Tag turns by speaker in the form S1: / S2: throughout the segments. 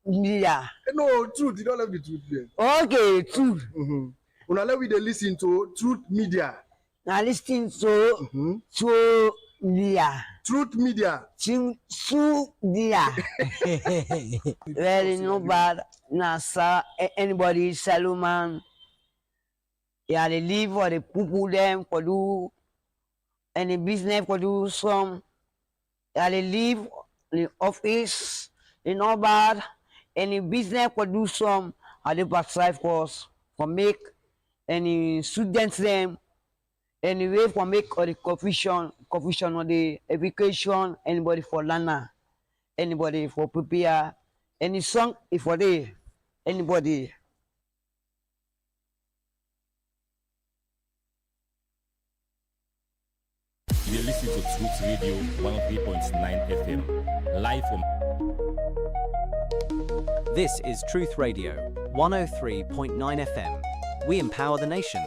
S1: media.
S2: No, truth. You don't let the truth there.
S1: Okay, truth.
S2: Una let we dey listen to truth media.
S1: Now listen to media.
S2: Truth media.
S1: Media. Very no bad. Now, sir, anybody, Salomon. Yeah, they live for the people them for do any business for do some. Yeah, they live in the office. They not bad. Any business for do some. Are they provide for us for make any students them. Anyway, for make or the confusion or the education. Anybody for learner. Anybody for prepare. Any song if for the anybody.
S3: You listen to Truth Radio 103.9 FM, live from.
S4: This is Truth Radio 103.9 FM. We empower the nation.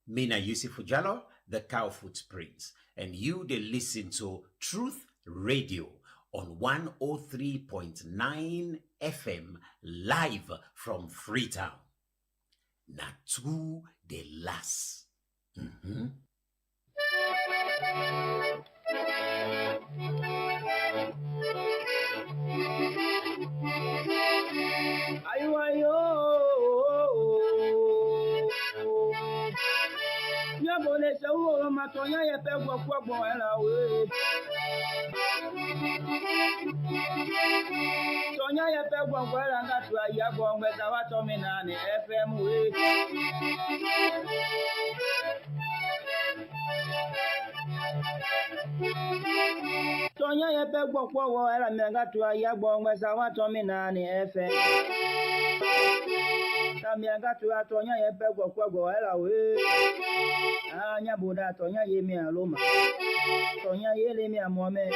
S5: Mina Yusuf Jallo, the Cow Footprints, and you they listen to Truth Radio on 103.9 FM live from Freetown. Natu de las.
S6: Matonya ya pegwa kwa bwela we. Tonya ya pegwa bwela ngatu ya bwongwe tawato minani FM we. Tonya ya pegwa kwa bwela ngatu ya bwongwe tawato minani FM. Mianga tu atonya ye pegwa kwa goela we. Anya buda tonya ye mi aloma. Tonya ye le mi amome.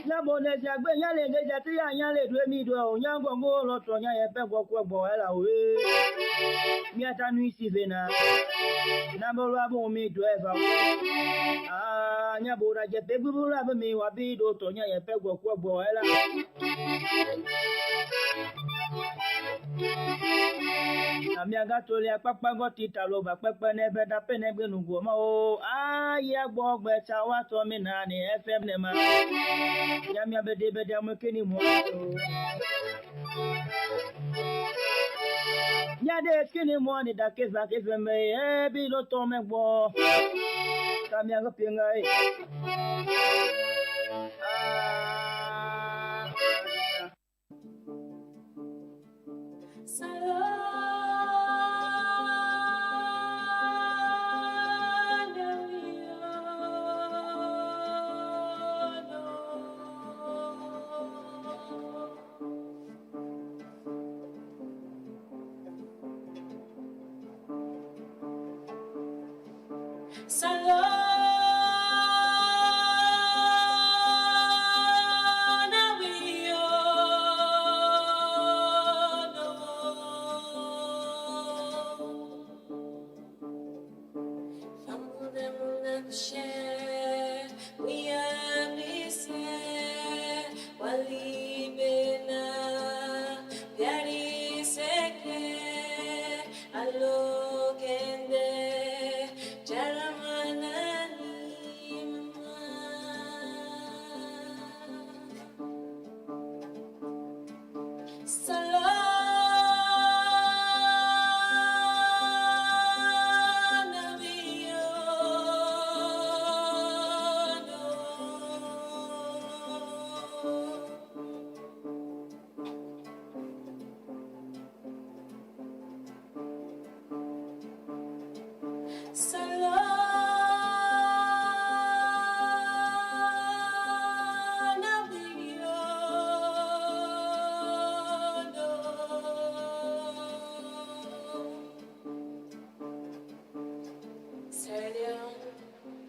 S6: Na bone jagbe nya le ngeja ti anya le dwe mi do onyango ngolo tonya ye pegwa kwa goela we. Mi atanu isi vena. Na bolwa bo mi driver. Anya buda je pegwa bo mi wabido tonya ye pegwa kwa goela. Amiaga tole apapa goti talo ba pepe nebe da penegbe nugo ma o aya gbogbe chawa to mi na ni FM ne ma ya mi abede bede amukeni mo ya de skini mo ni da kesa kesa me e bi lo to me gbo amiaga pinga e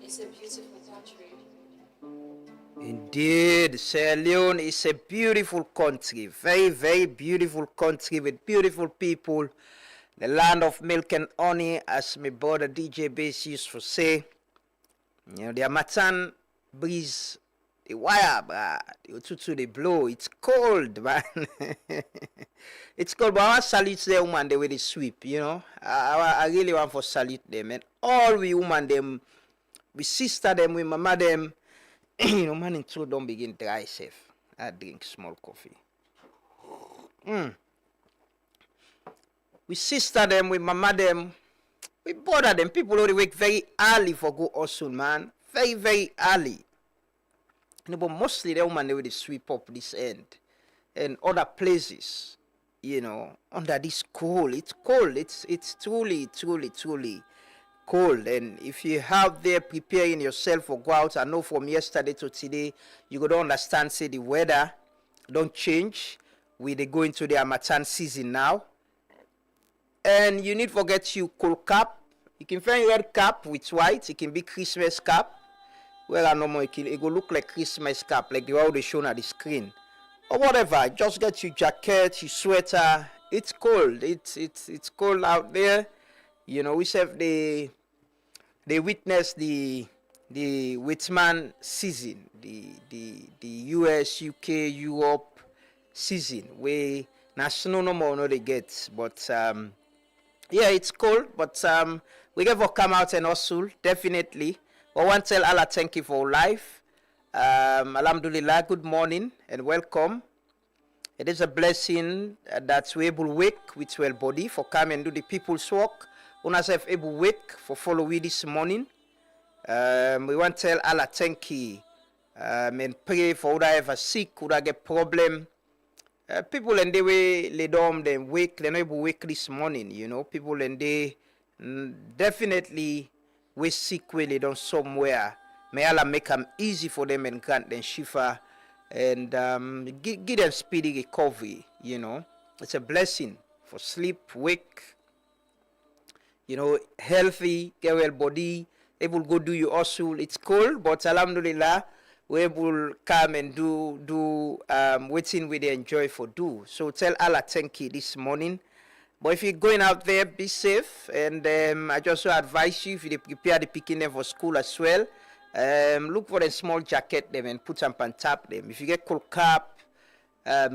S7: It's a beautiful country.
S8: Indeed, Sierra Leone is a beautiful country, very, very beautiful country with beautiful people. The land of milk and honey, as my brother DJ Bass used to say. You know, the Amatan breeze, the wire, the Otutu, they blow. It's cold, man. It's cold, but I want to salute the woman the way they sweep, you know. I really want to salute them. And all we woman them, we sister them, we mama them, you know, man, until don't begin dry safe. I drink small coffee. We sister them, we mama them, we bother them. People already wake very early for go hustle, man. Very, very early. You know, but mostly the woman they will sweep up this end and other places, you know, under this cold. It's cold. It's truly, truly, truly cold. And if you have there preparing yourself for go out, I know from yesterday to today, you could understand, say the weather don't change. We they go into the Harmattan season now. And you need to get you cool cap. You can find red cap with white. It can be Christmas cap. Well, I know more. It will look like Christmas cap, like the one they shown at the screen, or whatever. Just get your jacket, your sweater. It's cold. It's cold out there. You know, we have they witness the Whitman season, the US, UK, Europe season where national no more no they get, but yeah, it's cold, but we get to come out and hustle, definitely. But I want to tell Allah thank you for life. Alhamdulillah, good morning and welcome. It is a blessing that we able wake with well body for come and do the people's work. We have able wake for follow we this morning. We want to tell Allah thank you and pray for whoever sick, whoever get problem. People and they way lay down them wake, they not able wake this morning, you know. People and they definitely we sick way lay down somewhere. May Allah make them easy for them and grant them shifa and give them speedy recovery, you know. It's a blessing for sleep, wake, you know, healthy, get well body, able go do your hustle. It's cold, but alhamdulillah, we will come and do waiting we they enjoy for do. So tell Allah thank you this morning. But if you're going out there, be safe. And I just advise you, if you prepare the picking them for school as well, look for a small jacket them and put them on top them. If you get cold cap,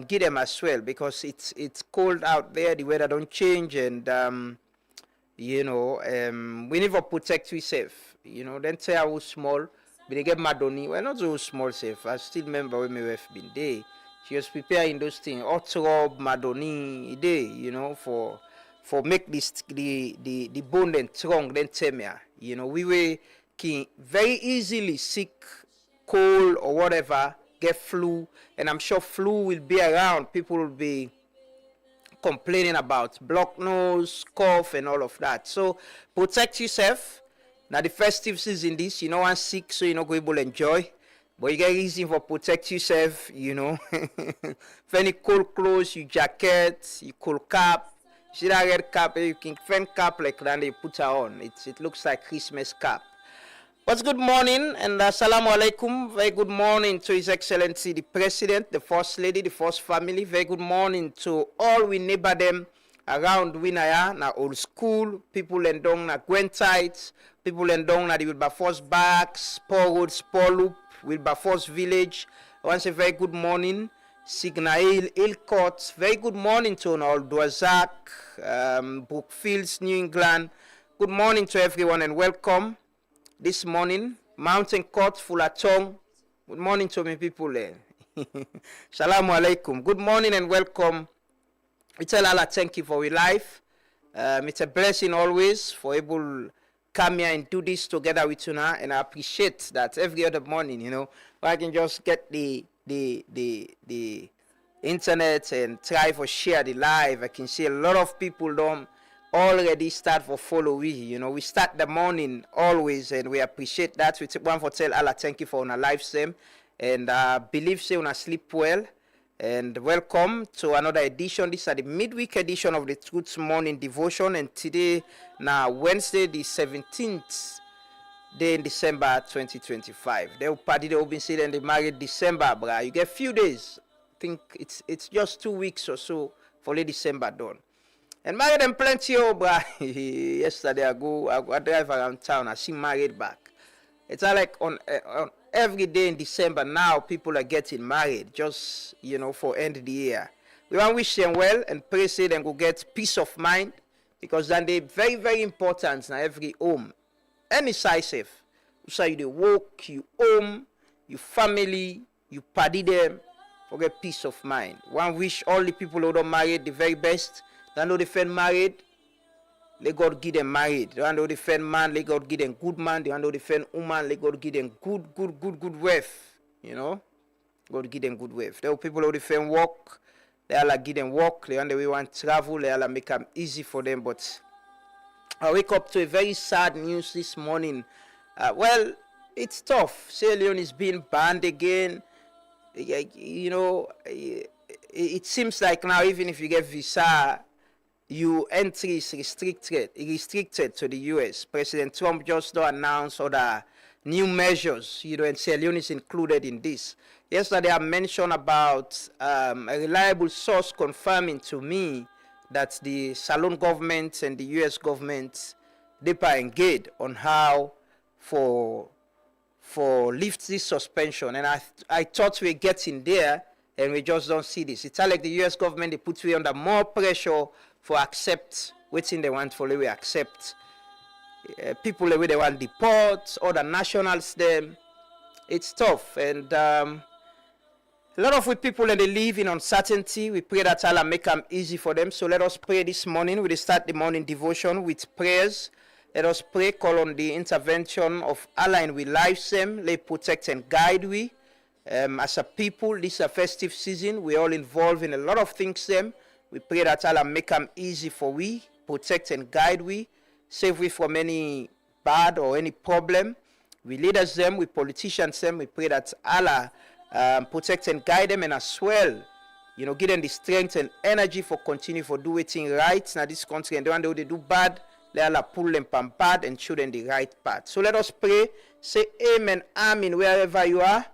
S8: give them as well, because it's cold out there. The weather don't change, and you know, we need to protect yourself. You know, then say how small. But they get Madoni, well, not so small safe. I still remember when we have been there. She was preparing those things, hot rub, Madoni, you know, for make this the bone then strong, then temia. You know, we were can very easily sick, cold or whatever, get flu, and I'm sure flu will be around. People will be complaining about blocked nose, cough, and all of that. So protect yourself. Now the festive season this, you know, I'm sick, so you're not going to be able to enjoy. But you get reason for protect yourself, you know. If any cold clothes, your jacket, your cold cap, you see that red cap, you can find cap like that you put her on. It looks like Christmas cap. But good morning and assalamu alaikum. Very good morning to His Excellency the President, the First Lady, the First Family. Very good morning to all we neighbor them around Winaya, na old school, people and down na Gwentites, people and down na the Wilberforce Barracks, Spur Road, Spur Loop, Wilberforce Village. I want to say very good morning. Signail, Ilcott. Very good morning to all. Dwazak, Brookfields, New England. Good morning to everyone and welcome this morning. Mountain Court, Fulatong. Good morning to my people there. Salamu alaikum. Good morning and welcome. We tell Allah thank you for your life. It's a blessing always for able come here and do this together with you now, and I appreciate that every other morning, you know, I can just get the internet and try for share the live. I can see a lot of people don't already start for follow we, you know, we start the morning always, and we appreciate that. We take one for tell Allah thank you for our live same, and believe say una sleep well. And welcome to another edition. This is the midweek edition of the Truth Morning Devotion, and today now Wednesday the 17th day in December 2025. They will party the open season and they married December, bruh. You get few days. I think it's just 2 weeks or so for the December done. And married them plenty, oh, bruh. Yesterday I drive around town. I see married back. It's like on every day in December now, people are getting married, just, you know, for end of the year. We want to wish them well and pray say them go get peace of mind, because then they very, very important in every home. Any size safe. So you work, you home, you family, you party them, forget peace of mind. One wish all the people who don't married the very best. Then know they feel married. Let God give them married. They want to defend man, let God give them good man. They want to defend woman, let God give them good wife. You know? God give them good wife. There are people who defend work, they all give them work. They want the way want travel, they all make them easy for them. But I wake up to a very sad news this morning. Well, it's tough. Sierra Leone is being banned again. You know, it seems like now even if you get visa, your entry is restricted to the U.S. President Trump just announced other new measures, you know, and Sierra Leone is included in this. Yesterday I mentioned about a reliable source confirming to me that the Salon government and the U.S. government, they are engaged on how for lift this suspension. And I thought we were getting there, and we just don't see this. It's like the U.S. government, they put we under more pressure for accept waiting they want for we accept people the way they want deport, other nationals them. It's tough, and a lot of we people and they live in uncertainty. We pray that Allah make them easy for them. So let us pray this morning. We start the morning devotion with prayers. Let us pray, call on the intervention of Allah, and we lives them. Let protect and guide we. As a people, this is a festive season. We all involved in a lot of things them. We pray that Allah make them easy for we, protect and guide we, save we from any bad or any problem. We leaders them, we politicians them, we pray that Allah protect and guide them, and as well, you know, give them the strength and energy for continue for do things right now this country, and the one they do bad, let Allah pull them from bad and show them the right path. So let us pray, say amen, amen, wherever you are.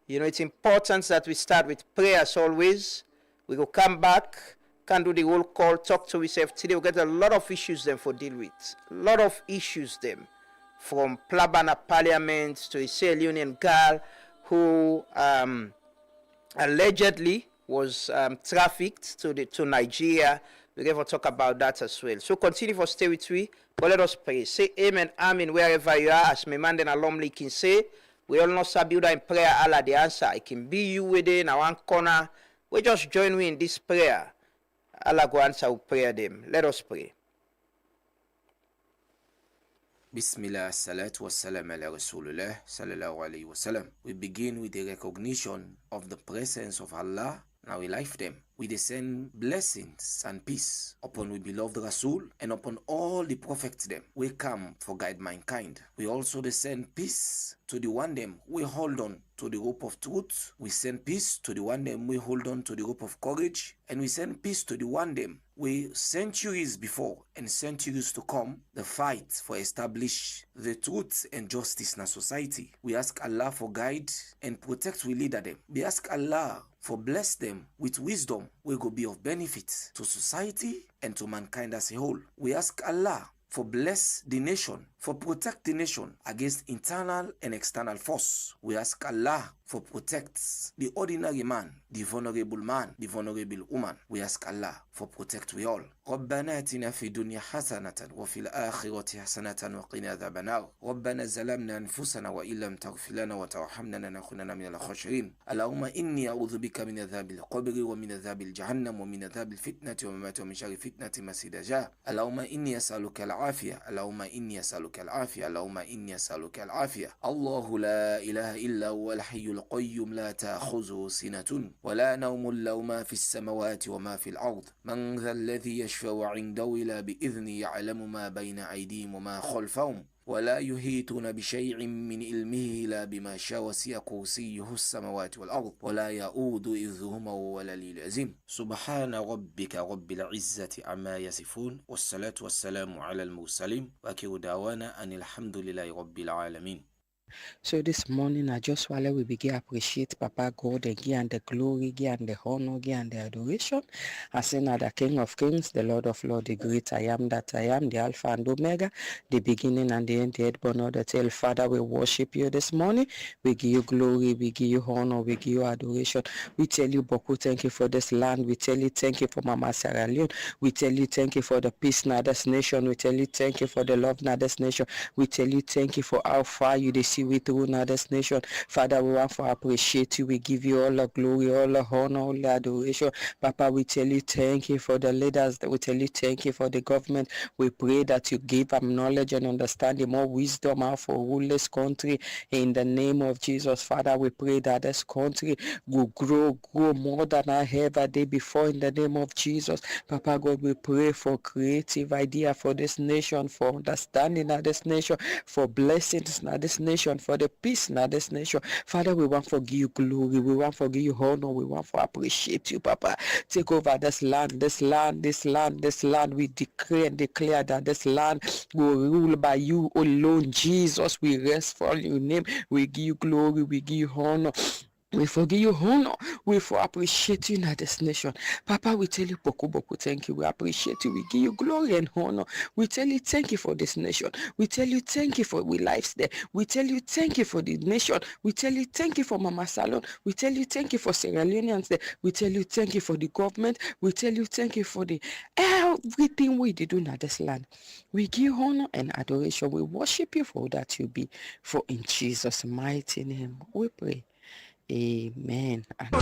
S8: You know, it's important that we start with prayer as always. We will come back, can do the whole call, talk to ourselves. Today we get a lot of issues them for deal with. A lot of issues them. From Plabana Parliament to a Sierra Leonean girl who allegedly was trafficked to Nigeria. We're going to talk about that as well. So continue for stay with me, but let us pray. Say amen, amen, wherever you are. As my man then alumni can say, we all know Sabuda in prayer, Allah the answer. It can be you within our one corner. We just join me in this prayer. Allah go answer will prayer them. Let us pray.
S9: Bismillah, salatu wassalam ala Rasulullah, sallallahu alayhi wasallam. We begin with the recognition of the presence of Allah. Now we life them. We descend blessings and peace upon we beloved Rasul and upon all the prophets them. We come for guide mankind. We also descend peace to the one them we hold on to the rope of truth. We send peace to the one them we hold on to the rope of courage. And we send peace to the one them we centuries before and centuries to come, the fight for establish the truth and justice in our society. We ask Allah for guide and protect we leader them. We ask Allah for bless them with wisdom will go be of benefit to society and to mankind as a whole. We ask Allah for bless the nation, for protect the nation against internal and external force. We ask Allah for protect the ordinary man, the vulnerable man, the vulnerable woman. We ask Allah for protect we all. ربنا آتنا في الدنيا حسنة وفي الآخرة حسنة وقنا عذاب النار. ربنا ظلمنا أنفسنا وإن لم تغفر لنا وترحمنا لنكونن من الخاسرين. اللهم إني أعوذ بك من عذاب القبر ومن عذاب الجهنم ومن عذاب الفتنة وممات ومن شر فتنة المسيح الدجال. اللهم إني أسألك العافية. اللهم إني أسألك العافية. اللهم إني أسألك العافية. الله لا إله إلا هو الحي القيوم لا تأخذه سنة ولا نوم له ما في السماوات وما في الأرض. من ذا الذي يشفع عنده إلا بإذنه يعلم ما بين أيديهم وما خلفهم ولا يحيطون بشيء من علمه إلا بما شاء وسع كرسيه السماوات والأرض ولا يؤود حفظهما وهو العلي العظيم. سبحان ربك رب العزة عما يصفون والصلاة والسلام على المرسلين وآخر دعوانا أن الحمد لله رب العالمين.
S10: So this morning, I just while we begin appreciate Papa God and give and the glory, give and the honor, give and the adoration. I say now the King of Kings, the Lord of Lords, the great I am that I am, the Alpha and Omega, the beginning and the end, the head born of the tail. Father, we worship you this morning. We give you glory, we give you honor, we give you adoration. We tell you, Boku, thank you for this land. We tell you, thank you for Mama Sarah Leone. We tell you, thank you for the peace in this nation. We tell you, thank you for the love in this nation. We tell you, thank you for how far you see we through now this nation. Father, we want to appreciate you. We give you all the glory, all the honor, all the adoration. Papa, we tell you thank you for the leaders. We tell you thank you for the government. We pray that you give them knowledge and understanding, more wisdom how for rule this country in the name of Jesus. Father, we pray that this country will grow more than I ever did before in the name of Jesus. Papa God, we pray for creative idea for this nation, for understanding of this nation, for blessings in this nation, for the peace in this nation. Father, we want to give you glory, we want to give you honor, we want to appreciate you, Papa. Take over this land, this land, this land, this land. We decree and declare that this land will rule by you alone, Jesus. We rest for your name, we give you glory, we give you honor. We forgive you honor. We for appreciate you in this nation. Papa, we tell you boku thank you. We appreciate you. We give you glory and honor. We tell you thank you for this nation. We tell you thank you for we lives there. We tell you thank you for the nation. We tell you thank you for Mama Salon. We tell you thank you for Sierra Leoneans there. We tell you thank you for the government. We tell you thank you for the everything we did in this land. We give honor and adoration. We worship you for that you be. For in Jesus' mighty name we pray. Amen.
S11: For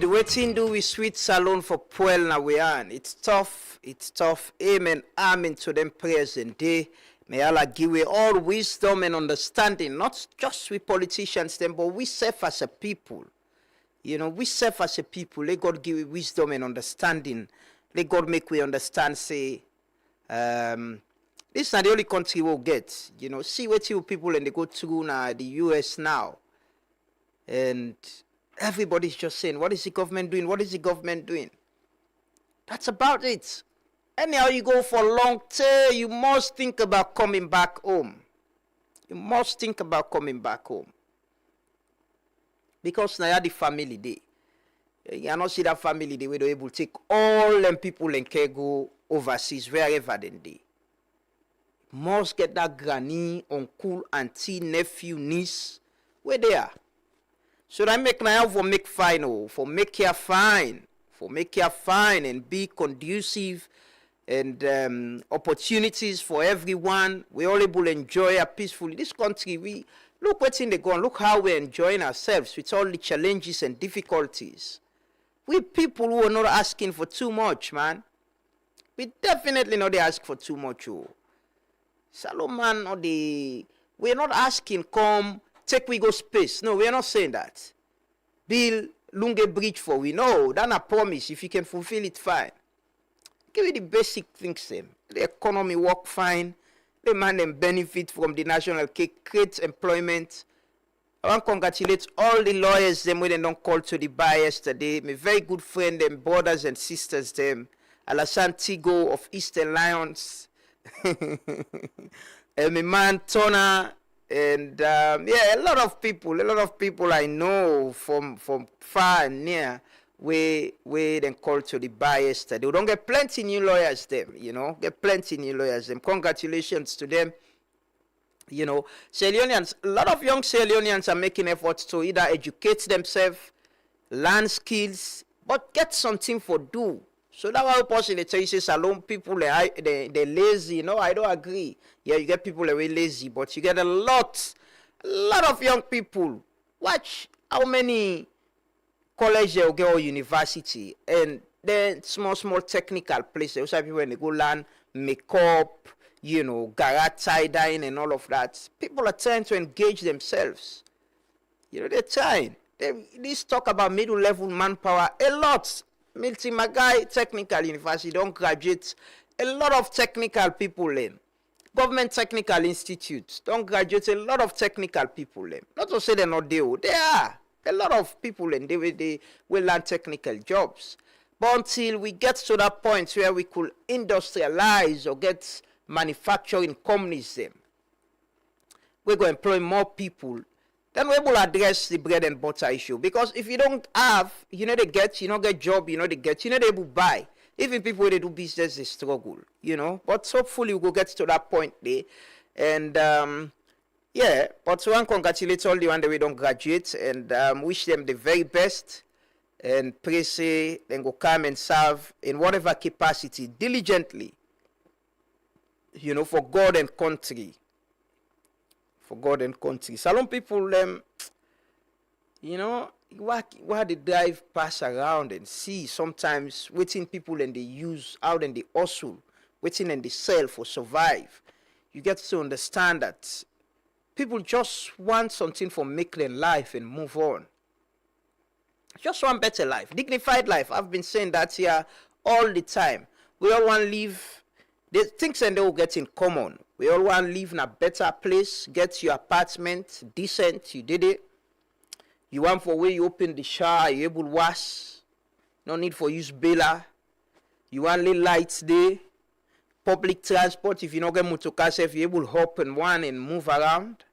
S8: waiting do we sweet salon for Puel na we on. It's tough. Amen. Amen to them prayers and day. May Allah give we all wisdom and understanding, not just we politicians them, but we serve as a people. We serve as a people. Let God give we wisdom and understanding. Let God make we understand, say, this is not the only country we'll get. See what you people and they go through now the US now. And everybody's just saying, what is the government doing? What is the government doing? That's about it. Anyhow you go for long term, you must think about coming back home. You must think about coming back home. Because now the family day. You not see that family day where they're able to take all them people and can go overseas wherever they dey. Must get that granny, uncle, auntie, nephew, niece, where they are. So that make now for make fine, for make her fine, and be conducive and opportunities for everyone. We all able to enjoy a peacefully. This country, we look what's in the gun. Look how we're enjoying ourselves with all the challenges and difficulties. We people who are not asking for too much, man. We definitely not ask for too much. Salomon or we're not asking come take we go space. No, we're not saying that. Build Lunge Bridge for we. No, that's a promise. If you can fulfill it, fine. Give me the basic things them. The economy work fine. The man them benefit from the national cake, create employment. I want to congratulate all the lawyers them when they don't call to the bar yesterday. My very good friend them, brothers and sisters them. Alassane Tigo of Eastern Lions. And my man Tona. And a lot of people I know from far and near we then called to the bar yesterday. We don't get plenty new lawyers them, get plenty new lawyers them. Congratulations to them. Sierra Leoneans, a lot of young Sierra Leoneans are making efforts to either educate themselves, learn skills, but get something for do. So that's why person they tell you say Salon people they lazy. No, I don't agree. Yeah, you get people that are lazy, but you get a lot of young people. Watch how many college they get or university, and then small technical places. Those are people when they go learn makeup, garage tie-dyeing and all of that. People are trying to engage themselves. They're trying. This talk about middle-level manpower a lot. Milton Magai Technical University don't graduate a lot of technical people in. Government Technical Institutes don't graduate a lot of technical people in. Not to say they're not there. They are. A lot of people in. They will learn technical jobs. But until we get to that point where we could industrialize or get manufacturing companies them, we're going to employ more people. Then we will address the bread and butter issue. Because if you don't have, they get job, they get, they able to buy. Even people they do business, they struggle, But hopefully we will get to that point there. And, but we want to congratulate all the ones that we don't graduate and wish them the very best. And pray, say, then go come and serve in whatever capacity, diligently, for God and country. For God and country. Salon people, why they drive pass around and see sometimes waiting people and they use out and they hustle, waiting and they sell for survive. You get to understand that people just want something for making life and move on. Just want better life, dignified life. I've been saying that here all the time. We all want to live the things and they will get in common. We all want to live in a better place, get your apartment, decent, you did it. You want for where you open the shower, you able to wash. No need for use bailer. You want little lights there. Public transport, if you don't get motor car, if you able to hop and one and move around.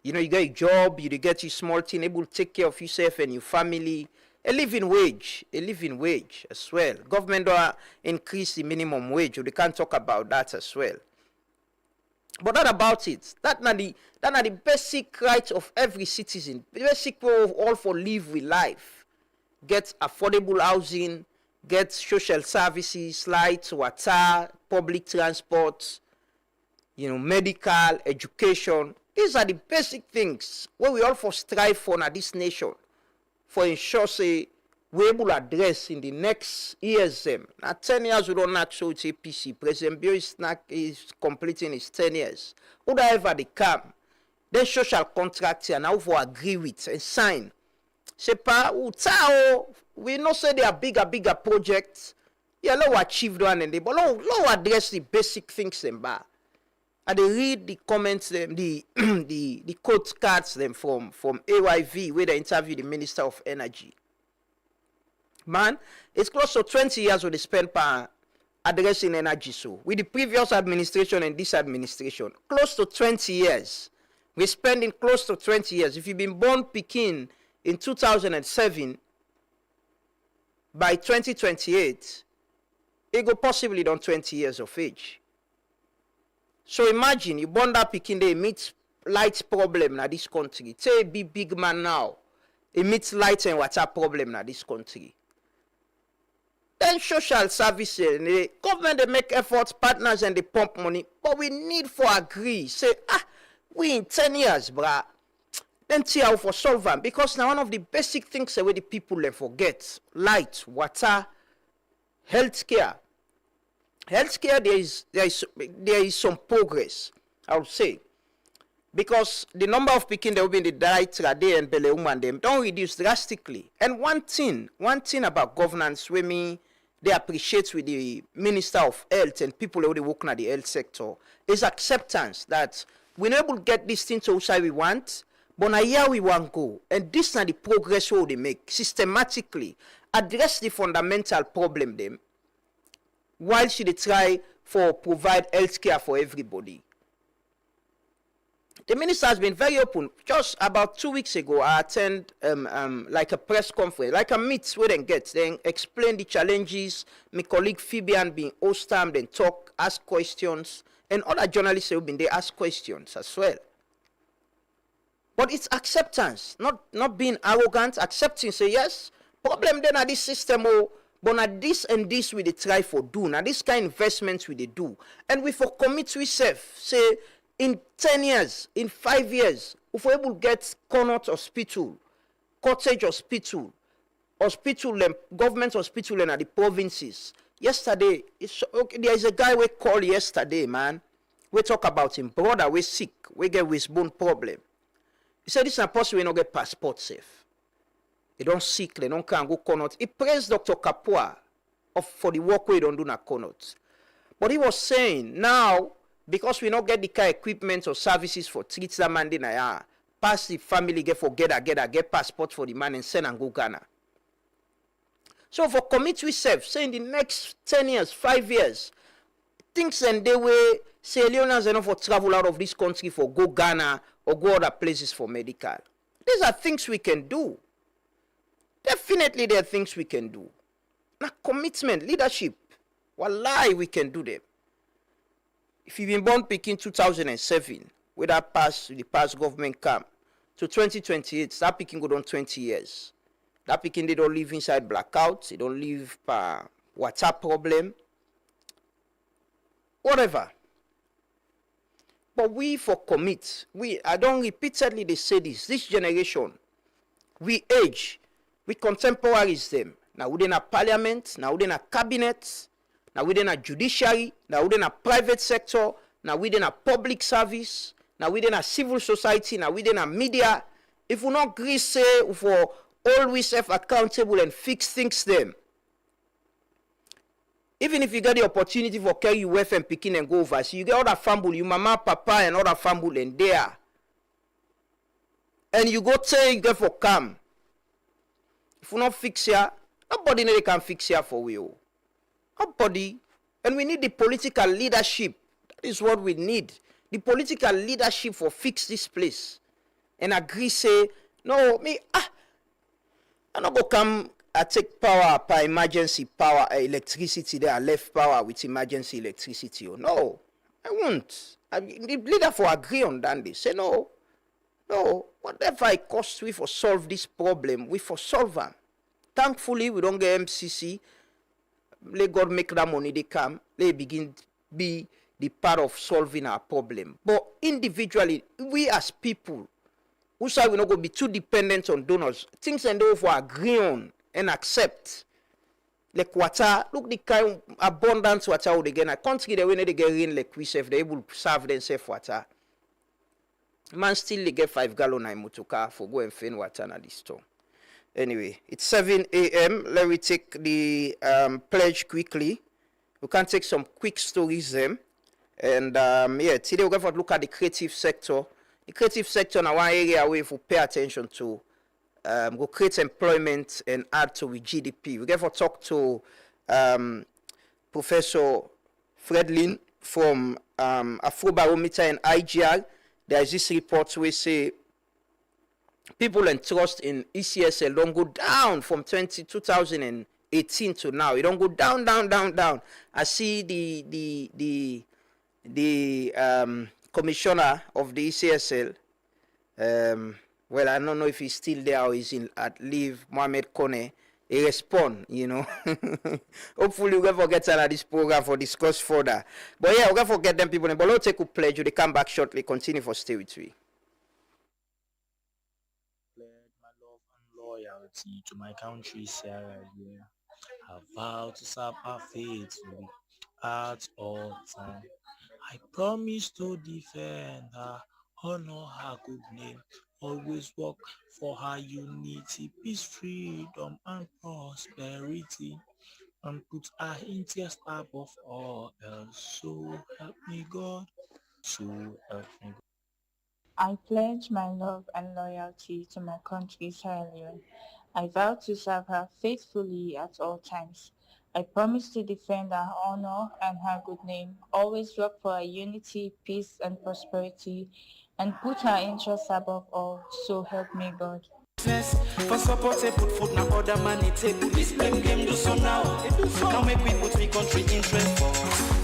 S8: You get a job, you get your small thing, able to take care of yourself and your family. A living wage as well. Government don't increase the minimum wage, or they can't talk about that as well. But not about it. That's not the basic right of every citizen. The basic way of all for live with life. Get affordable housing, get social services, lights, water, public transport, medical, education. These are the basic things where we all for strive for in this nation. For ensure say we able to address in the next years. Now 10 years we don't not show it's APC. President Bio is completing his 10 years. Whatever they come, then social contract here now for agree with and sign. C'est pas we know say they are bigger projects. Yeah, let's achieve one and they, but let's address the basic things them ba. And they read the comments them, the the quote cards them from AYV where they interview the Minister of Energy. Man, it's close to 20 years what they spent per addressing energy. So with the previous administration and this administration, close to 20 years. We're spending close to 20 years. If you've been born Pekin in 2007, by 2028, it go possibly done 20 years of age. So imagine you born that Pekin, they meet light problem in this country. Say be big man now, it meets light and water problem in this country. Then social services, the government they make efforts, partners and they pump money, but we need for agree. Say we in 10 years, bruh. Then see how for solve them. Because now one of the basic things where the people they forget. Light, water, healthcare. Healthcare, there is some progress, I would say. Because the number of people that will be in the diet today and Beleum and them don't reduce drastically. And one thing about governance with me, they appreciate with the Minister of Health and people who work in the health sector is acceptance that we're not able to get this thing to outside we want, but now here we want to go. And this is the progress what they make systematically address the fundamental problem them while should they try for provide health care for everybody. The minister has been very open. Just about 2 weeks ago, I attend like a press conference, like a meet where they get, then explain the challenges. My colleague Fabian being host time, then talk, ask questions, and other journalists have been there ask questions as well. But it's acceptance, not being arrogant, accepting, say yes, problem then at this system, but now this and this we they try for do, now this kind of investments we they do. And we for commit to ourselves, say, in 10 years, in 5 years, if we're able to get Connaught Hospital, Cottage Hospital, government hospital and the provinces. Yesterday, there is a guy we called yesterday, man. We talk about him brother, we sick, we get with bone problem. He said this is possible we not get passport safe. They don't sick, they don't can go Connaught. He praised Dr. Kapua for the work we don't do na Connaught. But he was saying now, because we not get the kind of equipment or services for treat that man in a pass the family get passport for the man and send and go Ghana. So for commit we self, say in the next 10 years, 5 years, things and they way say Leone's enough for travel out of this country for go Ghana or go other places for medical. These are things we can do. Definitely there are things we can do. Now commitment, leadership, wallahi we can do them. If you've been born Pekin 2007, where that the past government come to 2028, that Pekin go on 20 years. That Pekin they don't live inside blackouts, they don't live water problem, whatever. But we for commit, I don't repeatedly they say this generation, we age, we contemporaries them. Now within a parliament, now within a cabinet, now within a judiciary, now within a private sector, now within a public service, now within a civil society, now within a media. If we not agree say for always have accountable and fix things them. Even if you get the opportunity for carry you WF and Pekin and go overseas, you get other family, you mama, papa, and other family and there. And you go say you get for come. If we not fix here, nobody know they can fix here for you. Nobody. And we need the political leadership. That is what we need. The political leadership for fix this place. And agree say, no, I not go come I take power by emergency power, electricity there, I left power with emergency electricity. No, I won't. The leader for agree on that. They say no, whatever it costs we for solve this problem, we for solve them. Thankfully, we don't get MCC. Let God make that money, they come, they begin be the part of solving our problem. But individually, we as people, who say we're not going to be too dependent on donors, things and they for agree on. and accept. Like water, look the kind of abundance water would again. A country they when they get rain like we say, they able to serve themselves water. Man still they get 5 gallon in motoka for go and find water na this store. Anyway, it's 7 a.m. Let me take the pledge quickly. We can take some quick stories them. And yeah, today we're going to look at the creative sector. The creative sector now one area where we pay attention to. Go create employment and add to with GDP. We're going to talk to Professor Fredlin from Afrobarometer and IGR. There is this report where say people and trust in ECSL don't go down from 2018 to now. It don't go down. I see the commissioner of the ECSL. Well, I don't know if he's still there or he's at leave. Mohamed Kone. He respond, you know. Hopefully we're going to get out of this program for discuss further. But yeah, we're going to forget them people. But let's take a pledge. They come back shortly. Continue for stay with me.
S11: My love and loyalty to my country, Sierra Leone. I vow to serve her faithfully at all times. I promise to defend her, honor her good name, always work for her unity, peace, freedom, and prosperity, and put her interest above all else. So help me God, so help me God.
S12: I pledge my love and loyalty to my country, Sierra Leone. I vow to serve her faithfully at all times. I promise to defend her honor and her good name, always work for her unity, peace, and prosperity, and put her interests above all. So help me God.
S13: For support, they put food now, other money table. This blame game do so now. Now make we put we country interest for.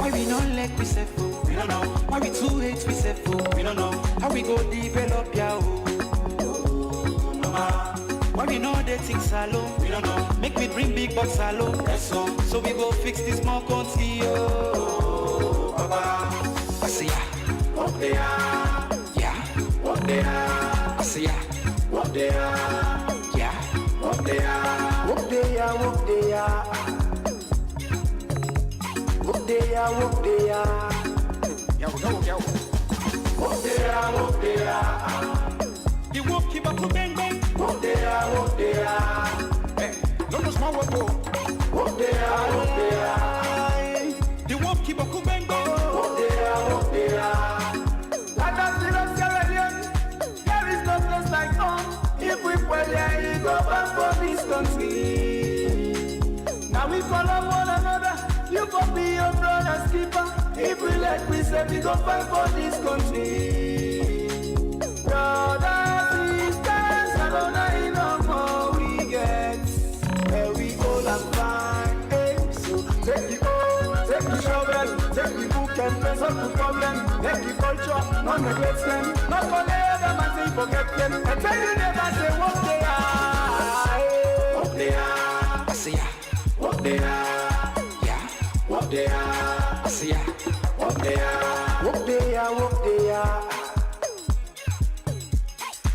S13: Why we not like we say for? We don't know. Why we too hate we say for? We don't know. How we go develop ya? Why we know they think salo? We don't know. Make me bring big bucks salo. Yes, so we go fix this small country. Oh, Baba. I say ya. What they are? Yeah. What they are? I say ya. What they are? Yeah. What they are? What they are? What they are? What they are? What they are? Yo. What they are? What they are? The work keep up to bang bang. What they are? What they are? Hey, no small work. What they are? What they are? The work keep up to bang bang. What they are? What they are? There is no place like home. If we pray there, we go back for this country. Now we follow one another. You go be your brother's keeper. If we let we say we go fight for this country. Brothers, sisters, alone no more we get. Where we all are fine. Hey, so take the hoe, take the shovel, take the book and press up the problem. Make the culture, not neglect them. Not for them and say forget them. And tell you never say what they are. What they are. I say yeah. What they are. Yeah. What they are. I say yeah. What they are. What they are. What they are.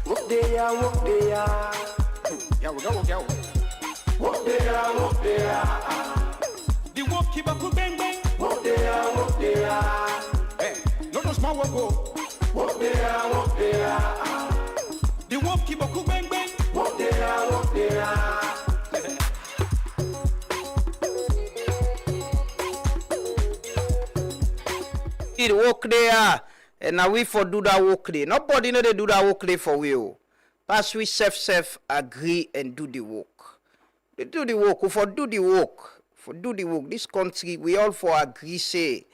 S13: What they are. What they are. Yo. What they are. What they are. The work keep up to bang bang. What they are. What they are. Hey, no small work go. What they are. What they are. The work keep up to bang bang. What they are. What they are.
S8: The work there, and now we for do that work there. Nobody know they do that work there for we. Pass we self agree and do the work. They do the work. For do the work. For do the work. This country we all for agree say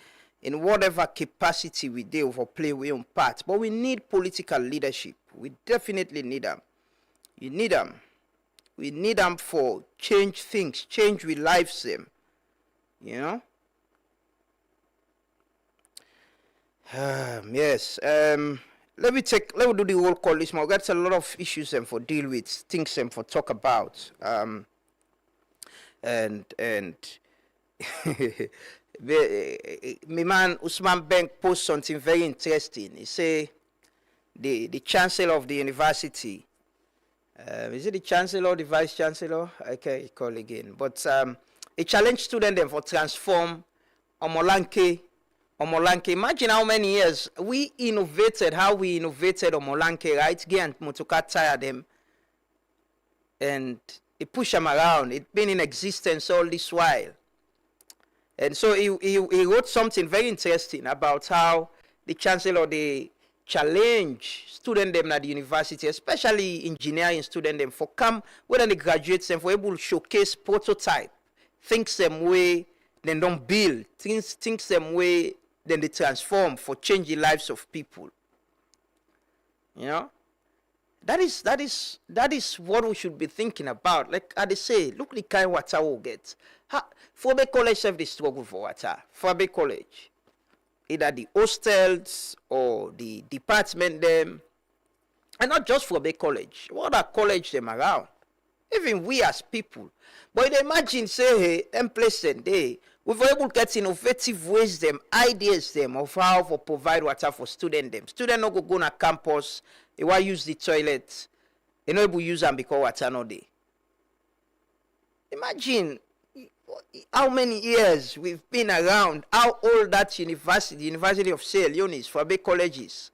S8: in whatever capacity we do for play we own part. But we need political leadership. We definitely need them. You need them. We need them for change things, change we lives them. You know. Yes. Let me do the roll call list. We got a lot of issues and for deal with, things and for talk about. And my man Usman Bank post something very interesting. He say the chancellor of the university, Is it the chancellor, the vice chancellor? I can't recall again. But a challenge student them for transform Omolanke. Imagine how many years we innovated, how we innovated Omolanke, right? Again, Motoka tired them. And it pushed them around. It's been in existence all this while. And so he wrote something very interesting about how the chancellor, they challenge student them at the university, especially engineering student them, for come when they graduate them for able to showcase prototype, things them way, then don't build, things them way, then they transform for change the lives of people. You know? That is what we should be thinking about. Like I say, look the kind of water we'll get. Fobe College have the struggle for water. Fobe College. Either the hostels or the department them. And not just Fobe College. What are college them around? Even we as people. But imagine, say, hey, them place them there. We've able to get innovative ways them, ideas them of how to provide water for student them. Student no go na campus, they want use the toilet. They no able use them because water no day. Imagine how many years we've been around, how old that University of Leone is, for big colleges.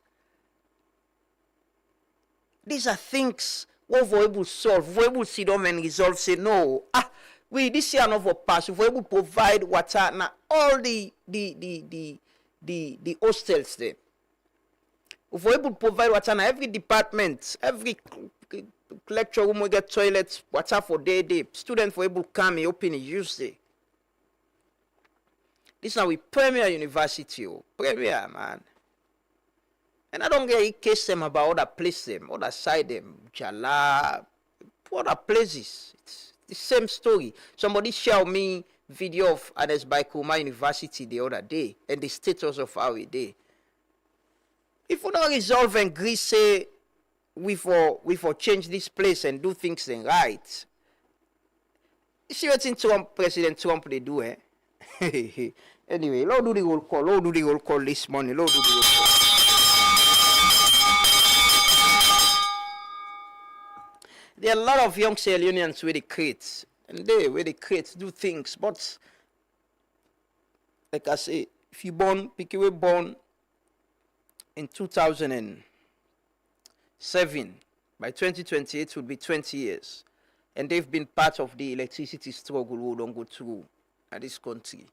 S8: These are things what we're able to solve, we're able to sit down and resolve, say no, this year not for pass, we're able to provide water now all the hostels there. If we're able to provide water now every department, every lecture room we get toilets, water for day. Students were able to come and open and use it. This now we premier university, premier man. And I don't get a case them about other places them, other side them, Jala, other places. It's the same story. Somebody showed me video of Anes Baikuma University the other day and the status of how it is. If we don't resolve and agree, say we for change this place and do things then right. You see what President Trump they do, eh? Anyway, Lord do the roll call this morning. Lord do the roll call. There are a lot of young Sierra Leoneans where they create, and where they create, do things. But like I say, if you born in 2007, by 2028 it will be 20 years, and they've been part of the electricity struggle we don't go through at this country.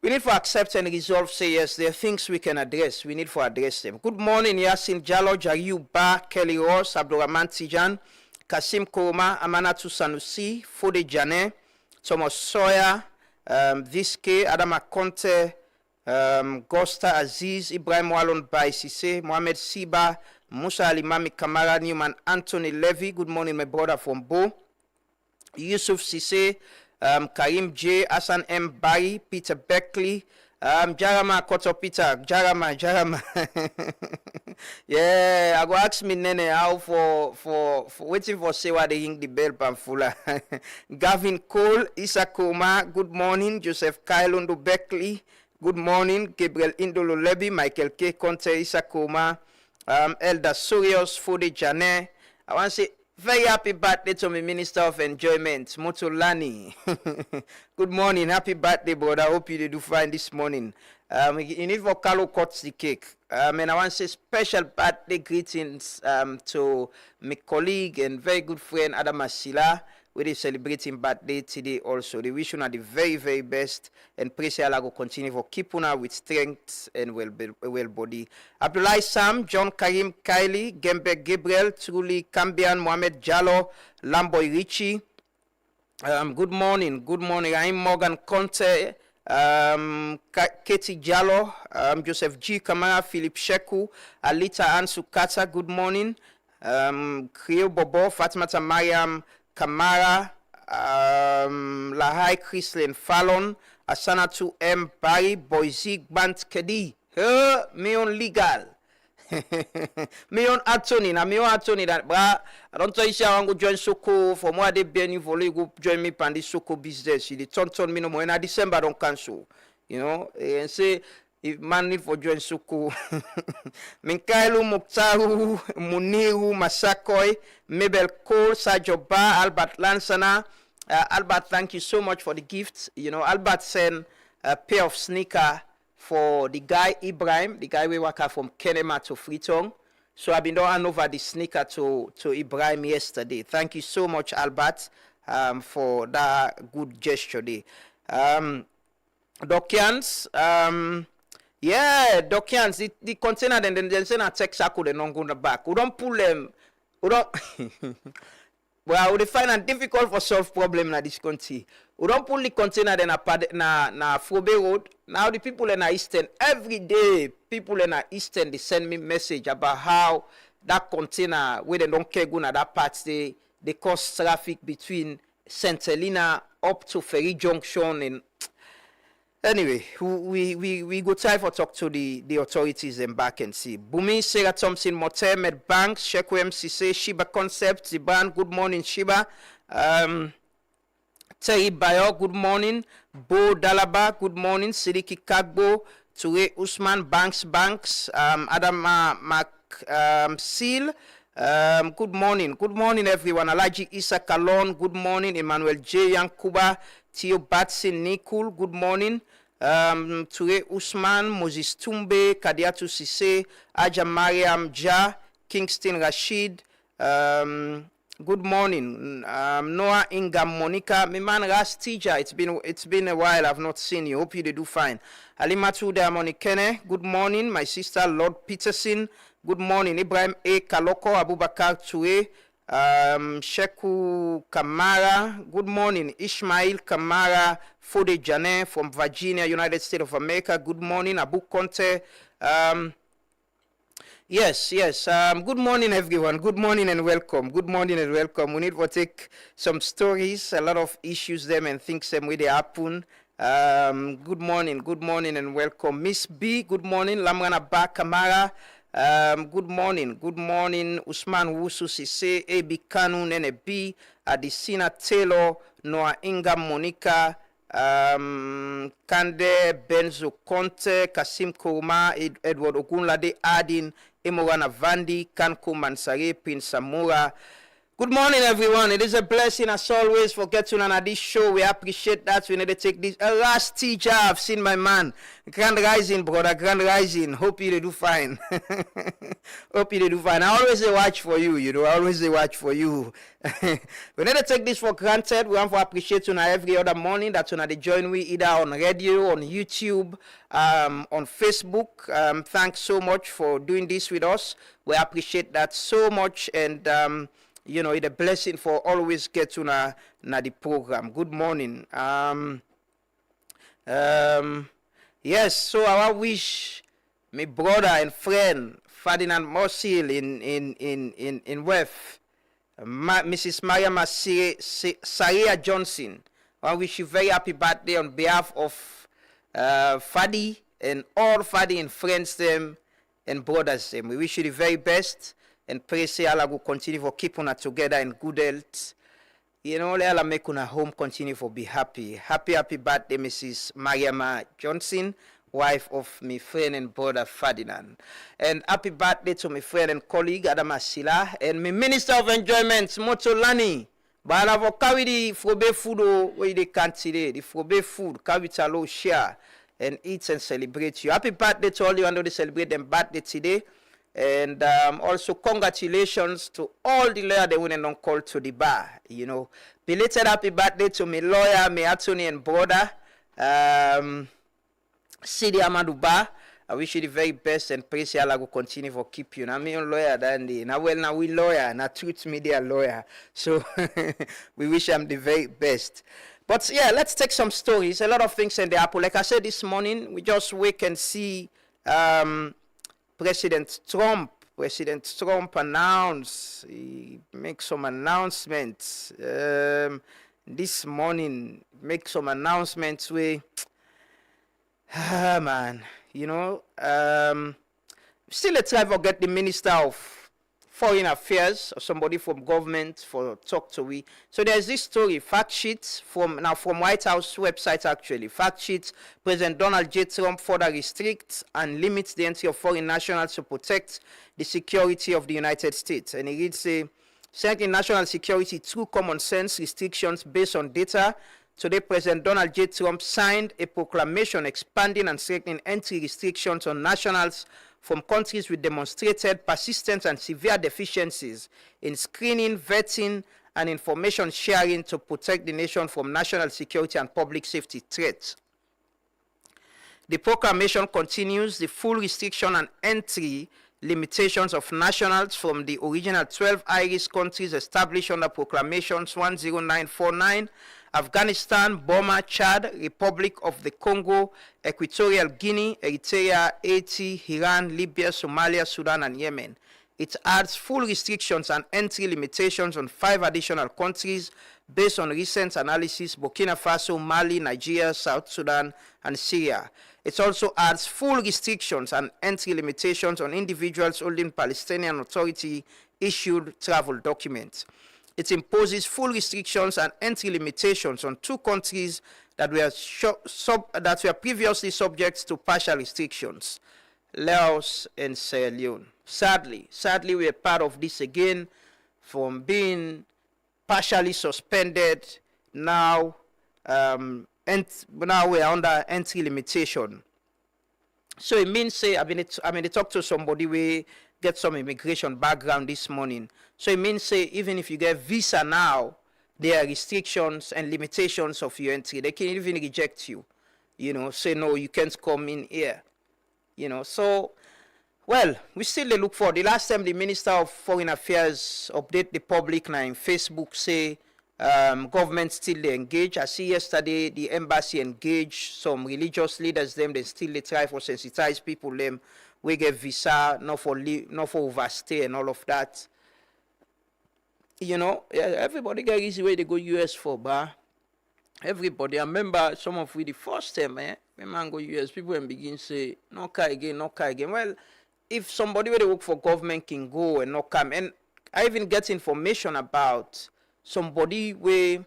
S8: We need to accept and resolve, say yes, there are things we can address. We need to address them. Good morning, Yasin Jallo, Jariu Ba, Kelly Ross, Abdurrahman Tijan, Kasim Koroma, Amanatu Sanusi, Fode Jane, Thomas Sawyer, Viske, Adama Conte, Gosta Aziz, Ibrahim Walon Baisise, Mohamed Siba, Musa Alimami Kamara, Newman Anthony Levy. Good morning, my brother from Bo. Yusuf Sise, Karim J, Hassan M. Barry, Peter Beckley, Jarama Koto Peter, Jarama. Yeah, I go ask me nene how for waiting for say why they ring the bell pamfula. Gavin Cole, Issa Koma, good morning. Joseph Kailondo Beckley, good morning. Gabriel Indolo Lebi, Michael K. Conte, Issa Koma, Elder Surios, Fode Jane. I want to say very happy birthday to my Minister of Enjoyment, Motolani. Good morning, happy birthday, brother. I hope you do fine this morning. You need for Carlo cuts the cake. And I want to say special birthday greetings to my colleague and very good friend Adam Asila. We are celebrating birthday today also. They wish you the very, very best, and pray say Allah will continue for keep on with strength and well body. Abdullah Sam, John Karim Kylie, Gembe Gabriel, Truly Cambian, Mohamed Jallo, Lamboy Richie. Good morning. I'm Morgan Conte, Katie Jallo, Joseph G. Kamara, Philip Sheku, Alita Ansukata. Good morning. Kriyo Bobo, Fatimata Mariam Kamara, Lahai Chrislin Fallon, Asanatu M. Barry, Boise Bant Kedi, Meon Legal. Meon Attorney, that bra. I don't tell you I want to join Soko for more de bien volley go join me pan this Soko business. The turn me no more in December don't cancel. You know, and say if man need for join suku. Minkailu Muktaru, Muniru, Masakoi, Mabel Cole, Sajoba, Albert Lansana. Albert, thank you so much for the gifts. You know, Albert sent a pair of sneaker for the guy Ibrahim, the guy we work out from Kenema to Freetown. So I've been hand over the sneaker to Ibrahim yesterday. Thank you so much, Albert, for that good gesture there. Dokians, yeah, Dokians, the container then send a text I could not go back. We don't pull them. We don't well, we find it difficult for solve problem in this country. We don't pull the container then na Frobe Road. Now the people in the Eastern, every day, people in the Eastern, they send me message about how that container, where they don't care go na that part, they cause traffic between St. Helena up to Ferry Junction. And anyway, we go try for talk to the authorities and back and see. Bumi, Sarah Thompson, Motemed Banks, Sheku MCC, Shiba Concepts, Ziban, good morning, Shiba. Terry Bayo, good morning. Bo Dalaba, good morning. Sidiki Kagbo, Ture Usman, Banks, Adam Seal, good morning. Good morning, everyone. Alaji Isa Kalon, good morning. Emmanuel J. Yankuba, Theo Batsin Nikul, good morning. Ture Usman, Moses Tumbe, Kadiatu Sise, Aja Mariam Ja, Kingston Rashid, good morning. Noah Inga Monica, my man Ras teacher. It's been a while. I've not seen you. Hope you do fine. Alimatu Monikene, good morning. My sister Lord Peterson, good morning. Ibrahim A. Kaloko, Abubakar Ture, Sheku Kamara, good morning. Ishmael Kamara, Fode Jane from Virginia, United States of America, good morning. Abu Conte, yes. Good morning, everyone. Good morning and welcome. Good morning and welcome. We need to take some stories, a lot of issues them and things them where they happen. Good morning and welcome. Miss B, good morning. Lamrana Ba Kamara, good morning. Usman Wusu Sise, A.B. Kanu, Nene B, Adisina Taylor, Noah Inga Monica, Kande Benzo Conte, Kasim Kouma, Edward Ogunlade Adin, Emorana Vandi, Kanko Mansare, Pin Samura. Good morning, everyone. It is a blessing, as always, for getting on this show. We appreciate that. We need to take this last teacher. I've seen my man. Grand rising, brother. Grand rising. Hope you do fine. Hope you do fine. I always watch for you, I always watch for you. We need to take this for granted. We want to appreciate you every other morning that you join me either on radio, on YouTube, on Facebook. Thanks so much for doing this with us. We appreciate that so much. And it's a blessing for always get to na the program. Good morning. Yes, so I wish my brother and friend Ferdinand Mosil in West, Mrs. Maria Saria Johnson. I wish you very happy birthday on behalf of Fadi and all Fadi and friends them and brothers them. We wish you the very best. And pray say Allah will continue for keep on together in good health. Let Allah make una home continue for be happy. Happy birthday, Mrs. Mariama Johnson, wife of my friend and brother Ferdinand. And happy birthday to my friend and colleague Adama Sila and my Minister of Enjoyment, Motolani. But I will carry the Frobe food where they can't today. The Frobe food, carry it alone, share and eat and celebrate you. Happy birthday to all you and they celebrate them birthday today. And also congratulations to all the lawyers that went and call to the bar. Belated happy birthday to my lawyer, my attorney and brother, Sidi Amadou Ba. I wish you the very best and pray say Allah will continue for keep you. Now me a lawyer dandy. Now we lawyer, now Truth Media lawyer. So we wish him the very best. But yeah, let's take some stories. A lot of things in the apple. Like I said this morning, we just wake and see President Trump announced, he makes some announcements this morning, make some announcements where, man, still a try to get the Minister of foreign affairs or somebody from government for talk to we. So there's this story, fact sheets from White House website actually. Fact sheets, President Donald J. Trump further restricts and limits the entry of foreign nationals to protect the security of the United States. And it reads, Strengthening national security through common sense restrictions based on data. Today, President Donald J. Trump signed a proclamation expanding and strengthening entry restrictions on nationals from countries with demonstrated persistent and severe deficiencies in screening, vetting, and information sharing to protect the nation from national security and public safety threats. The proclamation continues the full restriction and entry limitations of nationals from the original 12 Irish countries established under Proclamations 10949, Afghanistan, Burma, Chad, Republic of the Congo, Equatorial Guinea, Eritrea, Haiti, Iran, Libya, Somalia, Sudan, and Yemen. It adds full restrictions and entry limitations on 5 additional countries based on recent analysis: Burkina Faso, Mali, Nigeria, South Sudan, and Syria. It also adds full restrictions and entry limitations on individuals holding Palestinian Authority-issued travel documents. It imposes full restrictions and entry limitations on 2 countries that were previously subject to partial restrictions, Laos and Sierra Leone. Sadly, we are part of this again, from being partially suspended. Now now we are under entry limitation. So it means, say, I mean, they talk to somebody we get some immigration background this morning. So it means, say, even if you get visa now, there are restrictions and limitations of your entry. They can even reject you, say, no, you can't come in here, So, well, we still look for. The last time the Minister of Foreign Affairs update the public now in Facebook, say, government still they engage. I see yesterday the embassy engaged some religious leaders, they still they try for sensitize people, we get visa, not for overstay and all of that. Everybody get easy way they go US for, but everybody. I remember some of we the first time, when man go US, people and begin say, no car again. Well, if somebody where they work for government can go and not come, and I even get information about somebody where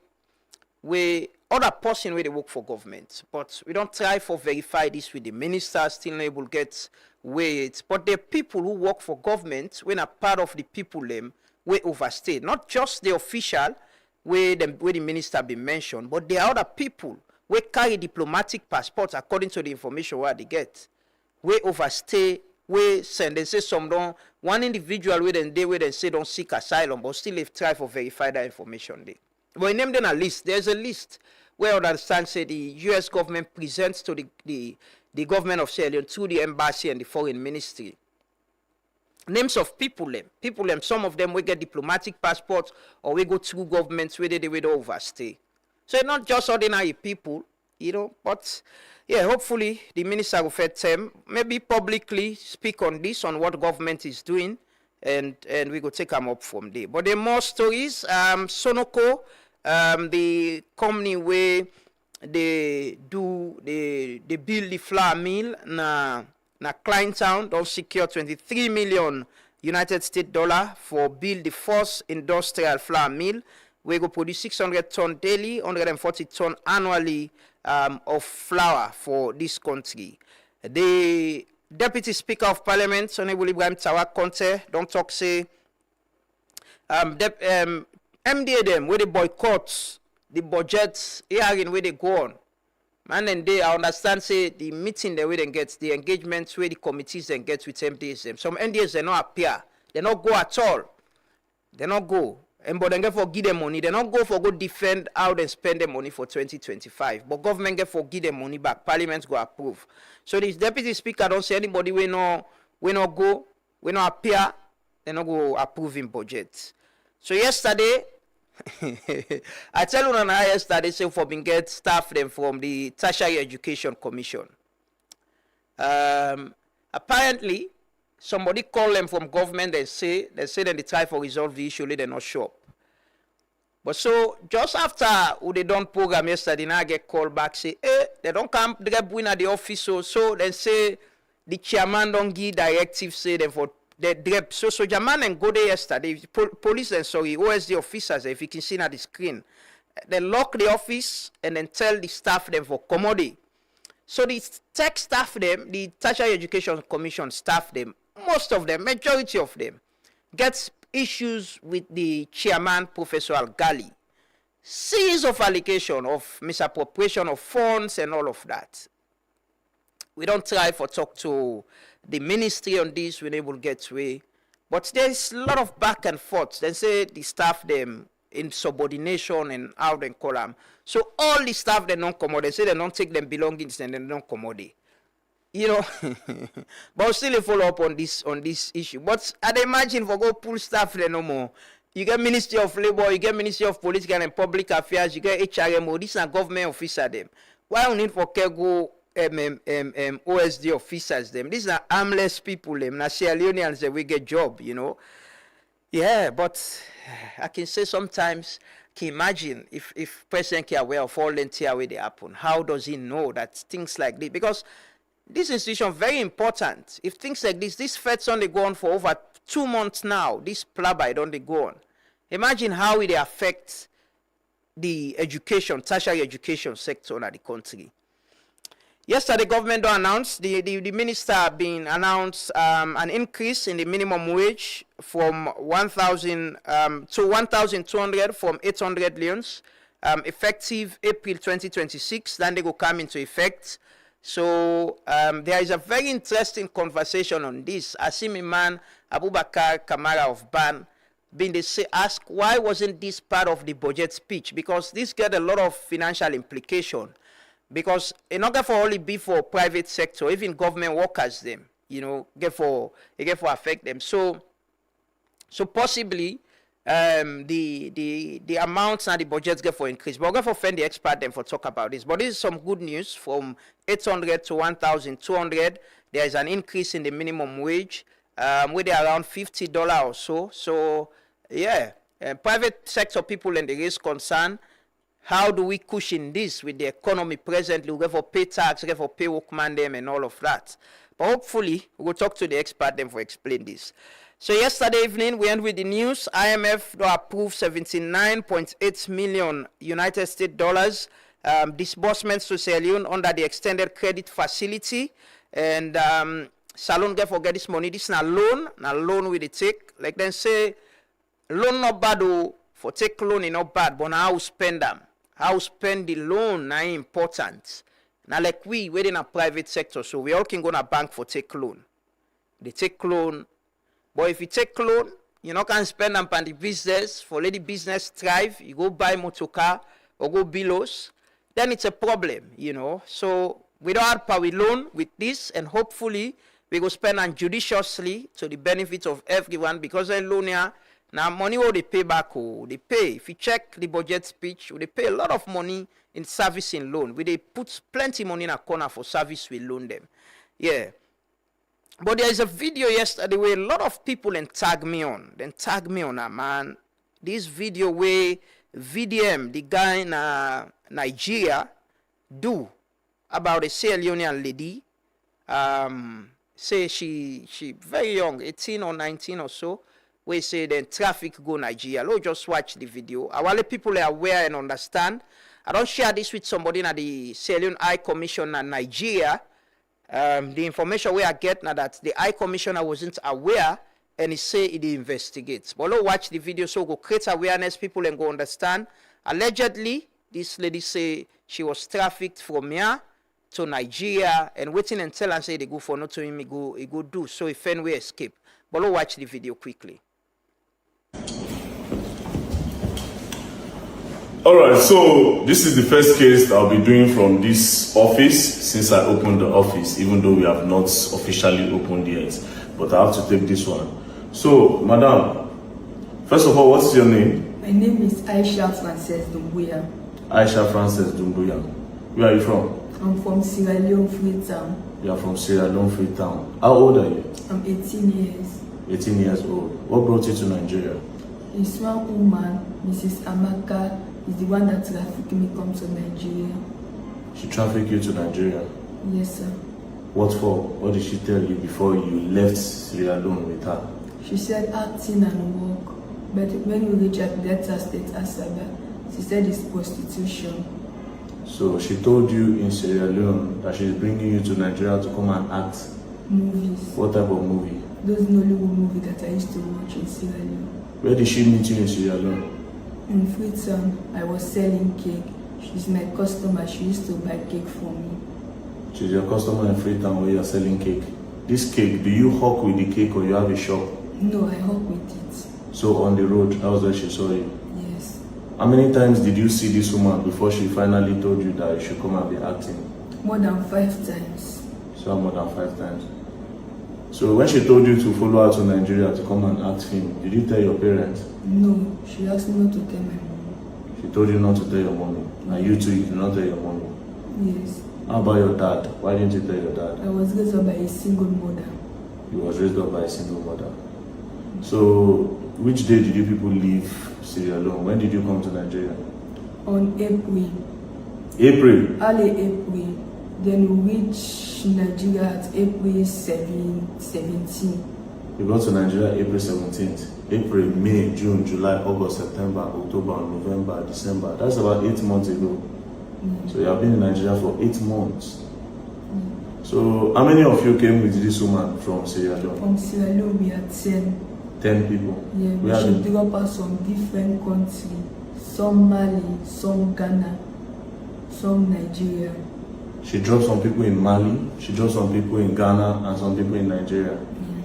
S8: other person where they work for government, but we don't try for verify this with the minister, still not able to get weight. But the people who work for government, when a part of the people we overstay, not just the official where the minister be mentioned, but the other people we carry diplomatic passports according to the information where they get, we overstay, we send. They say some don't, one individual where they say don't seek asylum, but still they try for verify that information there. But in them then a list, there's a list where I understand say the US government presents to the government of Sierra Leone through the embassy and the foreign ministry. Names of people, some of them will get diplomatic passports or we go through governments where they will overstay. So it's not just ordinary people, but yeah, hopefully the minister will fit them, maybe publicly speak on this, on what government is doing, and we go take them up from there. But there are more stories. Sonoco, the company where they build the flour mill na Freetown, don't secure 23 million United States dollar for build the first industrial flour mill. We go produce 600 ton daily, 140 ton annually of flour for this country. The Deputy Speaker of Parliament, Honorable Ibrahim Tawak Conte, don't talk say MDA them where they boycott the budget hearing where they go on. And then I understand say the meeting they will get, the engagements where the committees then get with MDAs them. Some MDAs they not appear, they not go at all. They not go. And but they get for give them money. They not go for go defend how they spend the money for 2025. But government get for give them money back. Parliament go approve. So the Deputy Speaker don't say anybody we not go, we not appear, they not go approve in budget. So yesterday I tell you now yesterday say for being get staff them from the Tertiary Education Commission. Apparently somebody call them from government, they say that they try for resolve the issue, they not show up. But so just after they done program yesterday, now I get called back, say, they don't come, they get win at the office, so then say the chairman don't give directive, say them for they drep. So Jaman and go there yesterday. Police and sorry, OSD officers, if you can see on the screen, they lock the office and then tell the staff them for commodity. So the tech staff them, the Tertiary Education Commission staff them, most of them, majority of them, gets issues with the chairman, Professor Al-Ghali. Series of allegation of misappropriation of funds and all of that. We don't try for talk to the ministry on this, we're able to get away. But there's a lot of back and forth. They say the staff them in subordination and how they call them. So all the staff they don't come out. They say they don't take them belongings and they don't come out. You know, but still they follow up on this issue. But I'd imagine for go pull staff there no more. You get Ministry of Labor, you get Ministry of Political and Public Affairs, you get HRMO. These are government officers them. Why we need for go OSD officers them? These are armless people them. Na Sierra Leoneans they we get job, you know. Yeah, but I can say sometimes, can imagine if President can aware of all the entire way they happen. How does he know that things like this? Because this institution very important. If things like this feds only go on for over 2 months now. This plabby don't they go on. Imagine how it affects the education, tertiary education sector in the country. Yesterday, the government announced, the minister been announced an increase in the minimum wage from 1,000 to 1,200 from 800 leons, effective April 2026. Then they will come into effect. So there is a very interesting conversation on this. Asimi man Abubakar Kamara of Ban been they say ask why wasn't this part of the budget speech, because this get a lot of financial implication. Because in order for only be for private sector, even government workers them, you know, get for affect them. So possibly the amounts and the budgets get for increase. But we're going to offend the expert them for talk about this. But this is some good news. From 800 to 1,200, there is an increase in the minimum wage, with around $50 or so. So yeah, private sector people and the raise concern. How do we cushion this with the economy presently? We get for pay tax, we get for pay workman them and all of that. But hopefully, we'll talk to the expert them for explain this. So yesterday evening, we end with the news. IMF approved 79.8 million United States dollars disbursements to Sierra Leone under the extended credit facility. And Salon get forget this money. This is a loan we take. Like they say, loan not bad though. For take loan is not bad, but now how spend them? How spend the loan now important. Now like we in a private sector, so we all can go to a bank for take loan. They take loan, but if you take loan, you not can spend them on the business, for let the business thrive, you go buy motor car or go bills, then it's a problem, you know. So we don't have power loan with this, and hopefully we go spend on judiciously to the benefit of everyone, because they loan here. Now, money will they pay back, they pay. If you check the budget speech, they pay a lot of money in servicing loan. They put plenty money in a corner for service we loan them. Yeah. But there is a video yesterday where a lot of people tag me on. Then tag me on, man. This video where VDM, the guy in Nigeria, do about a Sierra Leonean lady. Say she very young, 18 or 19 or so. We say then traffic go Nigeria. Let's just watch the video. I want people are aware and understand. I don't share this with somebody in the Sierra Leone High Commission in Nigeria. The information we are getting now that the High Commissioner wasn't aware, and he say he investigates. But let's watch the video so go create awareness, people and go understand. Allegedly, this lady say she was trafficked from here to Nigeria, and waiting and tell and say they go for not to him, he go do. So if anyway escape. But let's watch the video quickly.
S14: Alright, so this is the first case I'll be doing from this office since I opened the office, even though we have not officially opened yet. But I have to take this one. So, madam, first of all, what's your name?
S15: My name is Aisha Frances Dumbuya.
S14: Aisha Frances Dumbuya. Where are you from?
S15: I'm from Sierra Leone, Freetown.
S14: You are from Sierra Leone, Freetown. How old are you?
S15: I'm 18 years.
S14: 18 years old. What brought you to Nigeria?
S15: This one woman, Mrs. Amaka, is the one that trafficked me come to Nigeria.
S14: She trafficked you to Nigeria?
S15: Yes, sir.
S14: What for? What did she tell you before you left Sierra Leone with her?
S15: She said acting and work, but when we reach at Delta State Asaba, she said it's prostitution.
S14: So she told you in Sierra Leone that she's bringing you to Nigeria to come and act?
S15: Movies.
S14: What type of movie?
S15: Those Nollywood movies that I used to watch in Sierra Leone.
S14: Where did she meet you in Sierra Leone?
S15: In Freetown, I was selling cake. She's my customer. She used to buy cake for me.
S14: She's your customer in Freetown where you're selling cake. This cake, do you hawk with the cake or you have a shop?
S15: No, I hawk with it.
S14: So on the road, that was where she saw you?
S15: Yes.
S14: How many times did you see this woman before she finally told you that you should come and be acting?
S15: More than 5 times.
S14: So more than 5 times. So when she told you to follow her to Nigeria to come and act film, did you tell your parents?
S15: No, she asked me not to tell my mom.
S14: She told you not to tell your mommy. And you too, you did not tell your mommy.
S15: Yes.
S14: How about your dad? Why didn't you tell your dad?
S15: I was raised up by a single mother.
S14: You was raised up by a single mother. So which day did you people leave Sierra Leone? When did you come to Nigeria?
S15: On April.
S14: April?
S15: Early April. Then we reached Nigeria at April 17.
S14: You got to Nigeria April 17th. April, May, June, July, August, September, October, November, December. That's about 8 months ago. So you have been in Nigeria for 8 months. So how many of you came with this woman from Sierra Leone?
S15: From Sierra Leone, we are 10.
S14: 10 people?
S15: Yeah, she drop us from different countries. Some Mali, some Ghana, some Nigeria.
S14: She dropped some people in Mali, she dropped some people in Ghana, and some people in Nigeria.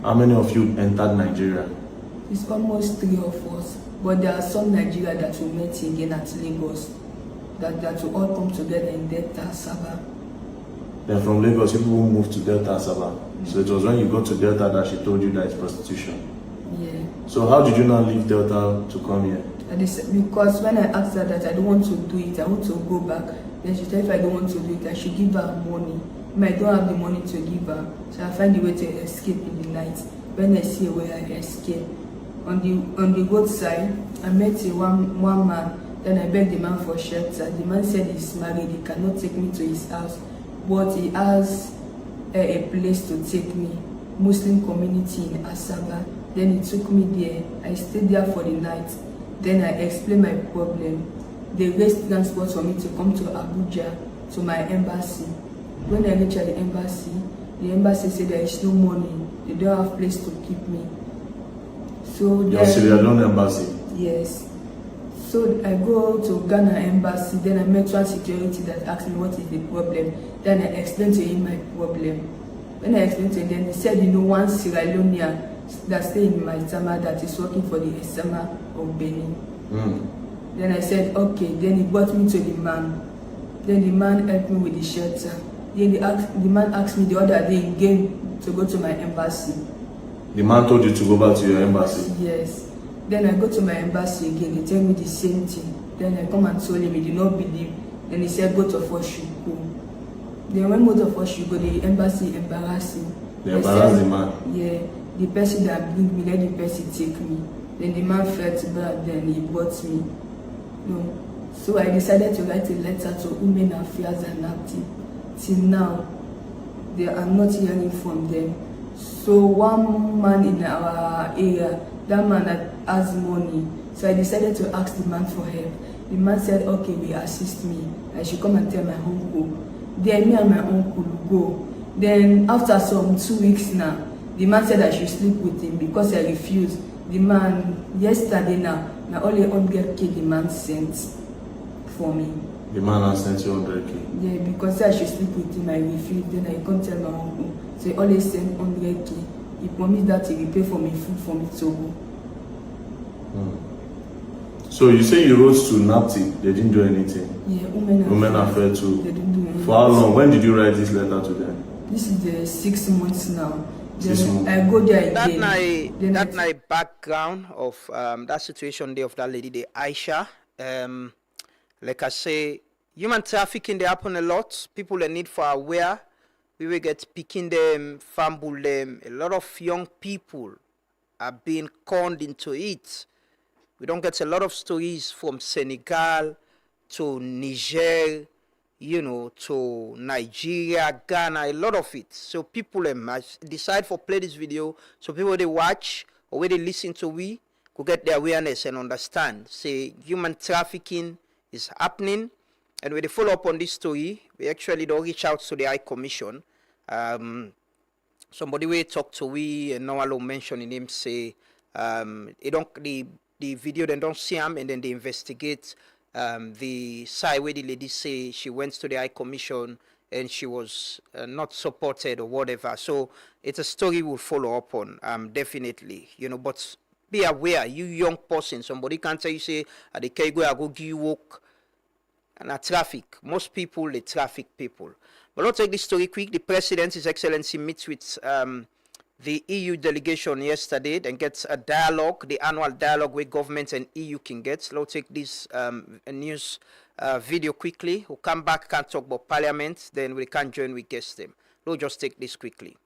S14: How many of you entered Nigeria?
S15: It's almost 3 of us. But there are some Nigeria that we met again at Lagos. That will all come together in Delta Asaba.
S14: Then from Lagos, people moved to Delta Asaba. So it was when you got to Delta that she told you that it's prostitution.
S15: Yeah.
S14: So how did you not leave Delta to come here?
S15: Because when I asked her that I don't want to do it, I want to go back. Then she said if I don't want to do it, I should give her money. But I don't have the money to give her. So I find a way to escape in the night. When I see a way, I escape. On the roadside, I met one man. Then I begged the man for shelter. The man said he's married, he cannot take me to his house. But he has a place to take me. Muslim community in Asaba. Then he took me there. I stayed there for the night. Then I explained my problem. They raised transport for me to come to Abuja, to my embassy. When I reached at the embassy said there is no money. They don't have place to keep me. So
S14: Your Sierra Leone embassy?
S15: Yes. So I go to Ghana embassy. Then I met one security that asked me what is the problem. Then I explained to him my problem. When I explained to him, then he said, you know, one Sierra Leonean that stay in my summer that is working for the Esama of Benin. Then I said, okay. Then he brought me to the man. Then the man helped me with the shelter. Then the man asked me the other day again to go to my embassy.
S14: The man told you to go back to your embassy?
S15: Yes. Then I go to my embassy again. They tell me the same thing. Then I come and told him, he did not believe. Then he said, both of us should go. Then when both of us should go, the embassy embarrassed him.
S14: They embarrassed the man?
S15: Yeah. The person that bring me, let the person take me. Then the man felt bad, then he brought me. No. So I decided to write a letter to Women Affairs and Acting. Till now, I'm not hearing from them. So one man in our area, that man has money. So I decided to ask the man for help. The man said, okay, will assist me. I should come and tell my uncle. Then me and my uncle go. Then after some 2 weeks now, the man said I should sleep with him because I refused. The man, yesterday now only 100K the man sent for me.
S14: The man has sent you 100K?
S15: Yeah, because I should sleep with him, I refused. Then I can't tell my uncle. So he always sent 100K. He promised that he will pay for me food for me to go.
S14: So you say you wrote to NAPTIP, they didn't do anything?
S15: Yeah, Women
S14: Affairs too.
S15: They didn't do anything.
S14: For how long? When did you write this letter to them?
S15: This is the 6 months now.
S14: 6 months.
S15: I go there again.
S8: That's my background of that situation there of that lady, the Aisha. Like I say, human trafficking, they happen a lot. People in need for aware. We will get picking them, fumble them. A lot of young people are being conned into it. We don't get a lot of stories from Senegal to Niger to Nigeria, Ghana, a lot of it. So people decide for play this video so people they watch or when they listen to we could get their awareness and understand. Say human trafficking is happening, and when they follow up on this story, we actually don't reach out to the High Commission. Somebody we talk to we and no one mentioning him say they don't the video they don't see him and then they investigate the side where the lady say she went to the High Commission and she was not supported or whatever. So it's a story we'll follow up on, definitely, but be aware, you young person, somebody can tell you say, at the Kego, I go give you work and a traffic. Most people, they traffic people. But let's take this story quick. The President, His Excellency, meets with the EU delegation yesterday and gets a dialogue, the annual dialogue with government and EU can get. Let's take this news video quickly. We'll come back, can talk about Parliament, then we can join with guests them. Let's just take this quickly.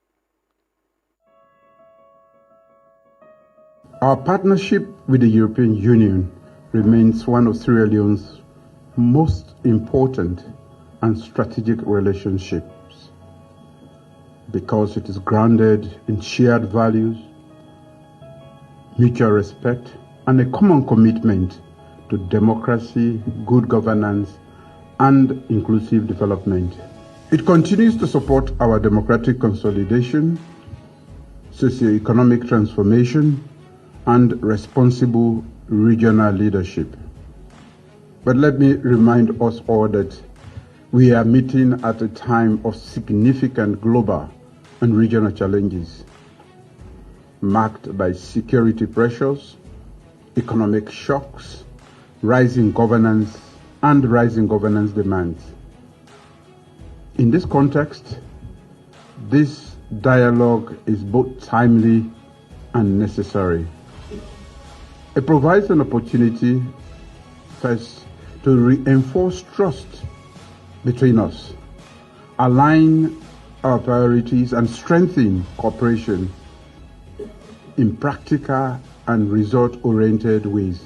S16: Our partnership with the European Union remains one of Sierra Leone's most important and strategic relationships because it is grounded in shared values, mutual respect, and a common commitment to democracy, good governance, and inclusive development. It continues to support our democratic consolidation, socio-economic transformation, and responsible regional leadership. But let me remind us all that we are meeting at a time of significant global and regional challenges, marked by security pressures, economic shocks, rising governance demands. In this context, this dialogue is both timely and necessary. It provides an opportunity, first, to reinforce trust between us, align our priorities, and strengthen cooperation in practical and result-oriented ways.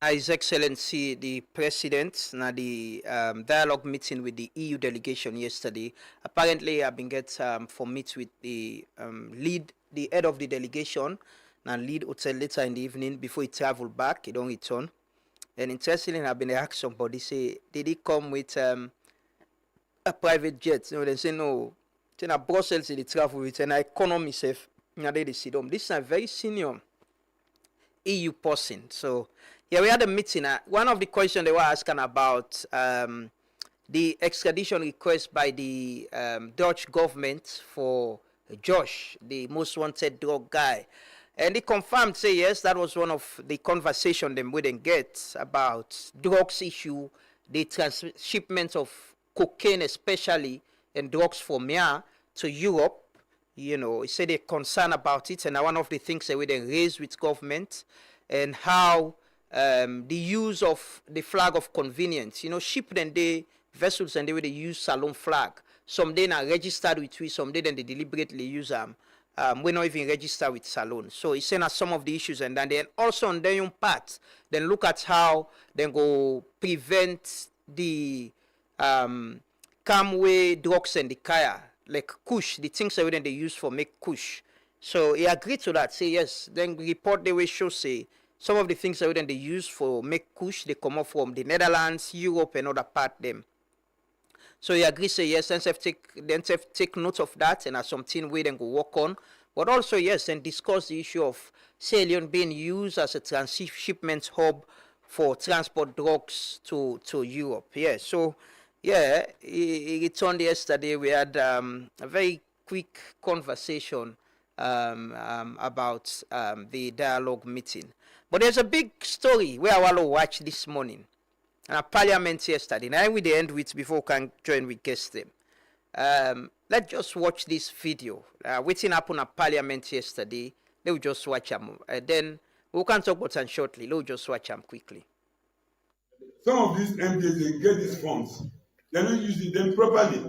S8: His Excellency the President, na the dialogue meeting with the EU delegation yesterday. Apparently, I've been get for meet with the the head of the delegation, and lead hotel later in the evening before he travel back. He don't return. And interestingly, I've been asked somebody say, did he come with a private jet? They say no. Then Brussels they travel with an economy safe. Now they sit down. This is a very senior EU person. So yeah, we had a meeting. One of the questions they were asking about the extradition request by the Dutch government for Josh, the most wanted drug guy. And he confirmed, say yes, that was one of the conversation them wouldn't get about drugs issue, the transshipment of cocaine especially, and drugs from here to Europe. He said they're concerned about it, and one of the things they would raise with government, and how the use of the flag of convenience, ship and they vessels and they would use Salon flag. Some they are registered with we, some they then they deliberately use them. We're not even registered with Salon. So he's saying some of the issues, and then also on their own part, then look at how they go prevent the Camway drugs and the Kaya, like Kush, the things that they use for make Kush. So he agreed to that. Say yes. Then report they will show say some of the things that they use for make Kush, they come up from the Netherlands, Europe, and other part them. So he agreed, say yes, then take note of that, and as something we then go work on. But also, yes, and discuss the issue of Sierra Leone being used as a transshipment hub for transport drugs to Europe. Yeah, so, yeah, he returned yesterday. We had a very quick conversation about the dialogue meeting. But there's a big story where I want to watch this morning. And a parliament yesterday. Now we end with before we can join with guests them. Let's just watch this video. Waiting happened at parliament yesterday. Let's just watch them. Then we can talk about them shortly. Let's just watch them quickly.
S17: Some of these MPs they get these funds. They're not using them properly.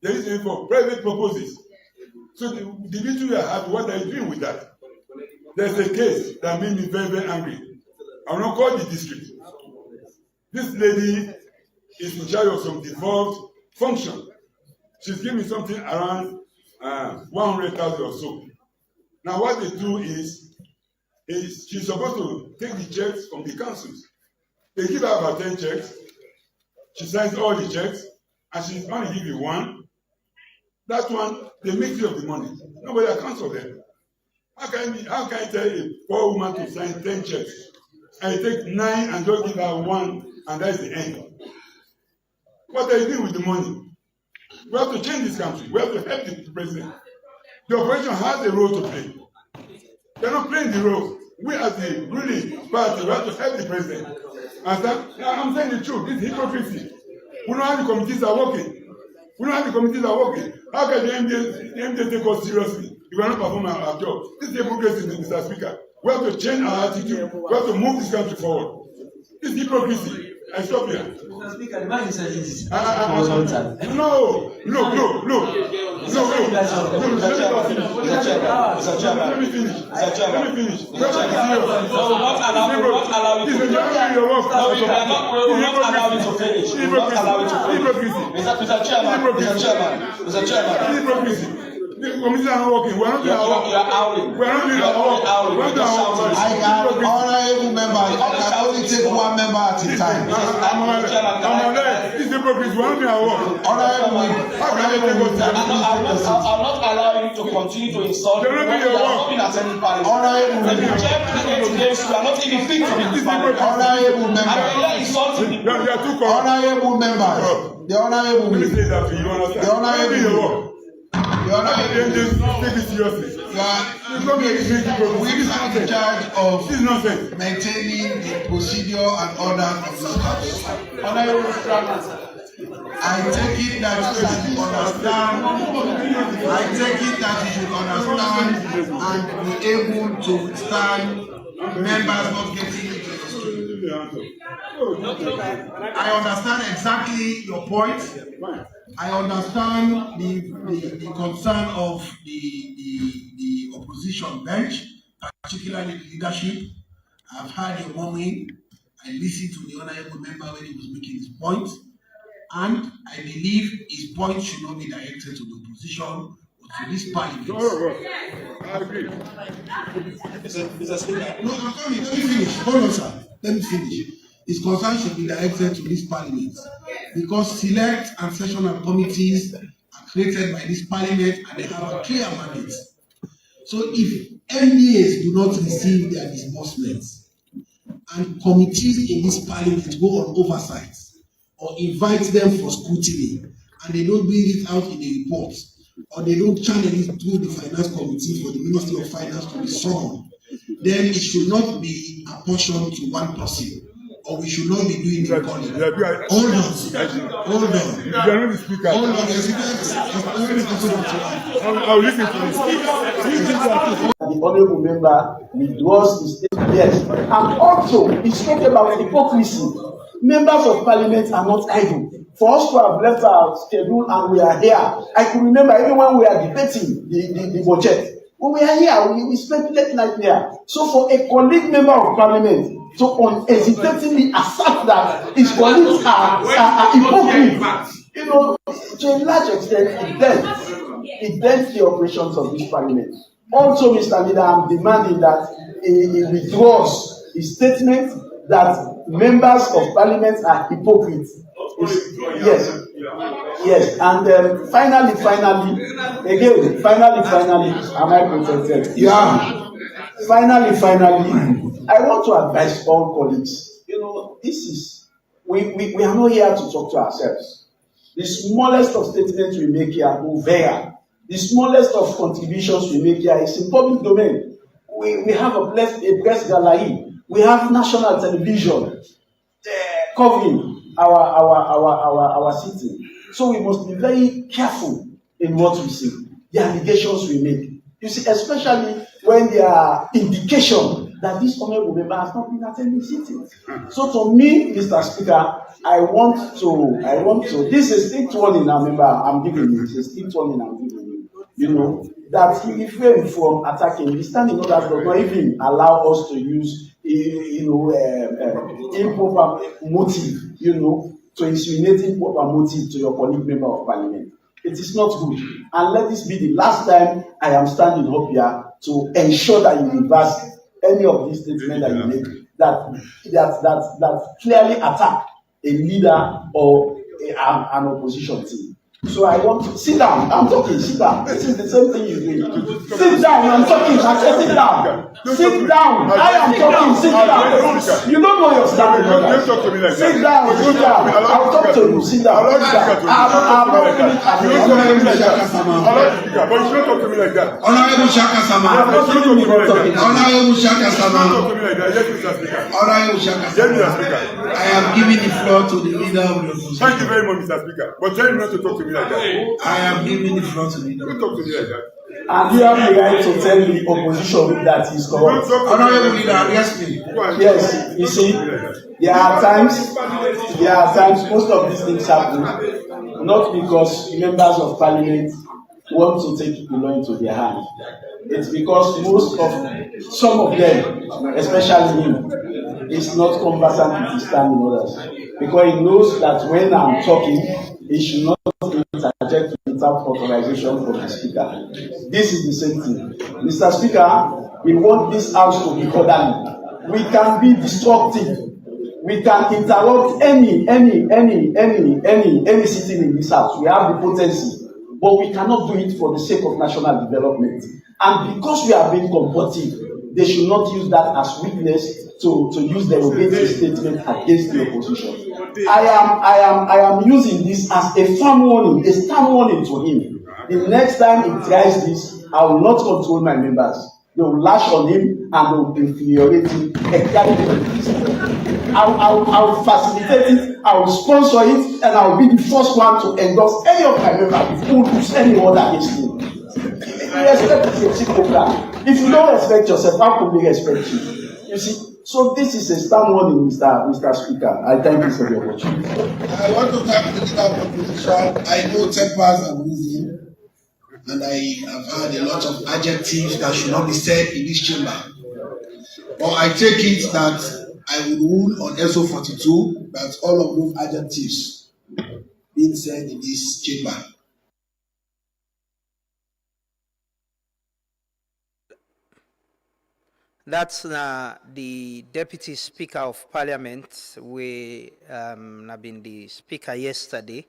S17: They're using them for private purposes. So the little you have, what are you doing with that? There's a case that made me very, very angry. I will not call the district. This lady is in charge of some devolved function. She's giving me something around 100,000 or so. Now what they do is she's supposed to take the checks from the councils. They give her about 10 checks. She signs all the checks, and she's only give you one. That one, they make use of the money. Nobody accounts for them. How can I tell a poor woman to sign 10 checks? And you take 9 and just give her 1, and that's the end. What are you doing with the money? We have to change this country. We have to help the president. The opposition has a role to play. They're not playing the role. We as the ruling party, we have to help the president. And I'm saying the truth. This is hypocrisy. We know how the committees are working. How can the MJ take us seriously if we are not performing our job? This is hypocrisy, Mr. Speaker. We have to change our attitude. We have to move this country forward. This is hypocrisy. I stop here.
S18: Mr. Speaker, the man is saying this is
S17: No. Let me finish. We will not allow you to finish. Mr. Chairman. The committee are not working. We are not doing our work. We are not doing our work.
S19: I can honorable member. I can only take one member at a time.
S17: I'm there. This is hypocrisy. We are not doing our work.
S19: Honorable
S18: I'll not allow you to continue to insult me.
S17: You're not doing your work.
S19: Honorable member.
S18: You are not even fit to be
S19: Honorable member.
S17: You are too cold.
S19: Honorable members. The honorable
S17: Let me say that to you.
S19: The honorable
S17: You are not take it seriously.
S19: We are in charge of maintaining the procedure and order of this house. I take it that you should understand. I take it that you should understand and be able to withstand members not getting into the street. I understand exactly your point. I understand the concern of the opposition bench, particularly the leadership. I've heard your moment. I listened to the honorable member when he was making his point, and I believe his point should not be directed to the opposition or to this parliament.
S17: I agree.
S19: Mr. Speaker. No, I'm sorry. Let me finish. Hold on, sir. Let me finish. His concern should be directed to this parliament, because select and sessional committees are created by this parliament and they have a clear mandate. So if MDAs do not receive their disbursements and committees in this parliament go on oversight or invite them for scrutiny and they don't bring it out in a report or they don't channel it through the finance committee for the Ministry of Finance to be summoned, then it should not be apportioned to one person. Or we should not be doing the recording. Hold on. Hold on.
S17: You are not the speaker.
S19: Hold on.
S17: I'll listen to this.
S20: The honorable member withdraws his statement. Yes. And also, he spoke about hypocrisy. Members of parliament are not idle. For us to have left our schedule and we are here, I can remember even when we are debating the budget. When we are here, we spent late night here. So for a colleague member of parliament to unhesitatingly assert that his colleagues are hypocrites, you know, to a large extent, it dents the operations of this parliament. Also, Mr. Leader, I'm demanding that he withdraws his statement that members of parliament are hypocrites. Yes, and finally, am I protected? Yeah. Finally, I want to advise all colleagues. You know, this is we are not here to talk to ourselves. The smallest of statements we make here will vary. The smallest of contributions we make here is in public domain. We have a press gallery. We have national television covering our city. So we must be very careful in what we say, the allegations we make. You see, especially when there are indications that this honorable member has not been attending sittings. So to me, Mr. Speaker, I want to, this is a strict warning now, member, I'm giving you, it's a strict warning I'm giving you. You know, that he refrained from attacking. The standing order does not even allow us to use improper motive, to insinuate improper motive to your colleague member of parliament. It is not good. And let this be the last time I am standing up here to ensure that you reverse any of these statements that you make that clearly attack a leader or an opposition team. So I want to sit down. I'm talking. Sit down. This is the same thing you're doing. Sit down. I'm talking. I said sit down. Sit down. I am talking. Sit down. You don't know your standing. Sit down. Sit down. I'll talk to you. Sit down. I'm not finished.
S17: But you don't talk to me like that.
S19: Honorable Shaka Sama. Honorable Shaka Sama. Honorable Shaka Sama. I am giving the floor to the leader of the opposition.
S17: Thank you very much, Mr. Speaker. But tell me not to talk to me like that.
S19: I am giving the floor to the leader.
S17: Don't talk to me like that.
S20: And you have the right to tell the opposition that is corrupt.
S19: Honorable leader, address me.
S20: Yes, you see, there are times most of these things happen, not because members of parliament want to take the law into their hand. It's because some of them, especially him, is not conversant with his time in others. Because he knows that when I'm talking, he should not interject without authorization from the speaker. This is the same thing. Mr. Speaker, we want this house to be orderly. We can be destructive. We can interrupt any sitting in this house. We have the potency. But we cannot do it for the sake of national development. And because we are being combative, they should not use that as weakness to use the derogatory statement against the opposition. I am using this as a firm warning, a stern warning to him. The next time he tries this, I will not control my members. They will lash on him and they will infuriate him. I will facilitate it, I will sponsor it, and I will be the first one to endorse any of my members who use any word against him. Respect is a cheap program. If you don't respect yourself, how could we respect you? You see, so this is a stern warning, Mr. Speaker. I thank you for the opportunity.
S19: I want to thank the leader of the opposition. I know tempers are losing, and I have heard a lot of adjectives that should not be said in this chamber. But I take it that I will rule on SO 42 that all of those adjectives being said in this chamber.
S8: That's the Deputy Speaker of Parliament. We have been the Speaker yesterday.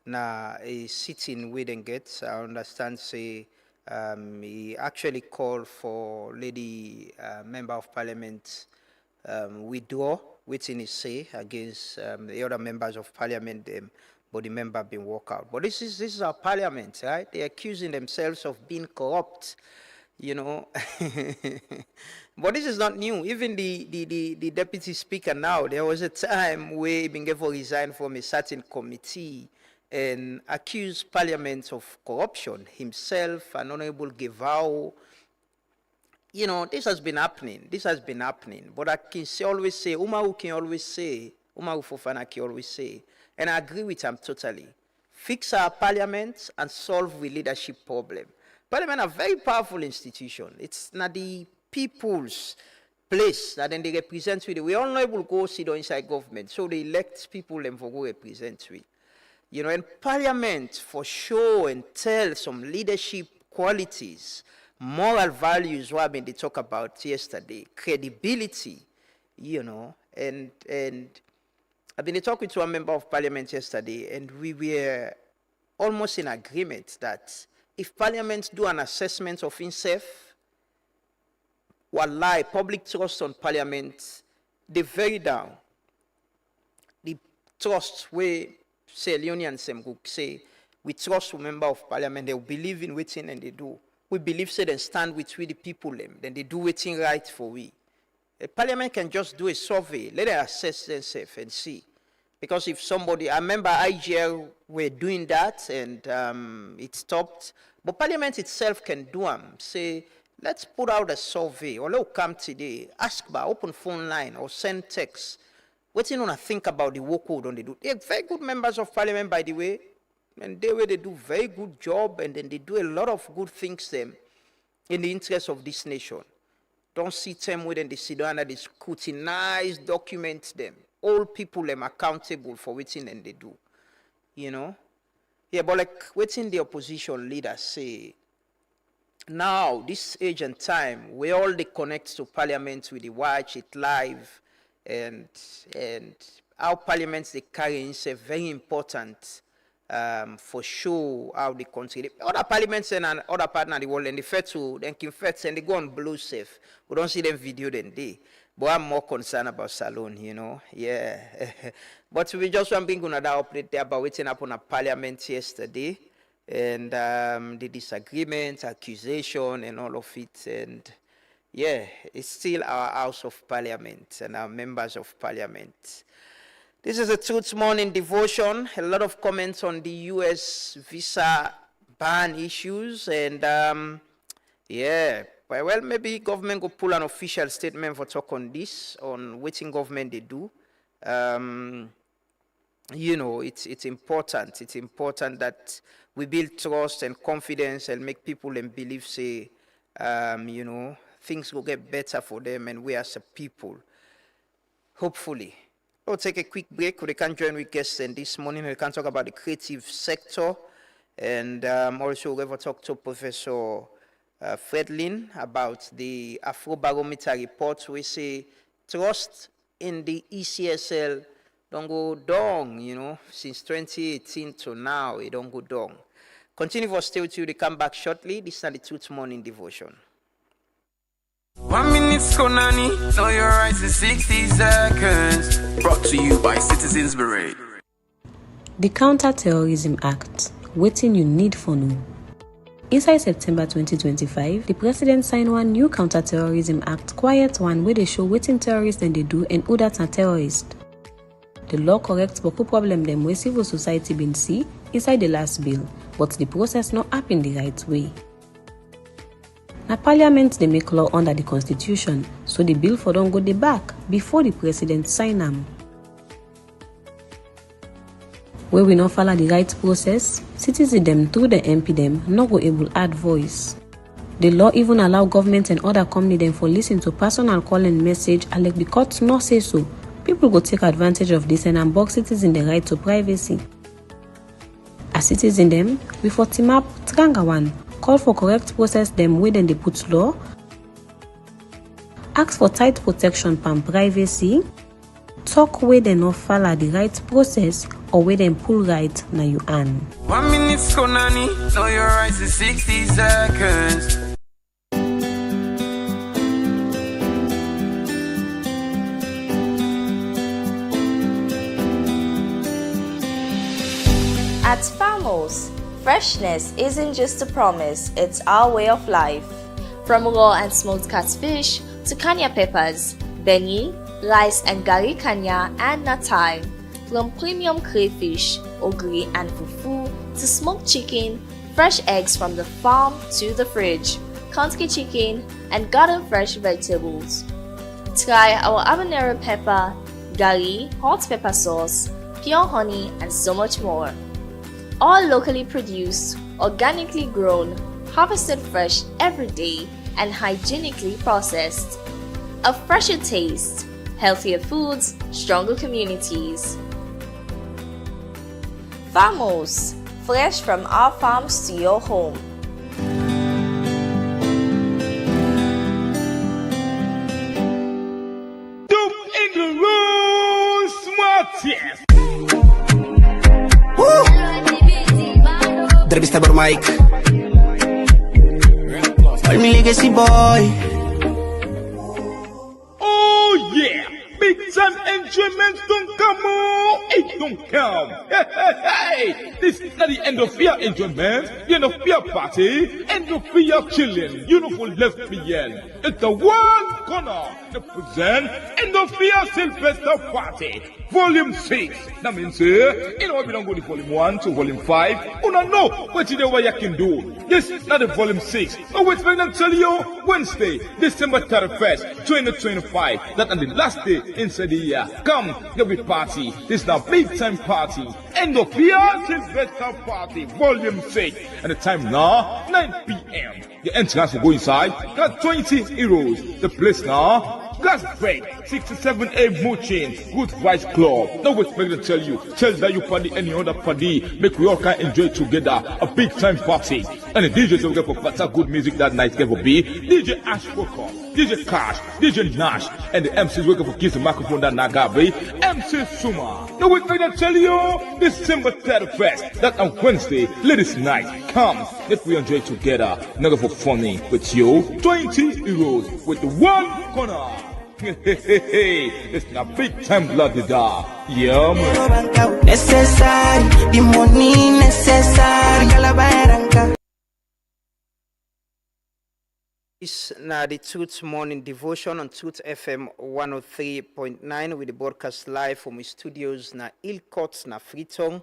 S8: Now he's sitting within gates. I understand say he actually called for Lady Member of Parliament withdraw waiting his say against the other members of Parliament. But the member been walk out. But this is our Parliament, right? They're accusing themselves of being corrupt. But this is not new. Even the Deputy Speaker now, there was a time where he been given resign from a certain committee and accused Parliament of corruption. Himself, an Honorable Gevao. This has been happening. But I can always say, Umaru Fofana can always say, and I agree with him totally, fix our Parliament and solve the leadership problem. Parliament are a very powerful institution. It's not the people's place that then they represent with. We all know able to go sit inside government, so they elect people and for go represent with. And Parliament for show and tell some leadership qualities, moral values, what they talk about yesterday, credibility, and I've been talking to a member of Parliament yesterday, and we were almost in agreement that if Parliament do an assessment of itself, wallahi, public trust on Parliament, they very down. The trust where, say, Leone and Semguk say, we trust a member of Parliament, they will believe in waiting and they do. We believe, say, they stand with we the people, then they do waiting right for we. A Parliament can just do a survey, let them assess themselves and see. Because if somebody, I remember IGL were doing that and it stopped. But Parliament itself can do them. Say, let's put out a survey or let's come today, ask by open phone line or send text. What you want to think about the workload on they do? They're very good members of Parliament, by the way. And they do very good job and then they do a lot of good things them in the interest of this nation. Don't see them with them, they sit down and they scrutinize, document them. All people them accountable for what and they do. You know? Yeah, but like waiting the opposition leaders say, now, this age and time, we all they connect to parliament with the watch it live and our parliaments they carry in say very important for sure how the country. Other parliaments and other partners of the world and they fair to then can fair and they go on blue safe. We don't see them video then they. But I'm more concerned about Salone, you know. Yeah. But we just want to bring another update there about waiting up on a parliament yesterday. And the disagreement, accusation, and all of it. And yeah, it's still our House of Parliament and our members of Parliament. This is a Truth Morning devotion. A lot of comments on the US visa ban issues. And yeah, well, maybe government will pull an official statement for talk on this, on what government they do. You know, it's important. It's important that we build trust and confidence and make people and believe, say, you know, things will get better for them and we as a people. Hopefully. We'll take a quick break. We can join with guests and this morning. We can talk about the creative sector and also we'll talk to Professor Fredlin about the Afrobarometer Report. We say trust in the ECSL don't go down, you know, since 2018 to now, it don't go down. Continue for stay with you. They come back shortly. This is the Truth Morning Devotion.
S13: 1 minute, Konani. Know your rights in 60 seconds. Brought to you by Citizens Beret.
S21: The Counter-Terrorism Act. Waiting you need for now. Inside September 2025, the President signed one new Counter-Terrorism Act, quiet one, where they show waiting terrorists and they do and who that are terrorists. The law corrects boku problem them where civil society been see inside the last bill, but the process not happen the right way. Now Parliament they make law under the Constitution, so the bill for don't go the back before the President sign them. Where we not follow the right process, citizens them through the MP them not go able add voice. The law even allow government and other company them for listen to personal call and message and like the courts not say so. People go take advantage of this and unbox citizens the right to privacy. As citizens them, we for team up Tranga one, call for correct process them where then they put law, ask for tight protection from privacy, talk where they not follow the right process or where them pull right na you an.
S13: 1 minute, Konani. Know your rights in 60 seconds.
S22: At Farmers, freshness isn't just a promise, it's our way of life. From raw and smoked catfish to kanya peppers, beni, rice and gari kanya and natai. From premium crayfish, ogiri and fufu to smoked chicken, fresh eggs from the farm to the fridge, country chicken and garden fresh vegetables. Try our habanero pepper, gari, hot pepper sauce, pure honey and so much more. All locally produced, organically grown, harvested fresh every day, and hygienically processed. A fresher taste, healthier foods, stronger communities. Farmers, fresh from our farms to your home.
S17: Dope in the room, smart, yes.
S13: Entrevista por Mike. I'm legacy boy.
S17: Oh yeah, big time enjoyment don't come on, it don't come. Hey, this is not the end of your enjoyment, the end of your party, end of your chilling, you know who left behind. It's the one corner to present end of your Sylvester party. Volume 6. That means, you know, we don't go to volume 1 to volume 5. You don't know what you can do. This is not the volume 6. But wait for them tell you Wednesday, December 31st, 2025. That on the last day inside the year. Come, there'll be party. This is now big time party. End of year Sylvester
S1: Freestyle Party, Volume 6. And the time now, 9 p.m. The entrance will go inside. Got 20 euros. The place now, Gas Break, 67A Muchin, Good Vice Club. No wait, make them tell that you party any other party. Make we all can enjoy together a big time party. And the DJs will get for better good music that night. Get for B, DJ Ash Walker, DJ Cash, DJ Nash, and the MCs wake up for kiss the microphone that Nagabe, MC Suma. No wait, make them tell you, December 31st, that on Wednesday, ladies night. Come, let we enjoy together. Nigga for funny with you, 20 euros with the one corner. It's not big time bloody da. Yeah, man.
S2: Necessary, the money necessary.
S8: This now the Truth Morning Devotion on Truth FM 103.9 with the broadcast live from the studios na Ilcourt na Freetown.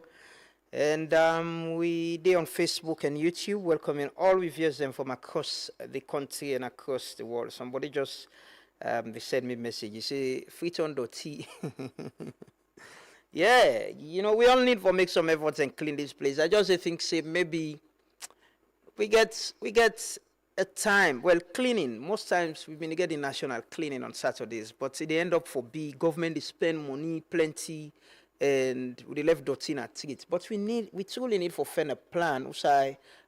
S8: And we there on Facebook and YouTube, welcoming all viewers them from across the country and across the world. Somebody just they sent me a message. You say Freetown.t. Yeah, you know, we all need to make some efforts and clean this place. I just think say maybe we get a time. Well, cleaning. Most times we've been getting national cleaning on Saturdays, but they end up for big government. They spend money plenty, and we left dirty in our streets. But we truly need for find a plan.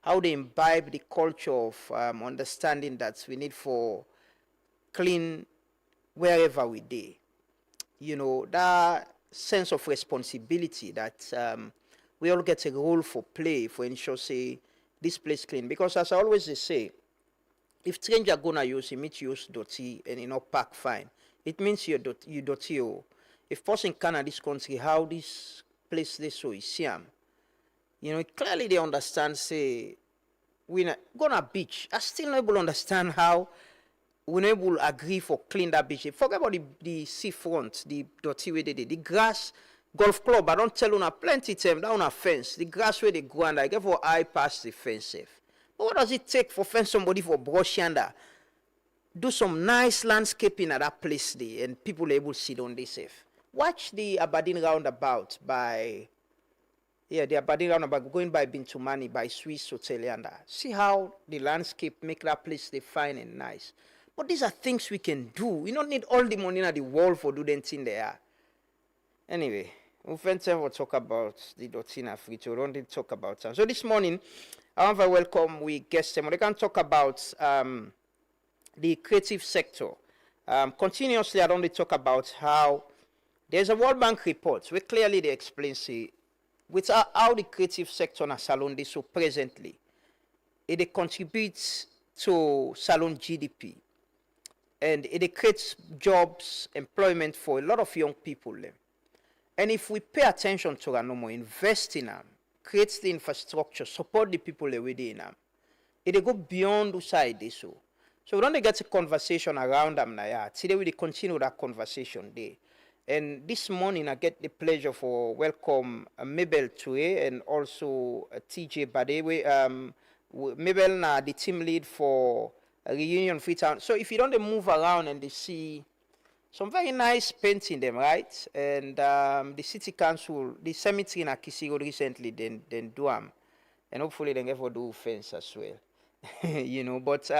S8: How they imbibe the culture of understanding that we need for clean wherever we do. You know, that sense of responsibility that we all get a role for play for ensure say this place clean. Because as I always say, if stranger gonna use it use dirty and not pack fine, it means you dirty. If person can in this country how this place they so is Siam, you know, clearly they understand say we not gonna beach. I still not able to understand how we not able agree for clean that beach. Forget about the seafront, the dirty way they did. The grass golf club, I don't tell you plenty time down a fence. The grass where they go and I get for eye past the fence safe. But what does it take for fence somebody for brush yonder? Do some nice landscaping at that place there and people are able to sit on this safe. Watch the Aberdeen roundabout going by Bintumani by Swiss Hotel yonder. See how the landscape make that place they fine and nice. But these are things we can do. We don't need all the money in the world for doing things there. Anyway, we find time to talk about the Dotina Frito. We don't need to talk about them. So this morning, I want to welcome we guests. They can talk about the creative sector. Continuously, I don't need to talk about how there's a World Bank report where clearly they explain say, with how the creative sector in Salon they so presently, it contributes to Salon GDP. And it creates jobs, employment for a lot of young people. And if we pay attention to that no more, invest in them, create the infrastructure, support the people within them, it go beyond the side they so. So we don't get a conversation around them now. Today we continue that conversation there. And this morning I get the pleasure for welcome Mabel Toure and also TJ Badewe. Mabel na the team lead for Reunion Freetown. So if you don't move around and they see some very nice painting them, right? And the city council, the cemetery in Akisi Road recently, then do them. And hopefully they never do fence as well. You know, but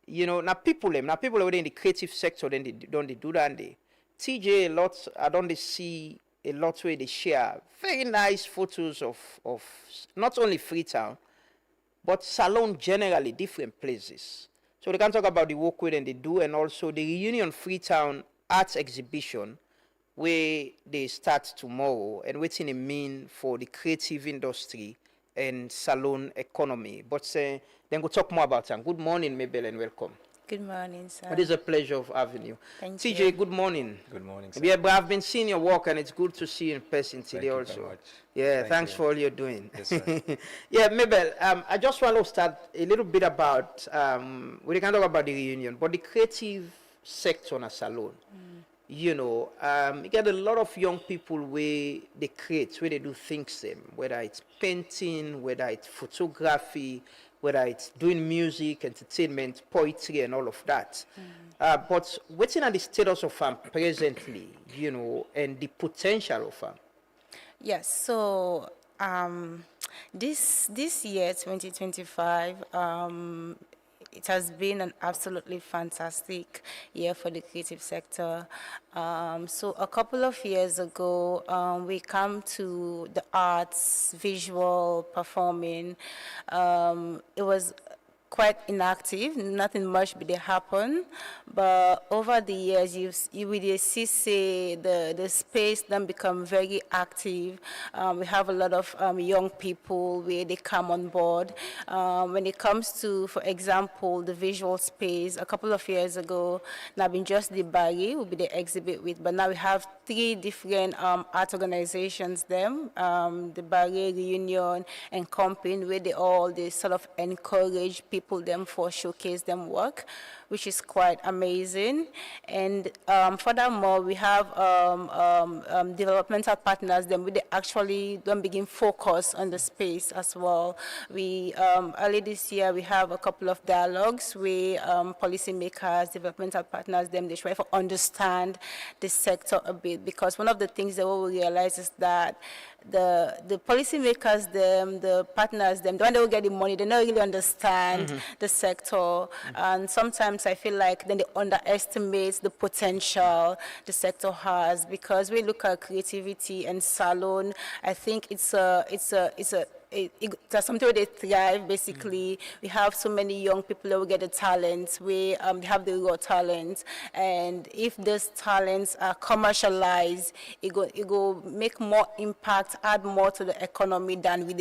S8: you know, now people within the creative sector then they don't do that. They TJ a lot. I don't see a lot where they share very nice photos of not only Freetown, but Salon generally different places. So they can talk about the work with and they do, and also the Reunion Freetown Arts Exhibition, where they start tomorrow, and what's it mean for the creative industry and Salon economy. But then we'll talk more about it. Good morning, Mabel, and welcome.
S23: Good morning, sir.
S8: It is a pleasure of having you.
S23: Thank
S8: TJ,
S23: you.
S8: good morning.
S23: Good morning,
S8: sir. Yeah, but I've been seeing your work, and it's good to see you in person today
S23: Thank you
S8: also.
S23: very much.
S8: Yeah, thanks
S23: you.
S8: for all you're doing.
S23: Yes, sir.
S8: Yeah, Mabel, I just want to start a little bit about, we can talk about the reunion, but the creative sector in a salon. You know, you get a lot of young people where they create, where they do things, whether it's painting, whether it's photography, whether it's doing music, entertainment, poetry, and all of that. But what's in the status of presently, you know, and the potential of
S23: Yes, so
S12: This year, 2025, it has been an absolutely fantastic year for the creative sector. So a couple of years ago, we come to the arts, visual, performing. It was quite inactive, nothing much did happen. But over the years, you will see say the space then become very active. We have a lot of young people where they come on board. When it comes to, for example, the visual space, a couple of years ago, now been just the Bari will be the exhibit with, but now we have 3 different art organizations them, the Bari, Reunion, and Compin, where they sort of encourage people them for showcase them work, which is quite amazing. And furthermore, we have developmental partners them where they actually don't begin focus on the space as well. We early this year we have a couple of dialogues with policymakers, developmental partners them they try to understand the sector a bit, because one of the things that we realize is that the policymakers, them, the partners, them, when they will get the money, they don't really understand the sector. And sometimes I feel like then they underestimate the potential the sector has, because we look at creativity and salon, I think it's something where they thrive, basically. We have so many young people that will get the talent, they have the raw talent, and if those talents are commercialized, it go make more impact, add more to the economy than we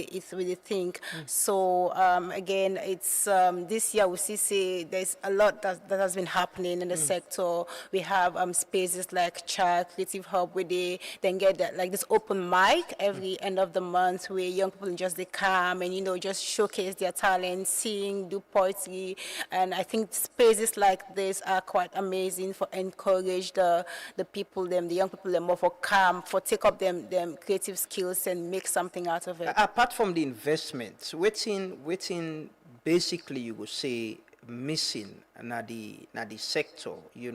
S12: think. So again, it's this year we see there's a lot that has been happening in the sector. We have spaces like Creative Hub where they then get that, like this open mic every end of the month where young people just they come and just showcase their talent, sing, do poetry, and I think spaces like this are quite amazing for encourage the people them, the young people them more for come for take up them creative skills and make something out of it.
S8: Apart from the investments, waiting basically you would say missing na the sector, we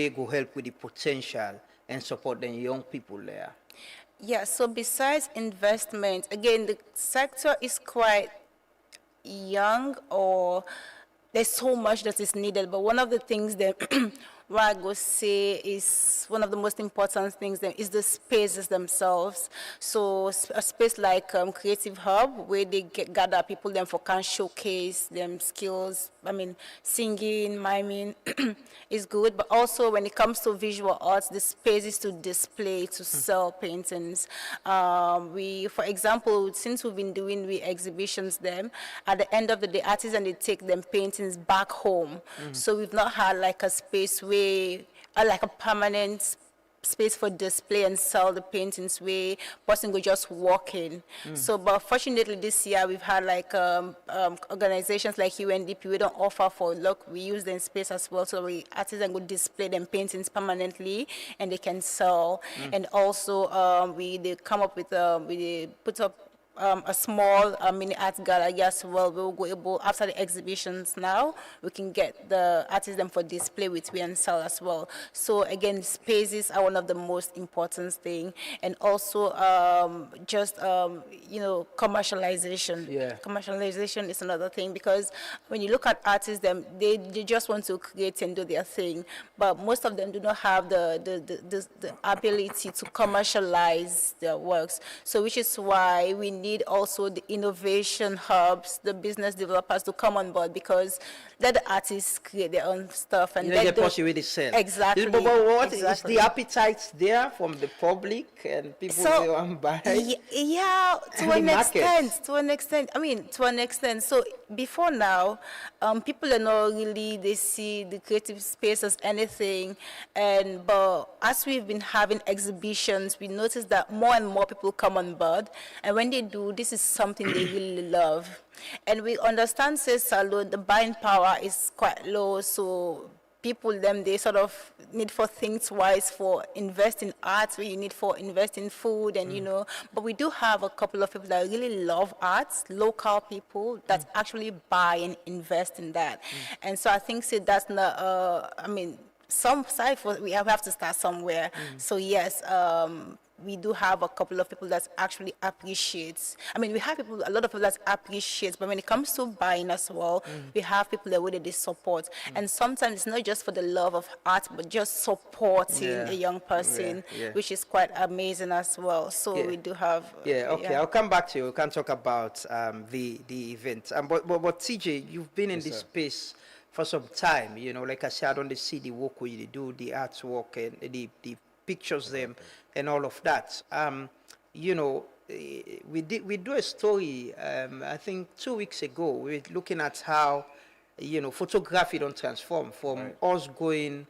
S8: go help with the potential and support the young people there.
S12: Yeah, so besides investment, again, the sector is quite young, or there's so much that is needed, but one of the things that what I go say is one of the most important things then is the spaces themselves. So a space like Creative Hub, where they gather people then for can showcase them skills. I mean, singing, miming is good, but also when it comes to visual arts, the spaces to display, to sell paintings. For example, since we've been doing exhibitions them, at the end of the day, artists and they take them paintings back home. So we've not had like a space where like a permanent space for display and sell the paintings where person go just walk in. So, but fortunately this year we've had like organizations like UNDP, we don't offer for look, we use them space as well, so we artists go display them paintings permanently and they can sell. And also they come up with we put up a small mini art gallery as well. We'll go able, after the exhibitions now, we can get the artists them for display with we and sell as well. So again, spaces are one of the most important thing, and also commercialization.
S8: Yeah.
S12: Commercialization is another thing, because when you look at artists, they just want to create and do their thing, but most of them do not have the ability to commercialize their works. So which is why we need also the innovation hubs, the business developers to come on board, because let the artists create their own stuff and
S8: let the possibility sell.
S12: Exactly.
S8: But what is the appetite there from the public and people they want to buy?
S12: Yeah, to an extent. I mean, to an extent. So before now, people are not really, they see the creative space as anything, but as we've been having exhibitions, we notice that more and more people come on board, and when they do, this is something they really love. And we understand, say, salon, the buying power is quite low, so people, they sort of need for things wise for invest in arts, where you need for invest in food, and but we do have a couple of people that really love arts, local people that actually buy and invest in that. And so I think, say, that's not, some side for, we have to start somewhere. So yes,
S3: we do have a couple of people that actually appreciates. I mean, we have a lot of people that appreciates, but when it comes to buying as well, we have people that really support. And sometimes it's not just for the love of art, but just supporting
S8: Yeah.
S3: a young person,
S8: Yeah.
S3: which is quite amazing as well. So
S8: Yeah.
S3: we do have.
S8: Yeah, okay, I'll come back to you. We can talk about the event. But TJ, you've been in this space for some time. You know, like I said, I don't see the work where you do, the artwork and the pictures them and all of that. You know, we do a story. I think 2 weeks ago. We were looking at how, you know, photography don't transform from us going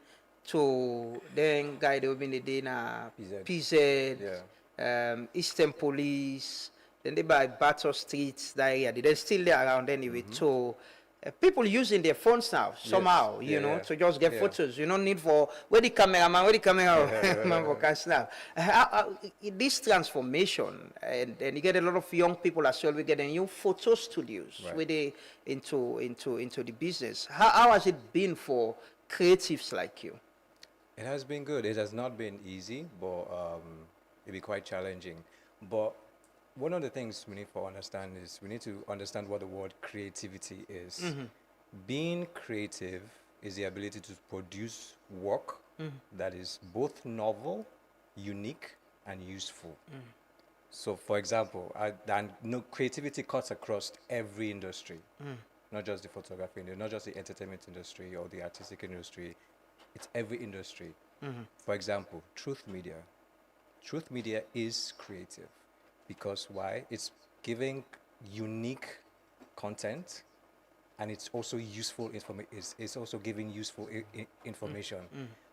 S8: to then guy they in the day na PZ, Eastern Police, then they by Battle Street, that area. They're still there around anyway. So people using their phones now somehow, you know, to just get photos. You don't need for where the cameraman for cast now. This transformation, and you get a lot of young people as well. We get a new photo studios where they into the business. How has it been for creatives like you?
S4: It has been good. It has not been easy, but it'll be quite challenging. But one of the things we need to understand is we need to understand what the word creativity is. Being creative is the ability to produce work that is both novel, unique, and useful. So, for example, creativity cuts across every industry, not just the photography industry, not just the entertainment industry or the artistic industry. It's every industry. For example, Truth Media. Truth Media is creative because why? It's giving unique content, and it's also useful information. It's also giving useful information.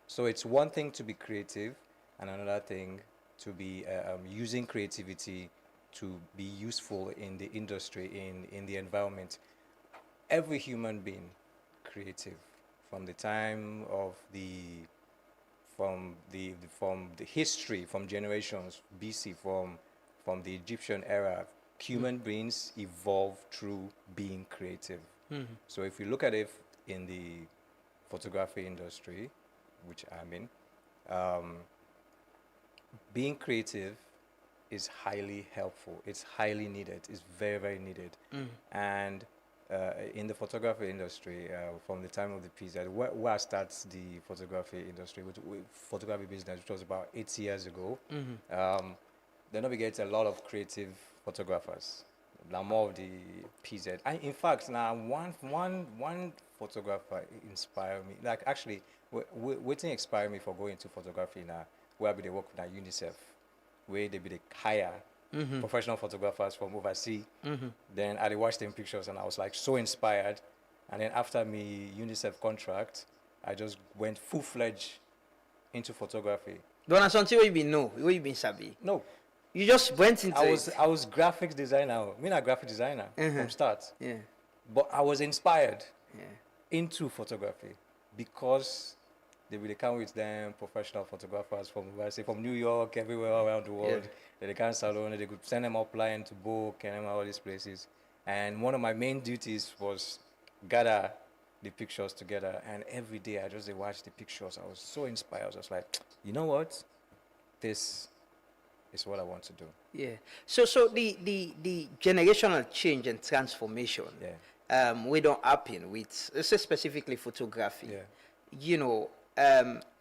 S4: So it's one thing to be creative, and another thing to be using creativity to be useful in the industry, in the environment. Every human being creative. From the time of from the history, from generations BC, from the Egyptian era, human beings evolved through being creative. So if you look at it in the photography industry, which I'm in, being creative is highly helpful. It's highly needed. It's very, very needed. And in the photography industry, from the time of the PZ, where I started the photography industry, photography business, which was about 8 years ago, then we get a lot of creative photographers. Now more of the PZ. In fact, now one photographer inspired me. Like actually, waiting inspired me for going into photography now, where they work with UNICEF, where they hire professional photographers from overseas. Then I watched them pictures and I was like so inspired. And then after me UNICEF contract, I just went full-fledged into photography.
S8: Don't have something where you been know, where you been sabi?
S4: No.
S8: You just went into
S4: I was graphics designer. Me not graphic designer from start.
S8: Yeah.
S4: But I was inspired into photography because they really come with them professional photographers from New York, everywhere around the world. They can't salon, they could send them upline to book and all these places. And one of my main duties was gather the pictures together. And every day I just watch the pictures. I was so inspired. I was just like, you know what? This is what I want to do.
S8: Yeah. So the generational change and transformation, we don't happen with, let's say specifically photography. You know,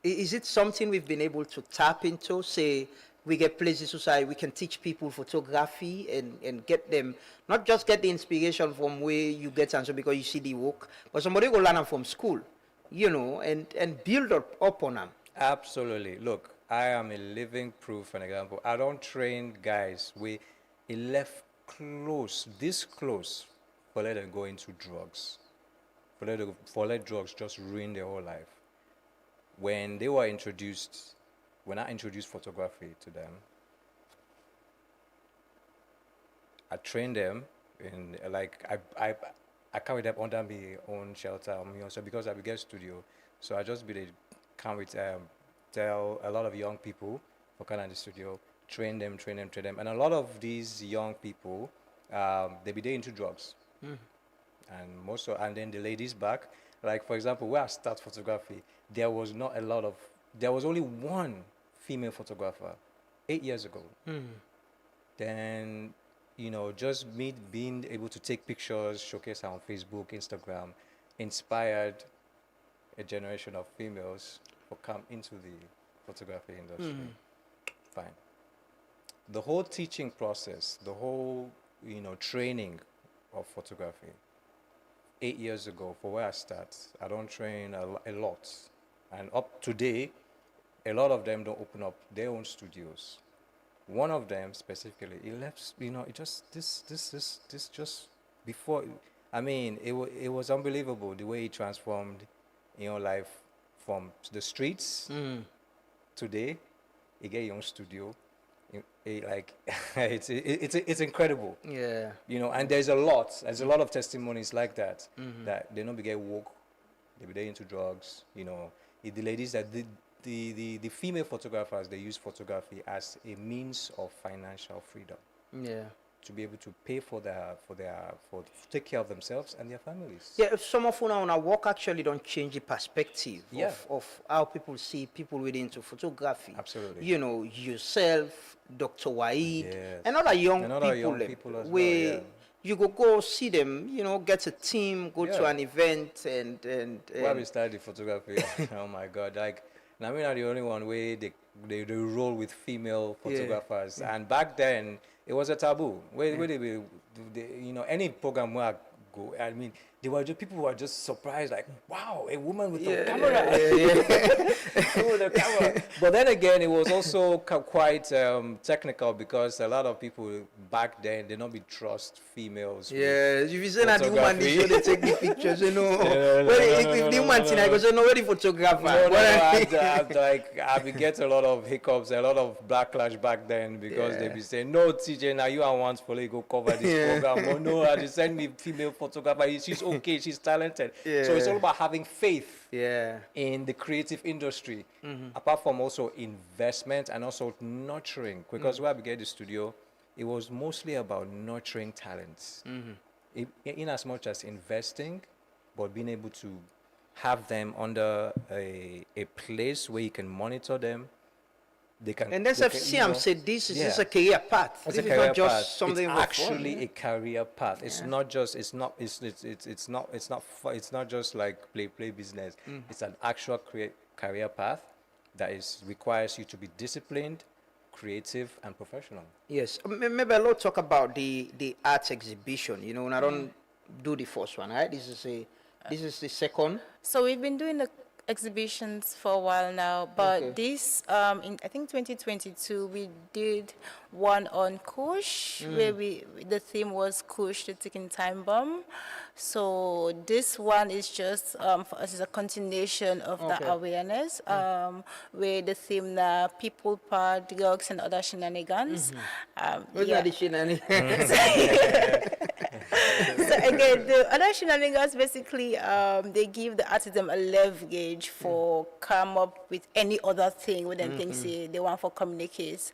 S8: is it something we've been able to tap into? Say, we get places society, we can teach people photography and get them, not just get the inspiration from where you get answer because you see the work, but somebody will learn them from school, you know, and build up on them.
S4: Absolutely. Look, I am a living proof and example. I don't train guys where it left this close, for let them go into drugs. For let drugs just ruin their whole life. When they were introduced, when I introduced photography to them, I trained them in I carried them under my own shelter, also because I began studio. So I just come with tell a lot of young people for kind of the studio, train them, and a lot of these young people, they be there into drugs, and then the ladies back. Like for example, where I start photography, there was only one female photographer. 8 years ago. Then, you know, just me being able to take pictures, showcase on Facebook, Instagram, inspired a generation of females to come into the photography industry. Fine. The whole teaching process, the whole, you know, training of photography, 8 years ago, for where I start, I don't train a lot. And up today, a lot of them don't open up their own studios. One of them specifically, he left, you know, it just, this just before, I mean, it was unbelievable the way he transformed, you know, life from the streets. Today, he get your own studio. Like, it's incredible.
S8: Yeah.
S4: You know, and there's a lot of testimonies like that, that they don't get woke, they be there into drugs, you know. The ladies that the female photographers, they use photography as a means of financial freedom.
S8: Yeah.
S4: To be able to pay for take care of themselves and their families.
S8: Yeah, some of our work actually don't change the perspective
S4: Yeah.
S8: of how people see people really into photography.
S4: Absolutely.
S8: You know, yourself, Dr. Waid,
S4: Yes.
S8: and other young
S4: And other
S8: people,
S4: young people as well,
S8: where
S4: yeah.
S8: you go see them, you know, get a team, go to
S4: Yeah.
S8: an event, and
S4: Where we started photography, oh my God, like, I mean, I'm the only one where they roll with female photographers.
S8: Yeah.
S4: And back then, it was a taboo. Where you know, any program where I go, I mean, people were just surprised, like, wow, a woman with a camera. With a camera. But then again, it was also quite technical, because a lot of people back then, they don't be trust females.
S8: Yeah, if you say that the woman is sure they take the pictures, you know. If the woman I go say no, where the photographer?
S4: I be get a lot of hiccups, a lot of backlash back then, because they be saying, no, TJ, now you are once for go cover this program. Oh no, they send me female photographer. She's okay, she's talented. So it's all about having faith in the creative industry, apart from also investment and also nurturing. Because where I began the studio, it was mostly about nurturing talents, in as much as investing, but being able to have them under a place where you can monitor them. They can,
S8: and that's FCM said this is a career path.
S4: It's
S8: This
S4: a
S8: is
S4: career
S8: not just
S4: path.
S8: something
S4: It's
S8: for
S4: actually
S8: fun.
S4: a career path. It's not just it's not just like play business. It's an actual career path that requires you to be disciplined, creative, and professional.
S8: Yes, maybe a lot talk about the arts exhibition. You know, and I don't do the first one, right? This is the second.
S3: So we've been doing the exhibitions for a while now, but this in I think 2022 we did one on Kush, where the theme was Kush, the ticking time bomb. So this one is just for us is a continuation of the awareness, where the theme now people power, drugs and other shenanigans.
S8: What's the shenanigans?
S3: So again, the other shenanigans basically they give the artisan a leverage for come up with any other thing when they think say they want for communicate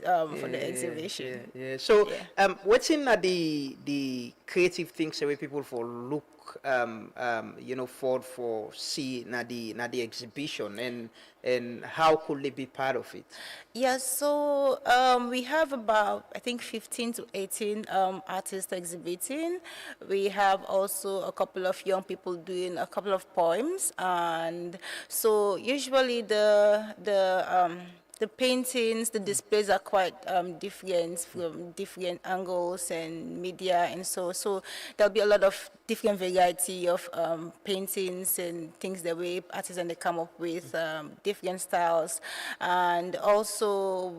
S3: for the exhibition.
S8: So what's in the creative things where people for look you know for see na the exhibition, and how could they be part of it?
S3: Yes, so we have about, I think, 15 to 18 artists exhibiting. We have also a couple of young people doing a couple of poems. And so usually the paintings, the displays are quite different from different angles and media, and so there'll be a lot of different variety of paintings and things that we artists and they come up with, different styles, and also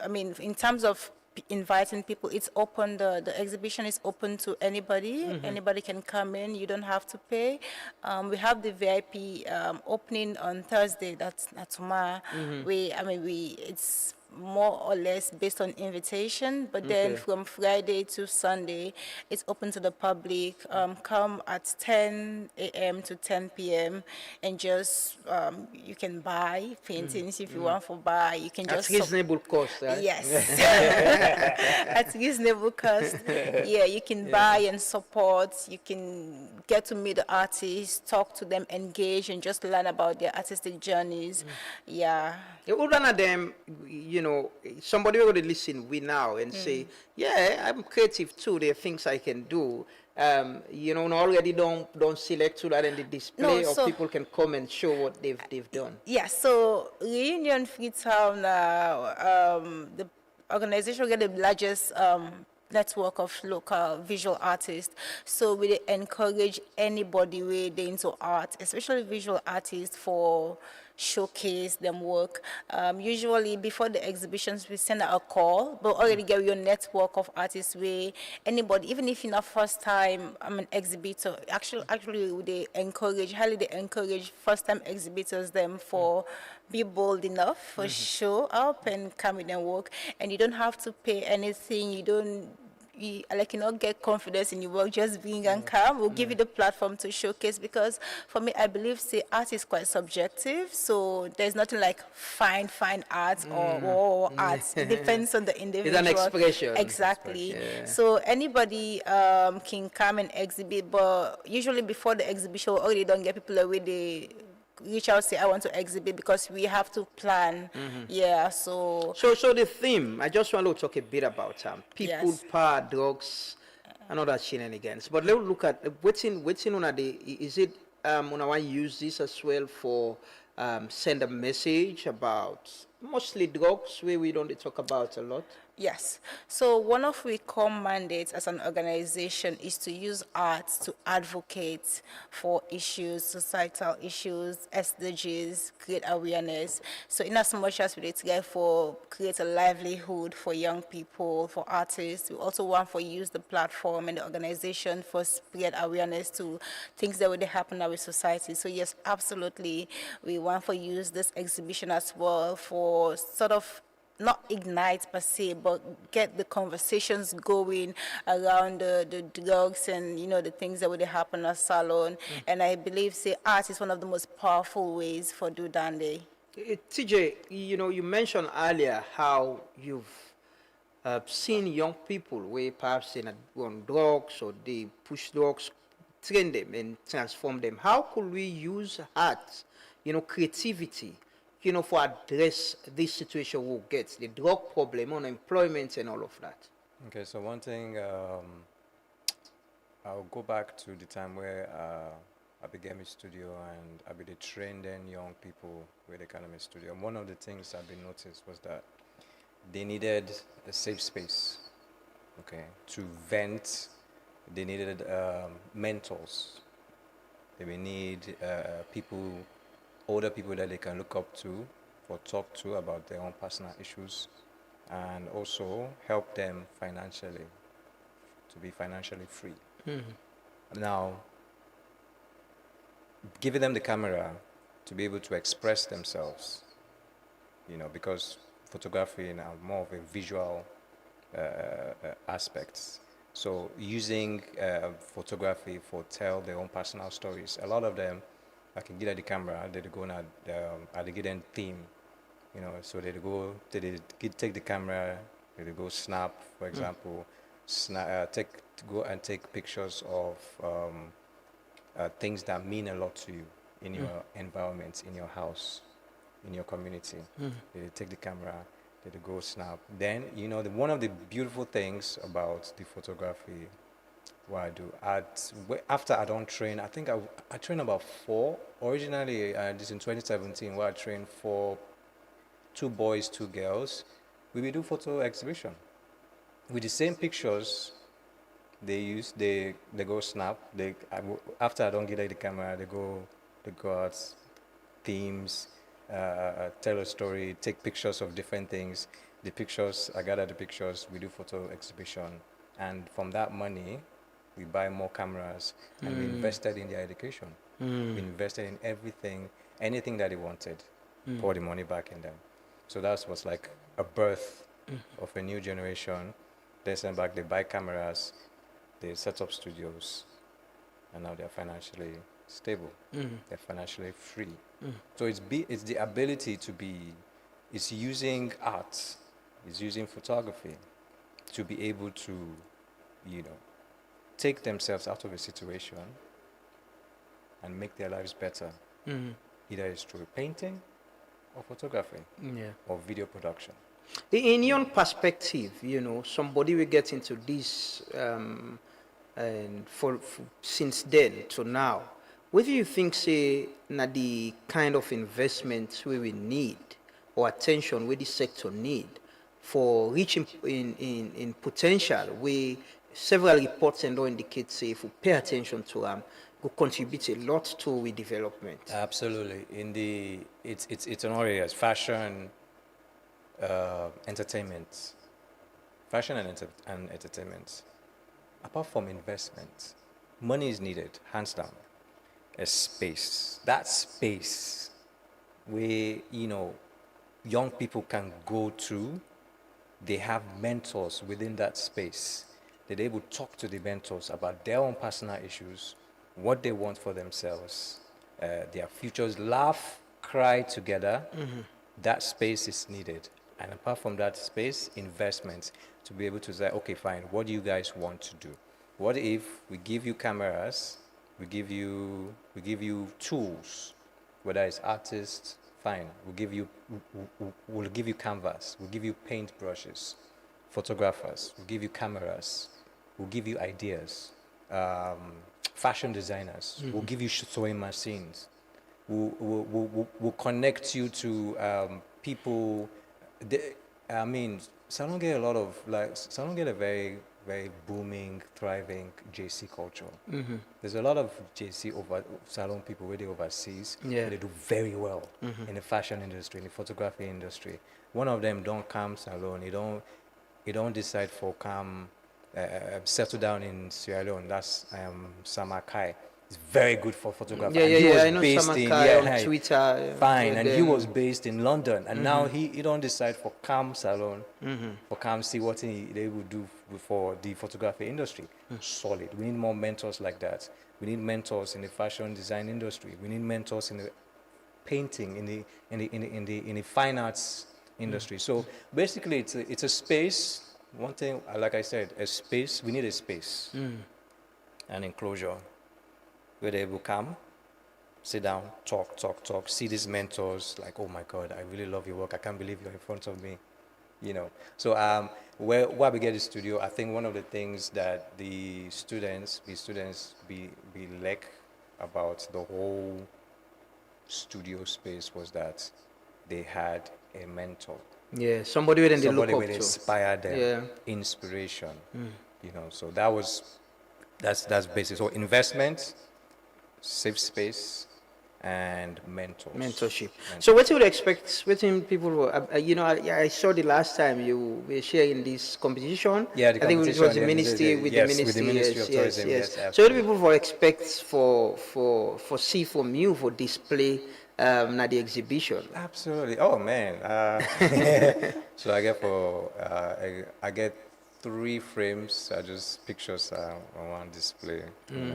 S3: I mean, in terms of inviting people, it's open, the exhibition is open to anybody. Anybody can come in, you don't have to pay. We have the VIP opening on Thursday, that's tomorrow. It's more or less based on invitation, but then
S8: Okay.
S3: from Friday to Sunday, it's open to the public. Come at 10 a.m. to 10 p.m. and just you can buy paintings if you want to buy. You can
S8: At
S3: just
S8: reasonable cost, right?
S3: Yes, at reasonable cost. Yeah, you can buy and support. You can get to meet the artists, talk to them, engage, and just learn about their artistic journeys. Yeah.
S8: None of them, somebody will listen we now and say, yeah, I'm creative too. There are things I can do. Already don't select to that in the display,
S3: No,
S8: or
S3: so-
S8: people can come and show what they've done.
S3: Yeah, so Reunion Freetown, the organization get the largest network of local visual artists. So we encourage anybody with into art, especially visual artists, for showcase them work. Usually before the exhibitions, we send out a call, but already get your network of artists where anybody, even if you're not first time, I'm an exhibitor. Actually, highly they encourage first time exhibitors them for be bold enough for show up and come in and work, and you don't have to pay anything. You not get confidence in your work, just being and calm will give you the platform to showcase, because for me I believe art is quite subjective, so there's nothing like fine art or art. It depends on the individual.
S8: It's an expression.
S3: Exactly.
S8: Yeah.
S3: So anybody can come and exhibit, but usually before the exhibition we already don't get people away, they reach out, say I want to exhibit, because we have to plan. Yeah, so
S8: So the theme, I just want to talk a bit about people,
S3: Yes.
S8: power, drugs, and all that shenanigans. But let's look at waiting on the, is it when I want to use this as well for send a message about mostly drugs, where we don't talk about a lot.
S3: Yes. So one of our core mandates as an organization is to use art to advocate for issues, societal issues, SDGs, create awareness. So in as much as we try for create a livelihood for young people, for artists, we also want for use the platform and the organization for spread awareness to things that would happen in our society. So yes, absolutely, we want for use this exhibition as well for sort of not ignite per se, but get the conversations going around the drugs and the things that would happen at salon. And I believe art is one of the most powerful ways for do Dande.
S8: TJ, you mentioned earlier how you've seen young people where perhaps they on drugs or they push drugs, train them and transform them. How could we use art, creativity, for address this situation we'll get, the drug problem, unemployment and all of that?
S4: Okay, so one thing, I'll go back to the time where I began my studio and I began to train then young people with the kind of studio. And one of the things I've been noticed was that they needed a safe space, okay, to vent. They needed mentors. They may need older people that they can look up to or talk to about their own personal issues, and also help them financially, to be financially free. Now, giving them the camera to be able to express themselves, because photography now more of a visual aspects. So using photography for tell their own personal stories. A lot of them, I can get at the camera, they go at the given theme, so they take the camera, they go snap, for example, go and take pictures of things that mean a lot to you in your environment, in your house, in your community. They take the camera, they go snap. Then, one of the beautiful things about the photography, what I do, after I don't train, I think I train about 4. Originally, this in 2017, where I trained 2 boys, 2 girls. We will do photo exhibition with the same pictures they go snap. After I don't get the camera, they go out, themes, tell a story, take pictures of different things. I gather the pictures, we do photo exhibition, and from that money, we buy more cameras, and we invested in their education. We invested in anything that they wanted, pour the money back in them. So that was like a birth of a new generation. They send back, they buy cameras, they set up studios, and now they're financially stable. They're financially free. So it's the ability to be, it's using art, it's using photography to be able to, take themselves out of a situation and make their lives better. Either it's through painting or photography or video production.
S8: In your perspective, somebody will get into this and for since then to now, what do you think say na the kind of investment we will need or attention we the sector need for reaching in potential? We several reports and all indicate say if we pay attention to them, could contribute a lot to we development.
S4: Absolutely. It's in all areas: fashion, entertainment, fashion and entertainment. Apart from investment, money is needed, hands down. A space. That space where, young people can go to, they have mentors within that space. They're able to talk to the mentors about their own personal issues, what they want for themselves, their futures, laugh, cry together. That space is needed. And apart from that space, investment to be able to say, okay, fine, what do you guys want to do? What if we give you cameras, we give you tools, whether it's artists, fine, we'll give you canvas, we'll give you paint brushes, photographers, we'll give you cameras, we'll give you ideas, fashion designers, we'll give you sewing machines, we'll connect you to people. Salon get a very, very booming, thriving JC culture. There's a lot of JC salon people where they overseas, where they do very well in the fashion industry, in the photography industry. One of them don't come salon, he don't decide for come settle down in Sierra Leone. That's Samakai. It's very good for photography.
S8: I know Samakai on Twitter.
S4: Fine, and he was based in London, and now he don't decide for come salon, for come see what they will do for the photography industry. Solid. We need more mentors like that. We need mentors in the fashion design industry. We need mentors in the painting, in the fine arts industry. So basically, it's a space. One thing, like I said, a space. We need a space, an enclosure where they will come, sit down, talk, see these mentors, like, oh my God, I really love your work. I can't believe you're in front of me, So where we get the studio, I think one of the things that the students be lack about the whole studio space was that they had a mentor.
S8: Yeah, somebody where they look up to.
S4: Inspire them, inspiration, So that's basic. So investment, safe space, and
S8: mentorship. So what you would expect within people, I saw the last time you were sharing this competition.
S4: Yeah,
S8: I think it was the ministry with the ministry
S4: of tourism. Yes.
S8: So what do people expect for see from you for display at the exhibition?
S4: Absolutely. Oh man. So I get 3 frames, just pictures on one display.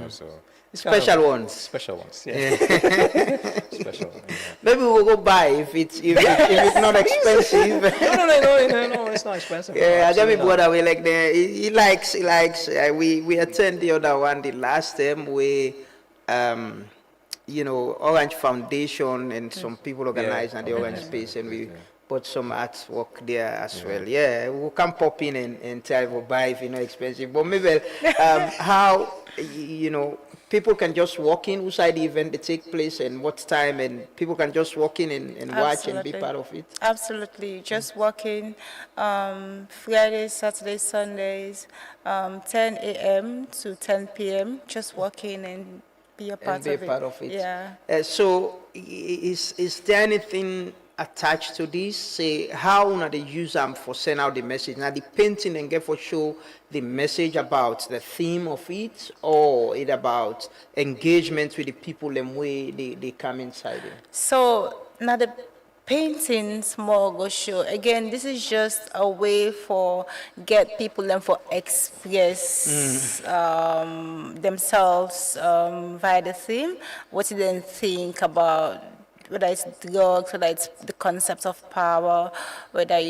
S4: So
S8: special ones.
S4: Special ones.
S8: Yeah.
S4: Special ones. Yeah.
S8: Maybe we'll go buy if it's not expensive.
S4: No, it's not expensive.
S8: Yeah, I got me bored away like there. He likes. We attend the other one the last time where Orange Foundation and some people organized and the Orange Space, and we put some artwork there as well. Yeah, we can pop in and try to buy if it's not expensive. But maybe how people can just walk in inside the event that take place and what time, and people can just walk in and watch and be part of it.
S3: Absolutely, just walk in Fridays, Saturdays, Sundays, 10 a.m. to 10 p.m. Just walk in and be a part of it. Yeah.
S8: So is there anything attached to this? Say how they use them for send out the message. Now the painting and get for show the message about the theme of it, or it about engagement with the people and way they come inside it.
S3: So now the painting small go show. Again, this is just a way for get people them for express themselves via the theme. What do they think about, whether it's drugs, whether it's the concept of power, whether,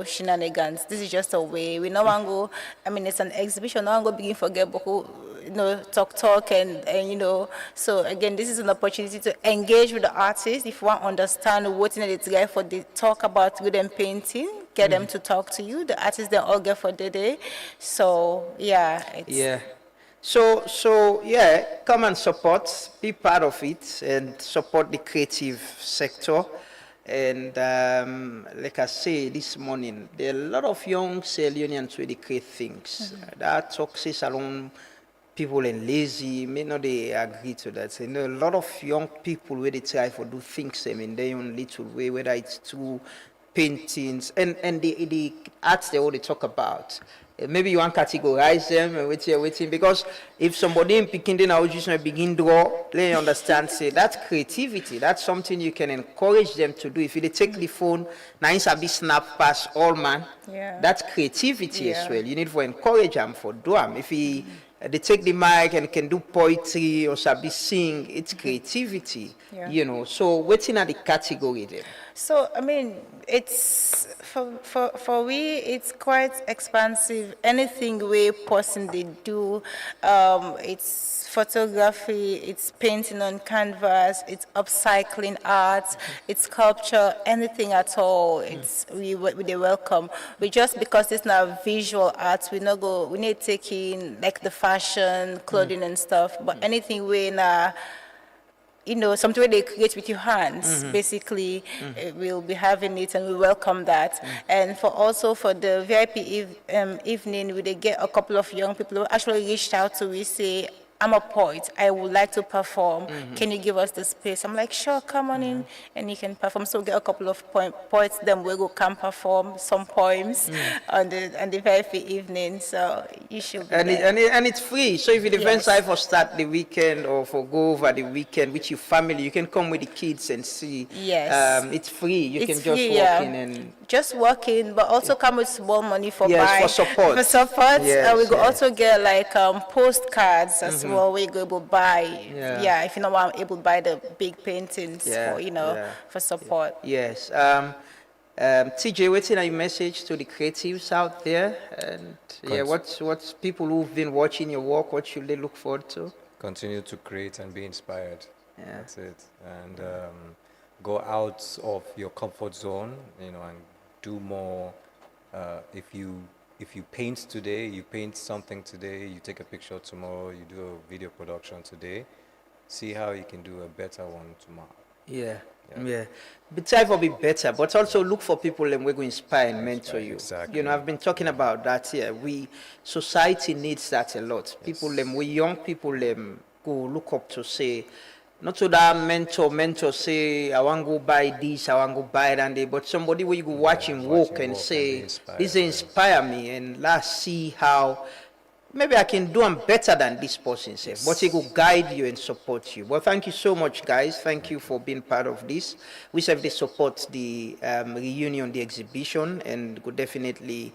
S3: shenanigans. This is just a way. We no one go, it's an exhibition, no one go begin forget boku, talk and so again, this is an opportunity to engage with the artists. If you want to understand what it's like for the talk about good and painting, get them to talk to you. The artists, they all get for the day. So yeah,
S8: So yeah, come and support, be part of it, and support the creative sector. And like I say this morning, there are a lot of young Sierra Leoneans where they create things. That toxic alone, people and lazy, may not they agree to that. So, a lot of young people where they try to do things in their own little way, whether it's through paintings and the arts they all they talk about. Maybe you want to categorize them and waiting because if somebody in Peking now just begin draw, they understand say that's creativity. That's something you can encourage them to do. If they take the phone, now it's a bit snap past all man.
S3: Yeah.
S8: That's creativity as well. You need to encourage them for do them. If they take the mic and can do poetry or sabi sing, it's creativity.
S3: Yeah.
S8: So waiting at the category there.
S3: So it's for we, it's quite expansive. Anything we person they do, it's photography, it's painting on canvas, it's upcycling art, it's sculpture, anything at all. It's we they welcome. We just because it's not visual arts, we need taking like the fashion, clothing and stuff. But anything we something they create with your hands, basically, we'll be having it and we welcome that. And for the VIP evening, we get a couple of young people who actually reached out to we say, I'm a poet, I would like to perform. Can you give us the space? I'm like, sure, come on in and you can perform. So we get a couple of poets, then we go come perform some poems on the VIP evening. So you should be
S8: and it's free. So if you defend side for start the weekend or for go over the weekend with your family, you can come with the kids and see.
S3: Yes.
S8: It's free. You can just
S3: walk
S8: in and
S3: just walk in, but also come with small money for
S8: for support.
S3: For support.
S8: Yes,
S3: we could also get like postcards as well. We go able to buy. If you know what I'm able to buy the big paintings for support.
S8: Yes. TJ, what's your message to the creatives out there? And what's people who've been watching your work, what should they look forward to?
S4: Continue to create and be inspired. That's it. And go out of your comfort zone, and do more. If you paint today, you paint something today, you take a picture tomorrow, you do a video production today, see how you can do a better one tomorrow.
S8: Yeah. But try for be better, but also look for people and we're going to inspire and mentor you.
S4: Exactly.
S8: I've been talking about that here. Society needs that a lot. People we young people go look up to say, not to that mentor say, I want to go buy this, I want to go buy that, but somebody where you go watch him walk and say, this inspire me, and let's see how maybe I can do better than this person says. But he will guide you and support you. Well, thank you so much, guys. Thank you for being part of this. We have to support the reunion, the exhibition, and could definitely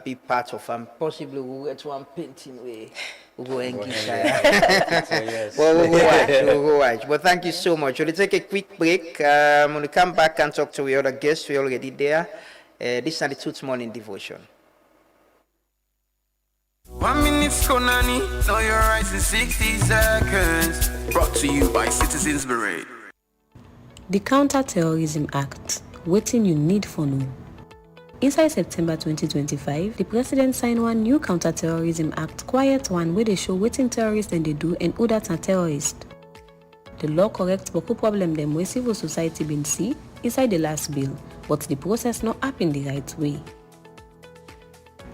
S8: be part of possibly we'll get one painting way. We'll go and we'll watch. But thank you so much. We'll take a quick break. When we come back and talk to the other guests, we're already there. This is the Tooth Morning Devotion.
S13: 1 minute Konani, know your rights in 60 seconds. Brought to you by Citizens Beret.
S21: The Counter-Terrorism Act, waiting you need for now. Inside September 2025, the President signed one new Counter-Terrorism Act, quiet one, where they show waiting terrorists and they do and who that are terrorists. The law corrects boku problem them where civil society been see inside the last bill, but the process not happen the right way.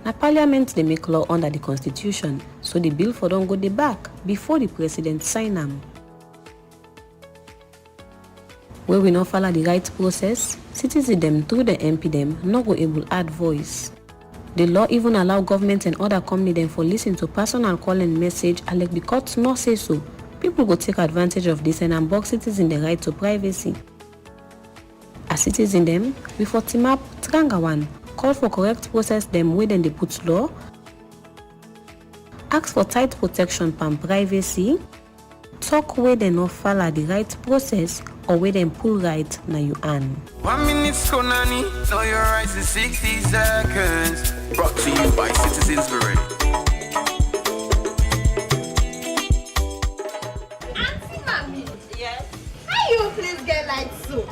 S21: Now Parliament they make law under the Constitution, so the bill for don't go the back before the President sign them. Where we not follow the right process, citizens them through the MP them not go able add voice. The law even allow government and other company them for listen to personal call and message, and like the courts not say so, people go take advantage of this and unbox citizens the right to privacy. As citizen them, we for team up Trangawan, call for correct process them where then they put law, ask for tight protection from privacy, talk where they no follow the right process or where them pull right na you an.
S13: 1 minute Konani, know your rights in 60 seconds. Brought to you by Citizens Bureau.
S5: Auntie Mommy, yes? How you please get light soup?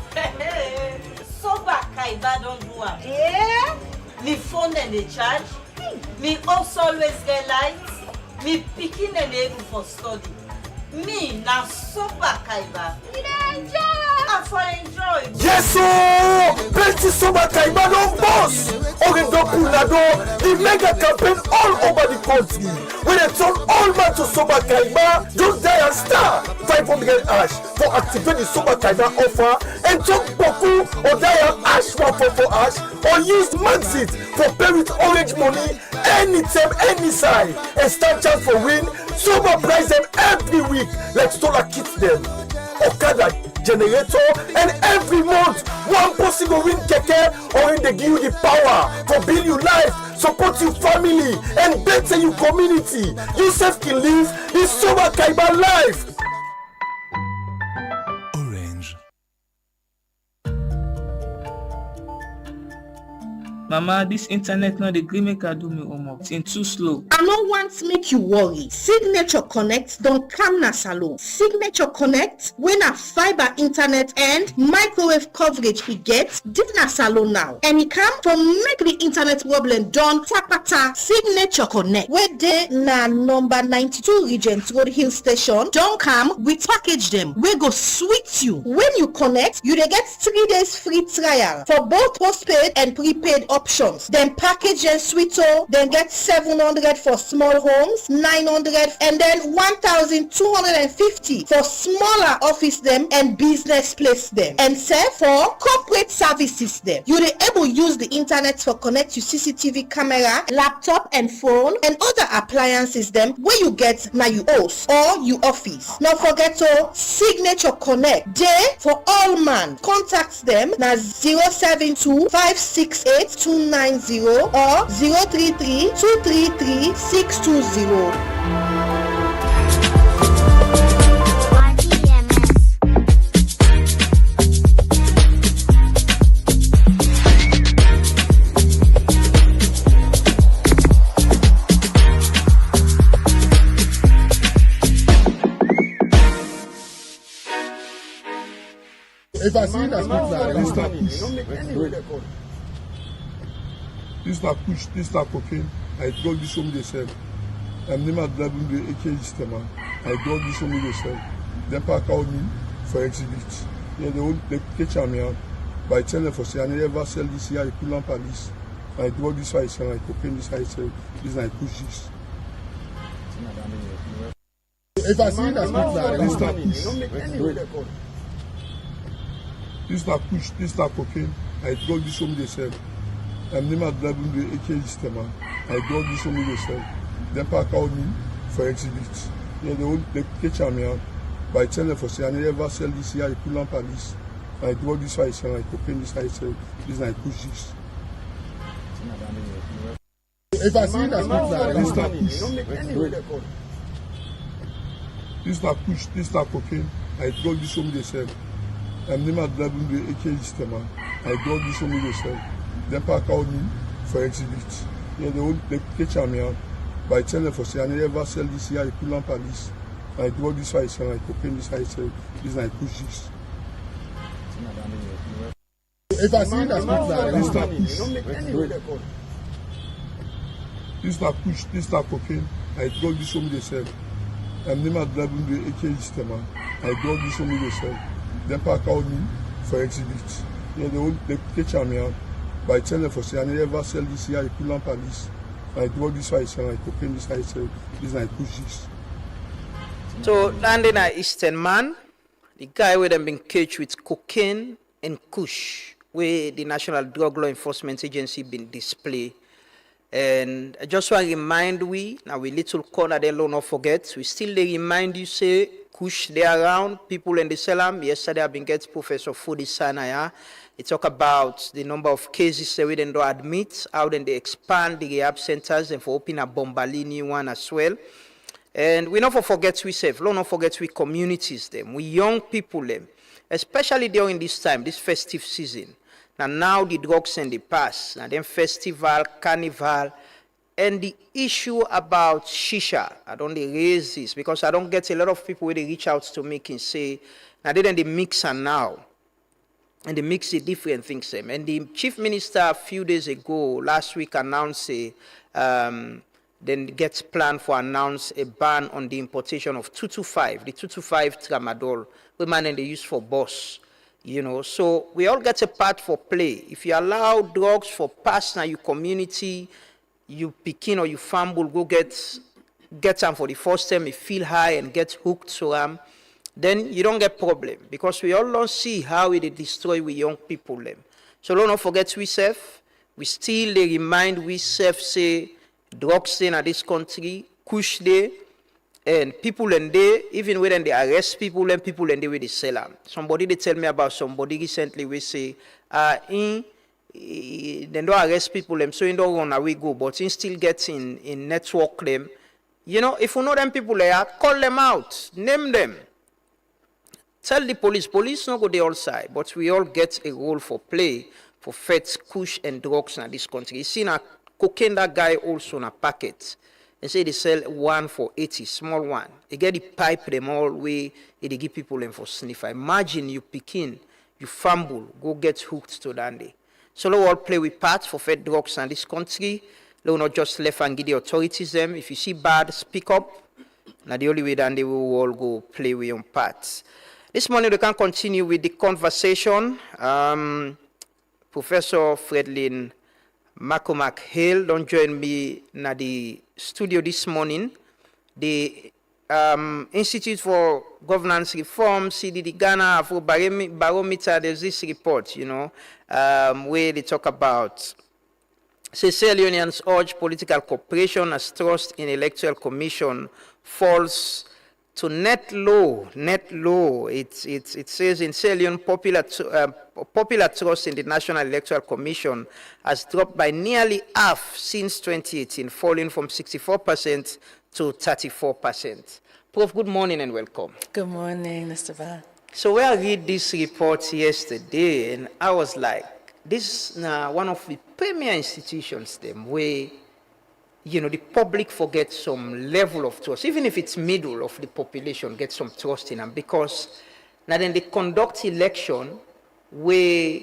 S6: Soba Kaiba don't do am.
S5: Yeah?
S6: Me phone and they charge. Me also always get light. Me picking and able for study. Me now Soba Kaiba.
S5: You dey enjoy?
S6: I for enjoy.
S23: Yes, sir! Plenty Soba Kaiba don't boss! Orindo Punado, the mega campaign all over the country. When they turn all man to Soba Kaiba, don't die and star 500 ash for activate the Soba Kaiba offer and talk Boku or die and ash 144 ash or use Maxit for pay with orange money anytime, any side and start chance for win. Soba price them every week like solar kits them. Okada generator and every month one person go win keke or they give you the power for build your life, support your family and better your community. You self can live the Soba Kaiba life.
S24: Mama, this internet no dey gree make I do me homework. It's too slow.
S5: I no want make you worry. Signature Connect don come na salon. Signature Connect wey na fiber internet and microwave coverage e get, dey na salon now. And e come from make the internet problem done tapata. Signature Connect wey dey na number 92 Regent Road Hill Station don come with package dem wey go sweet you. When you connect, you dey get 3 days free trial for both postpaid and prepaid options. Then package and sweeto, then get 700 for small homes, 900 and then 1,250 for smaller office them and business place them. And say for corporate services them. You dey able use the internet for connect to CCTV camera, laptop and phone and other appliances them where you get na you house or you office. Not forget to Signature Connect day for all man. Contact them na 072 568 290 or 033 233 620.
S25: If I see that this na push, this na cocaine. I drug this one myself. I'm never driving the AK system. I drug this one myself. Then park out me for exhibit. Yeah, they catch me out. But I tell them for say I never sell this here. I pull on police. I drug this one. I sell. I cocaine this. I sell. This I push this. If I see that this na push. This na push, this na cocaine. I drug this one myself. I'm never driving the AK system. I drug this one myself. Then park out me for exhibit. Yeah, they catch me out. But I tell them for say I never sell this here. I pull on police. I drug this one. I sell. I cocaine this. I sell. This I push this. If I see that this na push. This na push, this na cocaine. I drug this one myself. I'm never driving the AK system. I drug this one myself. Then park out me for exhibit. Yeah, they catch me out. But I tell them for say I never sell this here. I pull on police. I drug this one. I sell. I cocaine this. I sell. This I push this. If I see that this na push. This na push, this na cocaine. I drug this one myself. I'm never driving the AK system. I drug this one myself. Then park out me for exhibit. Yeah, they catch me out. But I tell them for say I never sell this here. I pull on police. I drug this one. I sell. I cocaine this. I sell. This I push this.
S8: So landing at Eastern Man, the guy where them been caged with cocaine and kush, where the National Drug Law Enforcement Agency been display. And I just want to remind we, now we little corner they don't forget, we still they remind you say kush they around, people in the Salam. Yesterday I've been getting Professor Fudi Sanaya. He talk about the number of cases that we don't admit, how then they expand the rehab centers and for opening a Bombalini one as well. And we not forget we self, we not forget we communities them, we young people them, especially during this time, this festive season. Now the drugs in the past, and then festival, carnival, and the issue about shisha. I don't raise this because I don't get a lot of people where they reach out to me and say, now they then the mix and now. And they mix the different things. And the chief minister a few days ago, last week, announced then gets planned for announce a ban on the importation of 225, the 225 tramadol, women and they use for boss. You know, so we all get a part for play. If you allow drugs for pass now your community, you picking or you fumble, go get them for the first time, you feel high and get hooked to them. Then you don't get problem because we all don't see how it destroy we young people them. So don't forget we self. We still they remind we self say drugs in this country, kush day, and people in there, even when they arrest people and people in there with the sell them. Somebody they tell me about somebody recently we say they don't arrest people them, so you don't run away go, but in still get in network them. You know, if you know them people there, call them out, name them. Tell the police not go the all side, but we all get a role for play for feds, kush, and drugs in this country. You see now, cocaine that guy also in a packet. They say they sell one for 80, small one. They get the pipe them all way, they give people them for sniffer. Imagine you picking, you fumble, go get hooked to that day. So we all play with parts for fed drugs in this country. They not just left and give the authorities them. If you see bad, speak up. Now the only way that they will all go play with your parts. This morning we can continue with the conversation. Professor Fredlin Macomac Hale don't join me in the studio this morning. The Institute for Governance Reform, CDD Ghana, Afrobarometer, there's this report, you know, where they talk about Leoneans urge political cooperation as trust in electoral commission falls to net low. It says in Sierra Leone, popular trust in the National Electoral Commission has dropped by nearly half since 2018, falling from 64% to 34%. Prof, good morning and welcome.
S7: Good morning, Mr. Bar.
S8: So when I read this report yesterday, and I was like, this is one of the premier institutions them where you know, the public forget some level of trust, even if it's middle of the population, get some trust in them, because now then they conduct election where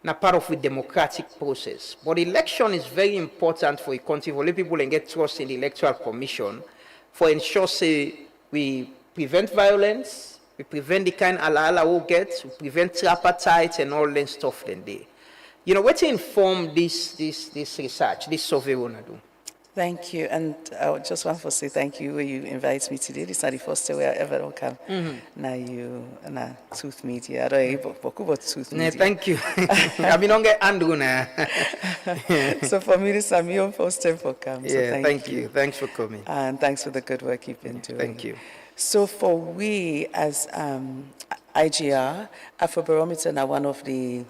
S8: now part of the democratic process. But election is very important for a country, for people and get trust in the electoral commission, for ensure say we prevent violence, we prevent the kind of ala we get, we prevent tripartite and all that stuff then they. You know, what to inform this research, this survey we wanna do?
S7: Thank you, and I just want to say thank you when you invite me today. This is not the first time I ever come. Now you, na Tooth Media. I don't know about Tooth Media.
S8: Thank you. I've been on get Andrew now.
S7: So for me, this is my own first time for come. So
S8: yeah, thank you. Thanks for coming.
S7: And thanks for the good work you've been doing.
S8: Thank you.
S7: So for we as IGR, Afrobarometer are one of the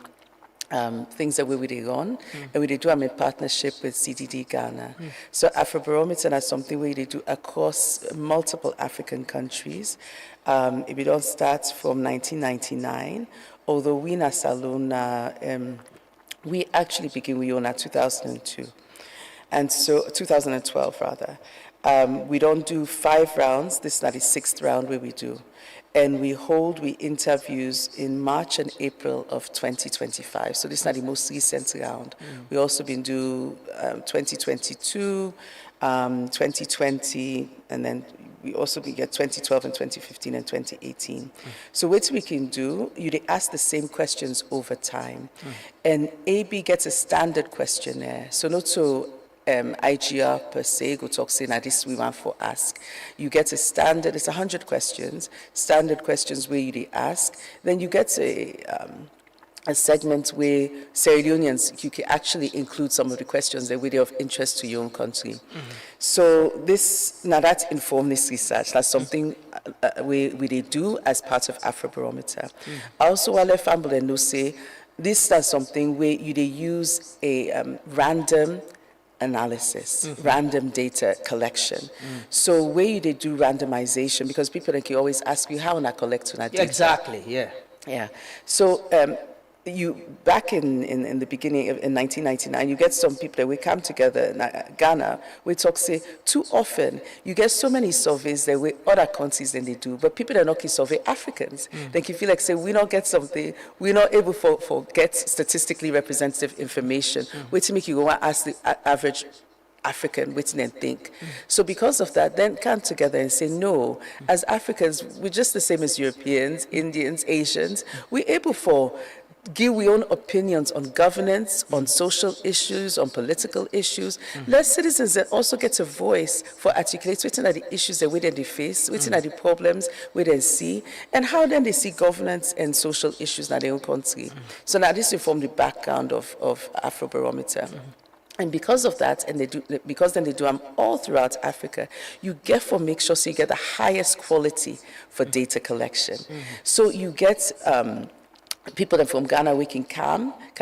S7: things that we will run, and we do a partnership with CDD Ghana. So Afrobarometer is something we do across multiple African countries. It all starts from 1999, although we in Salon, we actually begin with in 2002, and so 2012 rather. We don't do 5 rounds. This is not the 6th round where we do. And we interviews in March and April of 2025. So this is not the most recent round. We also been do 2022, 2020, and then we also get 2012 and 2015 and 2018. So what we can do, you ask the same questions over time. And AB gets a standard questionnaire. So not so IGR per se, go talk say, now this we want for ask. You get a standard, it's 100 questions, standard questions where you ask. Then you get a segment where Sierra Leoneans, you can actually include some of the questions that were of interest to your own country. So this, now that's informed this research. That's something we they do as part of Afrobarometer. Also, Wale Famble and no say, this is something where you they use a random analysis, random data collection. So where you they do randomization, because people can always ask you how on I collect on data.
S8: Exactly, yeah.
S7: Yeah. So you back in the beginning in 1999, you get some people that we come together in Ghana. We talk say too often you get so many surveys that we other countries than they do, but people that not survey Africans. They can feel like say we not get something, we're not able for get statistically representative information. Wait to make you go and ask the average African waiting and think. So because of that, then come together and say, no, as Africans, we're just the same as Europeans, Indians, Asians. We're able for give our own opinions on governance, on social issues, on political issues. Let citizens then also get a voice for articulating the issues that we then they face, which are the problems we then see, and how then they see governance and social issues in their own country. So now this will form the background of Afrobarometer. And because of that, and because then they do them all throughout Africa, you get for make sure so you get the highest quality for data collection. So you get people that from Ghana we can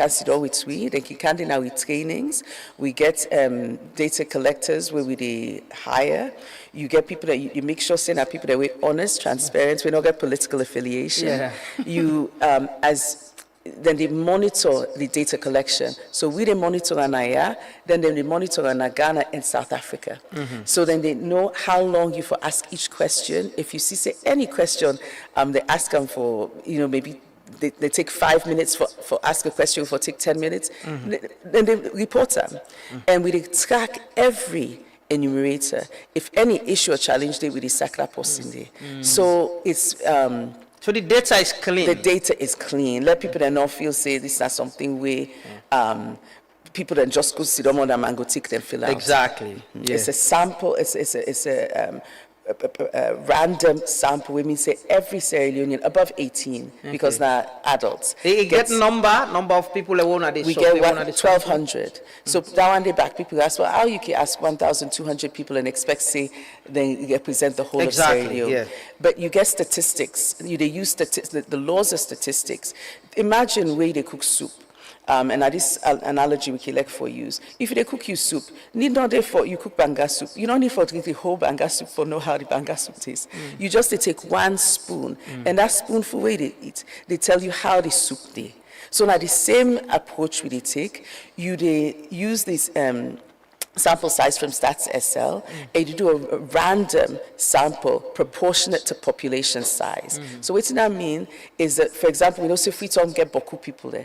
S7: sit all with they can do now with trainings. We get data collectors where we hire. You get people that you make sure saying that people that we're honest, transparent, we don't get political affiliation. Yeah. You then they monitor the data collection. So we they monitor Anaya, then they monitor Ghana and South Africa. So then they know how long you for ask each question. If you see say any question, they ask them for maybe they take 5 minutes for ask a question for take 10 minutes. Then they report them, and we track every enumerator. If any issue or challenge, they will sack that person there. So it's.
S8: So the data is clean.
S7: The data is clean. Let people that not feel say this is not something where people that just go sit down on them and go take them fill out.
S8: Exactly. Yeah.
S7: It's a sample. It's a random sample. We mean say every Sierra Leonean above 18 because now adults.
S8: They get number of people that want to.
S7: We get 1,200. So that one day back, people ask, well, how you can ask 1,200 people and expect say they represent the whole of Sierra Leone? Yeah. But you get statistics. They use the laws of statistics. Imagine where they cook soup. And this analogy we can like for use. If they cook you soup, need not therefore you cook banga soup. You don't need for drink the whole banga soup for know how the banga soup tastes. You just they take 1 spoon, and that spoonful way they eat, they tell you how the soup they. So now the same approach we they take, they use this sample size from Stats SL, and you do a random sample proportionate to population size. So what that mean is that, for example, we know say Freetown get beaucoup people there.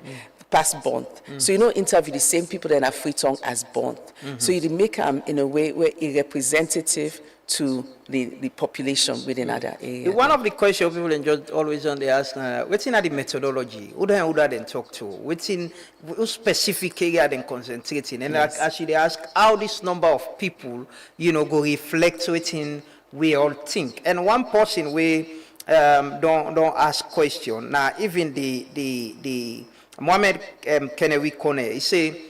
S7: Past Bond. So interview the same people that are Freetown as Bond. So you make them in a way where it's representative to the population within other areas.
S8: One of the questions people just always on they ask, what's in the methodology? Who then talk to? What's in specific area then concentrating? And actually they ask how this number of people, go reflect within we all think. And one person we don't ask question. Now even the Mohamed Kenewi Kone, he say,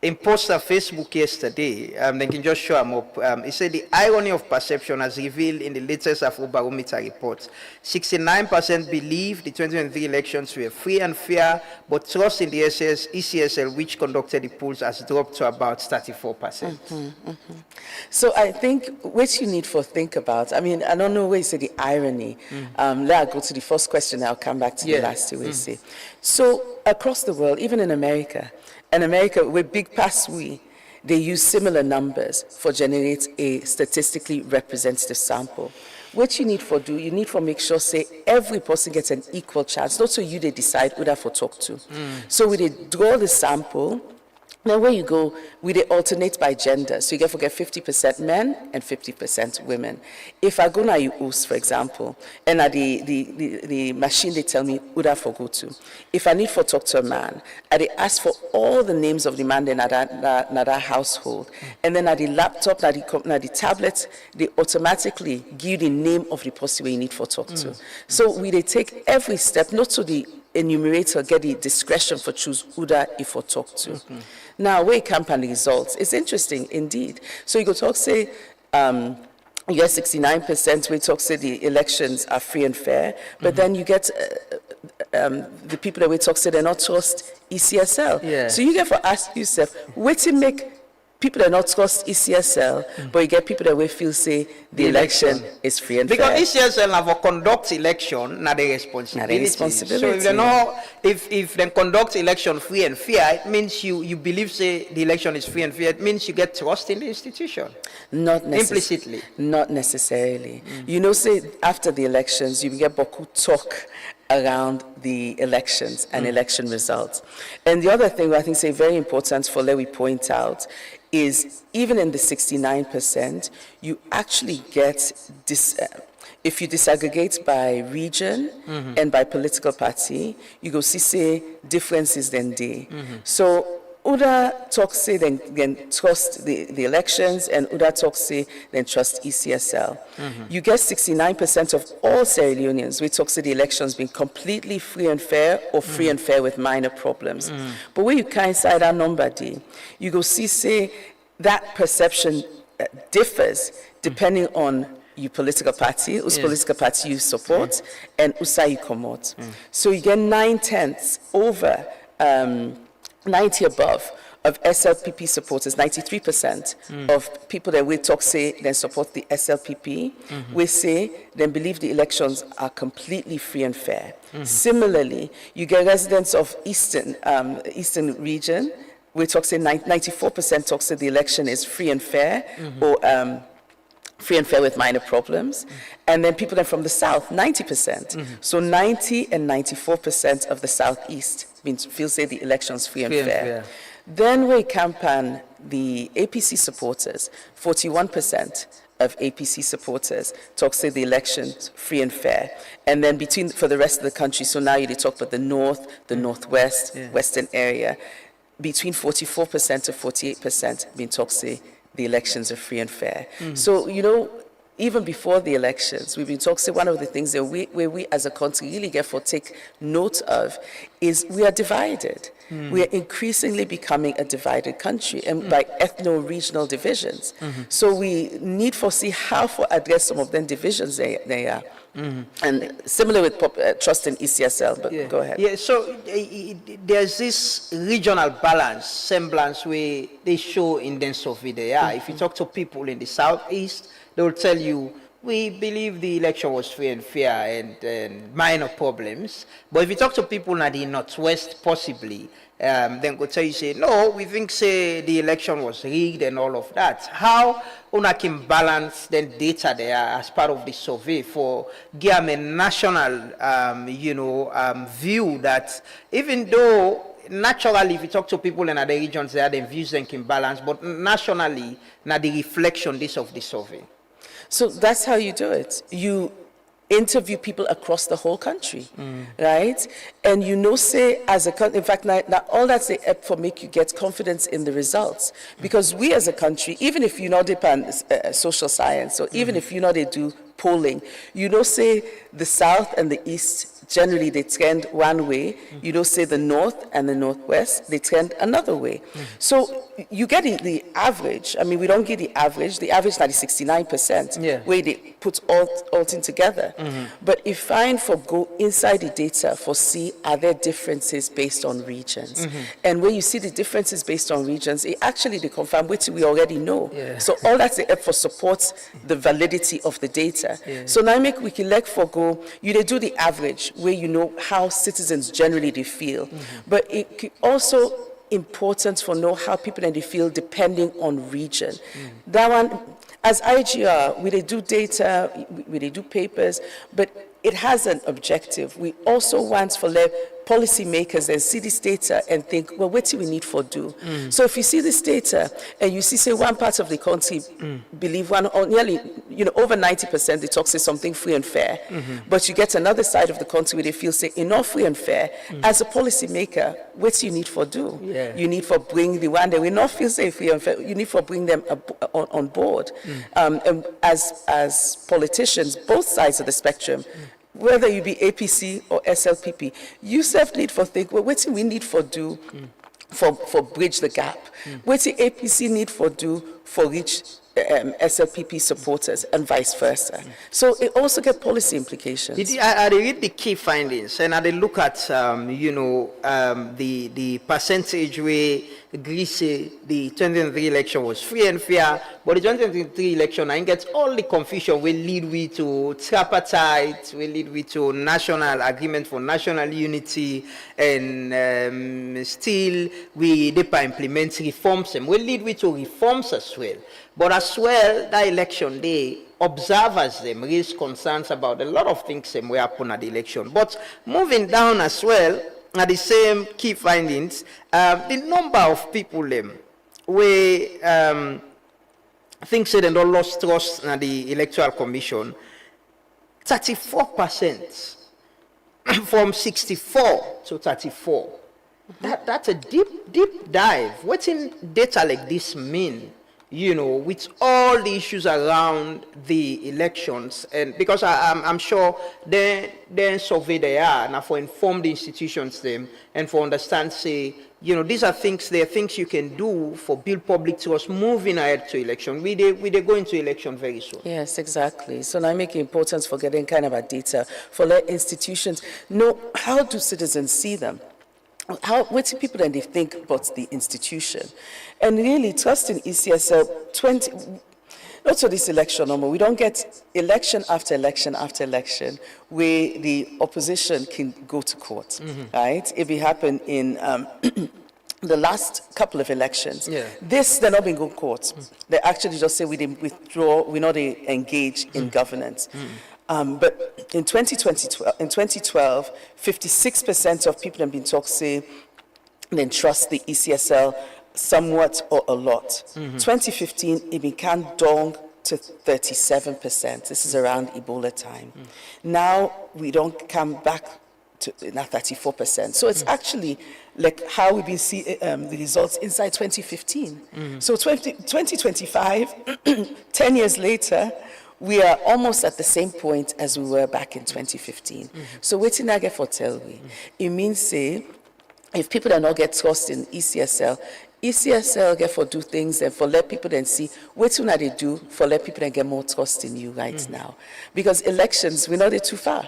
S8: in post on Facebook yesterday, they can just show him up. He said the irony of perception as revealed in the latest Afrobarometer report. 69% believe the 2023 elections were free and fair, but trust in the ECSL, which conducted the polls, has dropped to about 34%.
S7: So I think what you need for think about, I mean, I don't know where you say the irony. Let I go to the first question, I'll come back to the last two we say. So across the world, even in America, with big pass they use similar numbers for generate a statistically representative sample. What you need for make sure say every person gets an equal chance, not so you they decide who that for talk to. So we they draw the sample. Now where you go, we they alternate by gender. So you get 50% men and 50% women. If I go now you host, for example, and the machine they tell me who that for go to. If I need for talk to a man, they ask for all the names of the man in that household. And then at the laptop, the tablet, they automatically give the name of the person you need for talk to. So we they take every step, not to the enumerate or get the discretion for choose who that if or talk to. Now, where campaign results, it's interesting indeed. So you go talk, say, you get 69% we talk, say the elections are free and fair, but then you get the people that we talk, say they not trust ECSL.
S8: Yeah.
S7: So you get for ask yourself, wait to make people that not trust ECSL, but you get people that will feel say the election is free and
S8: because
S7: fair.
S8: Because ECSL have a conduct election, not a responsibility. So if they know, if they conduct election free and fair, it means you believe say the election is free and fair. It means you get trust in the institution.
S7: Not
S8: implicitly.
S7: Not necessarily. You know, say after the elections, you get beaucoup talk around the elections and election results. And the other thing I think say very important for let we point out is even in the 69%, you actually get this, if you disaggregate by region and by political party, you go see say differences then day. So Uda talk say then trust the elections, and Uda talk say then trust ECSL. You get 69% of all Sierra Leoneans we talk say the elections being completely free and fair or free and fair with minor problems. But when you kind inside that number D, you go see say that perception differs depending on your political party, whose political party you support, and whose side you come out. So you get 9/10 over 90 above of SLPP supporters, 93% of people that we talk say then support the SLPP, we say then believe the elections are completely free and fair. Similarly, you get residents of Eastern region, we talk say 94% talk say the election is free and fair, or free and fair with minor problems. And then people then from the South, 90%. So 90 and 94% of the Southeast feel say the election's free and fair. Then we campaign the APC supporters, 41% of APC supporters talk say the election's free and fair. And then for the rest of the country, so now you talk about the North, the Northwest, Western area, between 44% to 48% being talk say the elections are free and fair. So, you know, even before the elections, we've been talking, one of the things that we as a country really get for take note of is we are divided. We are increasingly becoming a divided country, and by ethno-regional divisions. So we need to see how to address some of them divisions they are. And similar with trust in ECSL, but go ahead.
S8: Yeah, so there's this regional balance, semblance where they show in the survey there. If you talk to people in the Southeast, they will tell you, we believe the election was free and fair and minor problems. But if you talk to people in the Northwest, possibly, then go tell you, say, no, we think, say, the election was rigged and all of that. How una can balance the data there as part of the survey for give a national, view that even though naturally, if you talk to people in other regions, they have their views and can balance, but nationally, now the reflection this of the survey.
S7: So that's how you do it. You interview people across the whole country, right? And you know, say, as a country, in fact, now all that's the app for make you get confidence in the results. Because we as a country, even if you know depend social science, or even if you know they do polling, you know, say the South and the East, generally they trend one way. You know, say the North and the Northwest, they trend another way. So you get the average. I mean, we don't get the average. The average is 69%, where they put all things together. But if find for go inside the data for see are there differences based on regions. And when you see the differences based on regions, it actually they confirm which we already know. So all that's the effort supports the validity of the data. So now we can let for go, you they do the average where you know how citizens generally they feel. But it could also important for know how people they feel depending on region. That one, as IGR, we they do data, we they do papers, but it has an objective. We also want for policymakers and see this data and think, well, what do we need for do? So if you see this data and you see, say, one part of the country believe one, or nearly, over 90% they talk say something free and fair, but you get another side of the country where they feel say enough free and fair. As a policymaker, what do you need for do? You need for bring the one that we not feel say free and fair. You need for bring them on board. And as politicians, both sides of the spectrum, whether you be APC or SLPP, you self need for think, well, what we need for do for bridge the gap? What the APC need for do for reach SLPP supporters and vice versa? So it also get policy implications.
S8: I read the key findings and I look at, the percentage where Greece, the 2023 election was free and fair, but the 2023 election, I get all the confusion will lead we to tripartite, will lead we to national agreement for national unity, and still we implement reforms and will lead we to reforms as well. But as well, that election day, observers them raise concerns about a lot of things that will happen at the election. But moving down as well, at the same key findings, the number of people we think they don't lost trust in the Electoral Commission, 34% from 64 to 34. That's a deep dive. What in data like this mean? With all the issues around the elections, and because I'm sure they survey they are now for inform the institutions them and for understand say these are things you can do for build public trust moving ahead to election. We they go into election very soon.
S7: Yes, exactly. So now make importance for getting kind of a data for let institutions know how do citizens see them. What do people then they think about the institution? And really, trust in ECSL, not for this election no more. We don't get election after election after election where the opposition can go to court, right? If it happened in the last couple of elections, they're not being go to court. They actually just say we didn't withdraw, we're not engaged in governance. But in 2012, 56% of people have been talked say they trust the ECSL somewhat or a lot. 2015, it became down to 37%. This is around Ebola time. Now we don't come back to now 34%. So it's actually like how we've been seeing the results inside 2015. So 2025, 10 years later, we are almost at the same point as we were back in 2015. So waiting I get for tell we. It means say, if people do not get trust in ECSL get for do things and for let people then see what they do for let people then get more trust in you right now. Because elections, we know they're too far.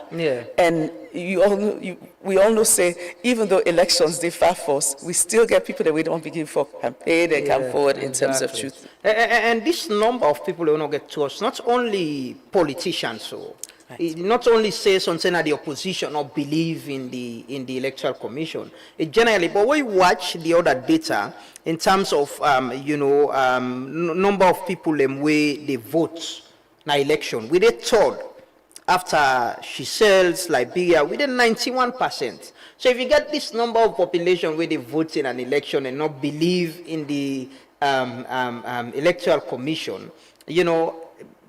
S7: And we all know say, even though elections they far for us, we still get people that we don't begin for campaign and come forward in terms of truth.
S8: And this number of people who don't get trust, not only politicians, so it not only says something that the opposition or believe in the Electoral Commission. It generally, but we watch the other data in terms of number of people where they vote in election. We did third after Seychelles, Liberia, we did 91%. So if you get this number of population where they vote in an election and not believe in the Electoral Commission,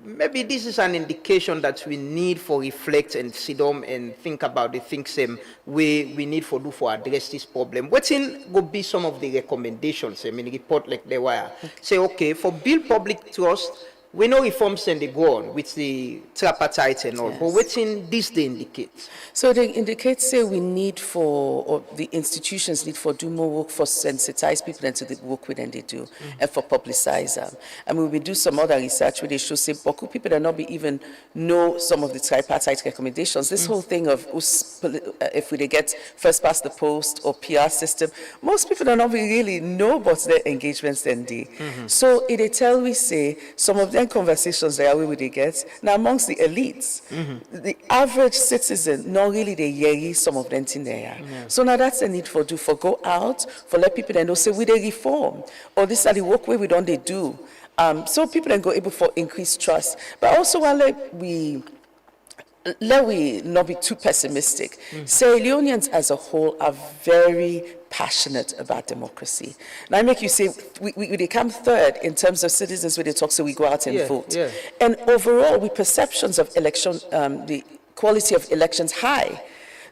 S8: maybe this is an indication that we need for reflect and sit down and think about the things we need for do for address this problem. What would be some of the recommendations? I mean, report like they were. Say, okay, for build public trust, we know reforms and they go on with the tripartite and all, but what in this they indicate?
S7: So they indicate say we need for, or the institutions need for do more work for sensitize people into the work with them they do and for publicize them. And we will do some other research where they show say Boku people that not be even know some of the tripartite recommendations. This whole thing of if we get first past the post or PR system, most people don't really know about their engagements then they. So it tell we say some of them conversations they are where they get. Now amongst the elites, the average citizen, not really they hear some of them in there. So now that's the need for go out, for let people know say we they reform. Or this are the work where we don't they do. So people then go able for increased trust. But also while let we not be too pessimistic. Say Leonians as a whole are very passionate about democracy. Now I make you say we come third in terms of citizens when they talk, so we go out and vote. And overall, we perceptions of election, the quality of elections high.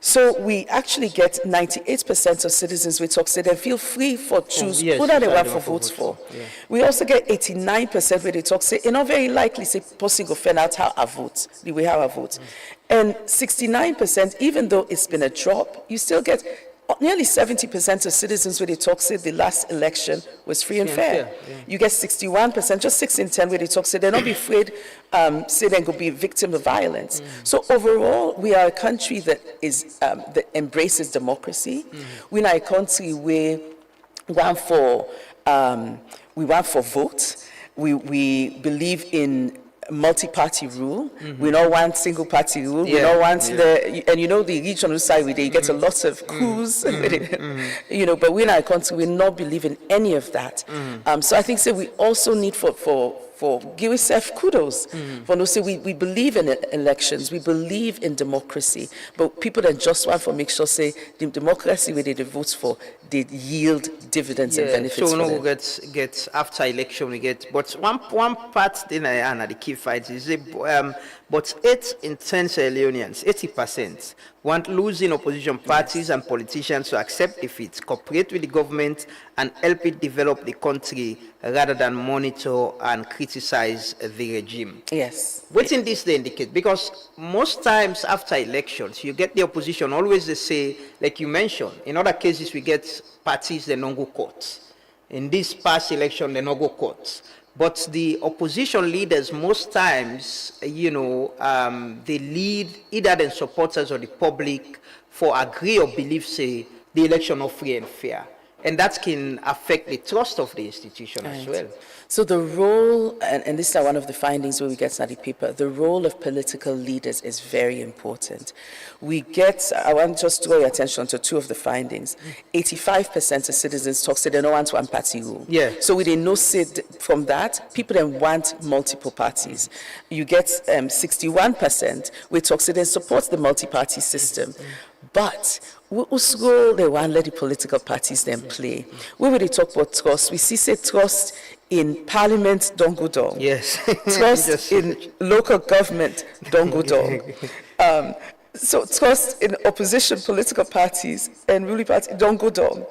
S7: So we actually get 98% of citizens we talk say they feel free for choose who they want for votes for. We also get 89% where they talk say, not very likely say person go find out how I vote, the way how I vote. And 69%, even though it's been a drop, you still get nearly 70% of citizens where they talk say the last election was free and fair.
S8: Yeah.
S7: You get 61%, just 6 in 10 where they talk say they're not be afraid, say they're going to be victim of violence. So overall, we are a country that is that embraces democracy. We're not a country where we want for vote. We believe in multi-party rule. We don't want single-party rule. We don't want and you know the regional side where you get a lot of coups, you know, but we're not a country, we not believe in any of that. So I think we also need for give yourself kudos. For no say we believe in elections, we believe in democracy, but people that just want to make sure say the democracy where they vote for, they yield dividends and benefits.
S8: So we get after election we get, but one part then I and the key fight is but 8 in 10 Leoneans, 80%, want losing opposition parties and politicians to accept defeat, cooperate with the government, and help it develop the country rather than monitor and criticize the regime.
S7: Yes.
S8: What in this they indicate? Because most times after elections, you get the opposition always they say, like you mentioned, in other cases we get parties that don't go court. In this past election, they don't go court. But the opposition leaders, most times, you know, they lead either the supporters or the public for agree or believe, say, the election of free and fair. And that can affect the trust of the institution as well.
S7: So the role, and this is one of the findings where we get to the paper, the role of political leaders is very important. I want to just draw your attention to 2 of the findings. 85% of citizens talk say they don't want one party rule.
S8: Yeah.
S7: So we didn't know say from that, people then want multiple parties. You get 61% we talk say they support the multi-party system. But whose role they want let the political parties then play. When we talk about trust, we see say trust in parliament don't go down.
S8: Yes.
S7: Trust in local government don't go down. So trust in opposition political parties and ruling parties don't go down.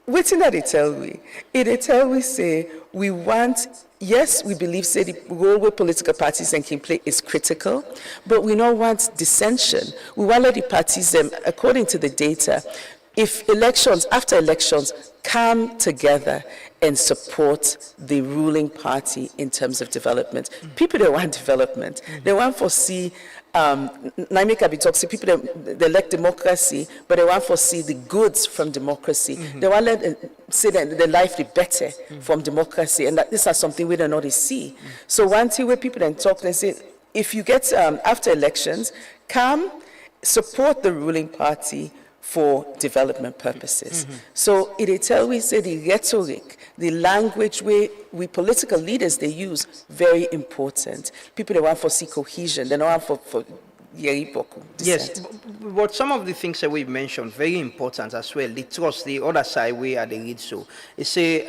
S7: Waiting that they tell we. They tell we say we want, yes, we believe say the role where political parties can play is critical, but we don't want dissension. We want to let the parties according to the data, if after elections come together and support the ruling party in terms of development. People that want development, they want to see Naimeka be talking, people they elect democracy, but they want to see the goods from democracy. They want to say that their life is better from democracy, and that this is something we don't already see. So one thing where people then talk and say, if you get after elections, come support the ruling party for development purposes. So it tell we say the rhetoric, the language we political leaders they use, very important. People they want for see cohesion, they don't want for
S8: yes, but some of the things that we mentioned, very important as well. The trust, the other side we are the lead so. It's say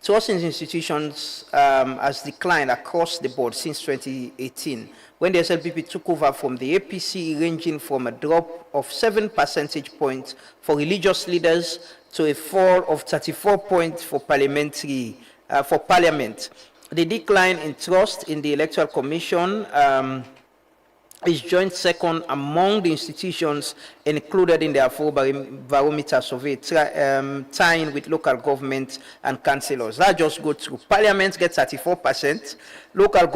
S8: trust in institutions has declined across the board since 2018. When the SLPP took over from the APC, ranging from a drop of 7 percentage points for religious leaders to a fall of 34 points for parliament. The decline in trust in the Electoral Commission is joint second among the institutions included in the Afrobarometer survey, tying with local government and councillors. That just goes through. Parliament gets 34%, local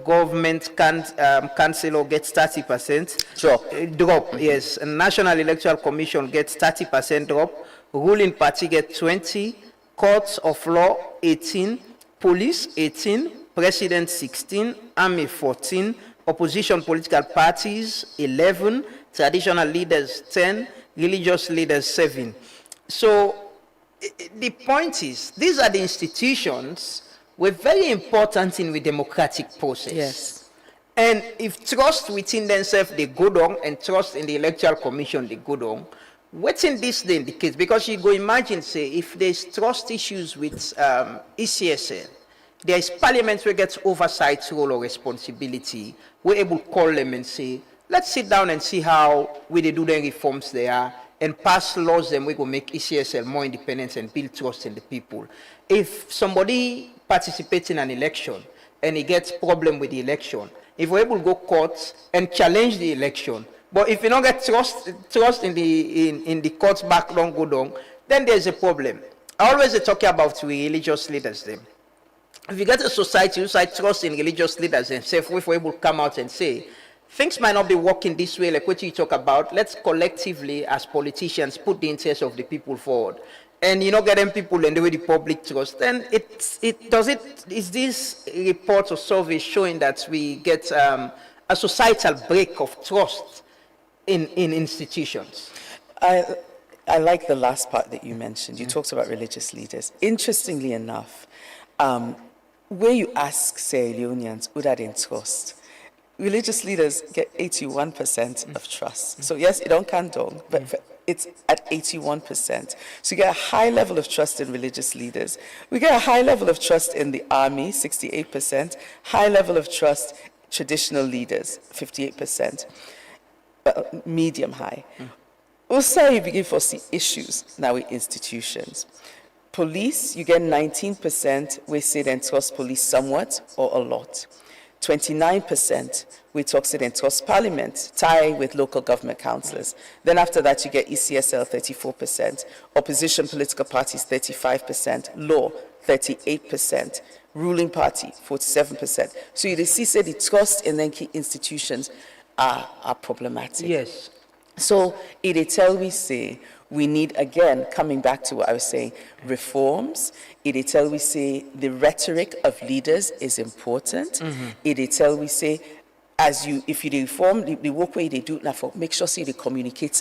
S8: government councillor gets 30%. Drop, yes. And National Electoral Commission gets 30% drop. Ruling party gets 20, courts of law 18, police 18, president 16, army 14, opposition political parties 11, traditional leaders 10, religious leaders 7. So the point is, these are the institutions were very important in the democratic process.
S7: Yes.
S8: And if trust within themselves they go down and trust in the Electoral Commission they go down, what's in this they indicate? Because you go imagine, say, if there's trust issues with ECSL, there is parliament where gets oversight role or responsibility. We're able to call them and say, let's sit down and see how we do the reforms there and pass laws, then we go make ECSL more independent and build trust in the people. If somebody participates in an election and he gets problem with the election, if we're able to go court and challenge the election, but if you don't get trust in the courts back long go down, then there's a problem. I always talk about religious leaders then. If you get a society whose trust in religious leaders and say, if we're able to come out and say, things might not be working this way, like what you talk about, let's collectively, as politicians, put the interests of the people forward. And you know, getting people and the way the public trust, then is this report or survey showing that we get a societal break of trust in institutions?
S7: I like the last part that you mentioned. You talked about religious leaders. Interestingly enough, where you ask, say, Leonians, who are in trust, religious leaders get 81% of trust. So yes, it don't count down, but it's at 81%. So you get a high level of trust in religious leaders. We get a high level of trust in the army, 68%. High level of trust, traditional leaders, 58%. Medium high. Also, you begin to see issues now with institutions. Police, you get 19%, we say then trust police somewhat or a lot. 29%, we talk say then trust parliament, tie with local government councillors. Then after that, you get ECSL, 34%, opposition political parties, 35%, law, 38%, ruling party, 47%. So you see, say the trust in then key institutions are problematic.
S8: Yes.
S7: So it tell we say we need, again, coming back to what I was saying, reforms. It tell we say the rhetoric of leaders is important. It tell we say, if you reform, the work way they do now for make sure say they communicate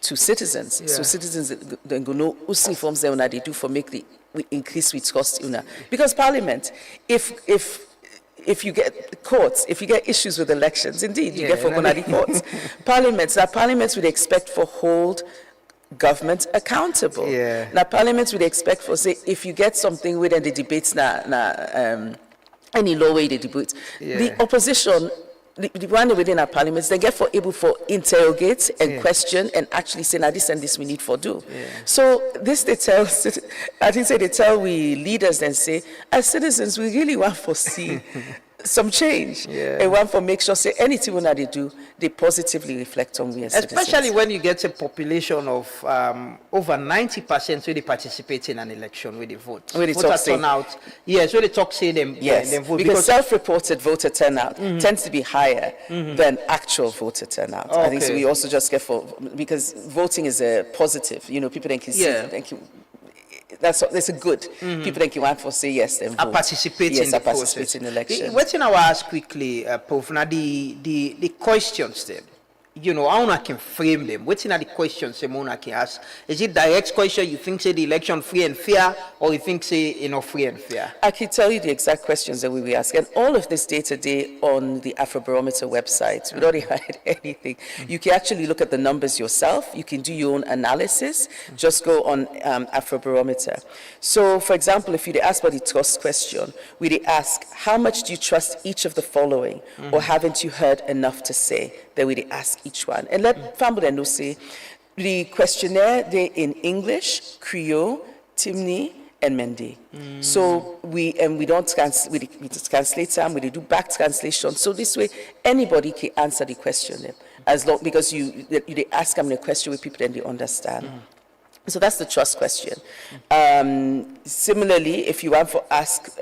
S7: to citizens. Yeah. So citizens then go know who reforms they do for make we increase with cost. Because Parliament, if you get courts, if you get issues with elections, indeed, you get for the courts. Parliaments would expect for hold government accountable. Yeah. Now, parliaments would expect for, say, if you get something within the debates, any law way they debate, the opposition, the one within our parliaments, they get for able for interrogate and question and actually say, now this and this we need for do. Yeah. So this they tell, I think they tell we leaders and say, as citizens, we really want to see some change. And want to make sure say anything when they do, they positively reflect on we as citizens.
S8: Especially when you get a population of over 90% really participate in an election with the vote.
S7: With the voter turnout.
S8: Yes, when they talk say them, them vote.
S7: Because self-reported voter turnout tends to be higher than actual voter turnout. I think so we also just get because voting is a positive, people then can see, that's a good. People think you want to say yes, then vote.
S8: Participate in the process.
S7: In the election.
S8: What I will ask quickly, Prof, now the questions then. How one can frame them? What are the questions one can ask? Is it direct question? You think say the election free and fair, or you think say free and fair?
S7: I can tell you the exact questions that we will ask, and all of this data today on the Afrobarometer website. We don't hide anything. You can actually look at the numbers yourself. You can do your own analysis. Just go on Afrobarometer. So, for example, if you ask about the trust question, we ask how much do you trust each of the following, or haven't you heard enough to say? Then we ask each one. And let family know say the questionnaire they in English, Creole, Timni, and Mende. So we don't translate them, we do back translation. So this way anybody can answer the question as long because you ask them the question with people then they understand. So that's the trust question. Similarly, if you want to ask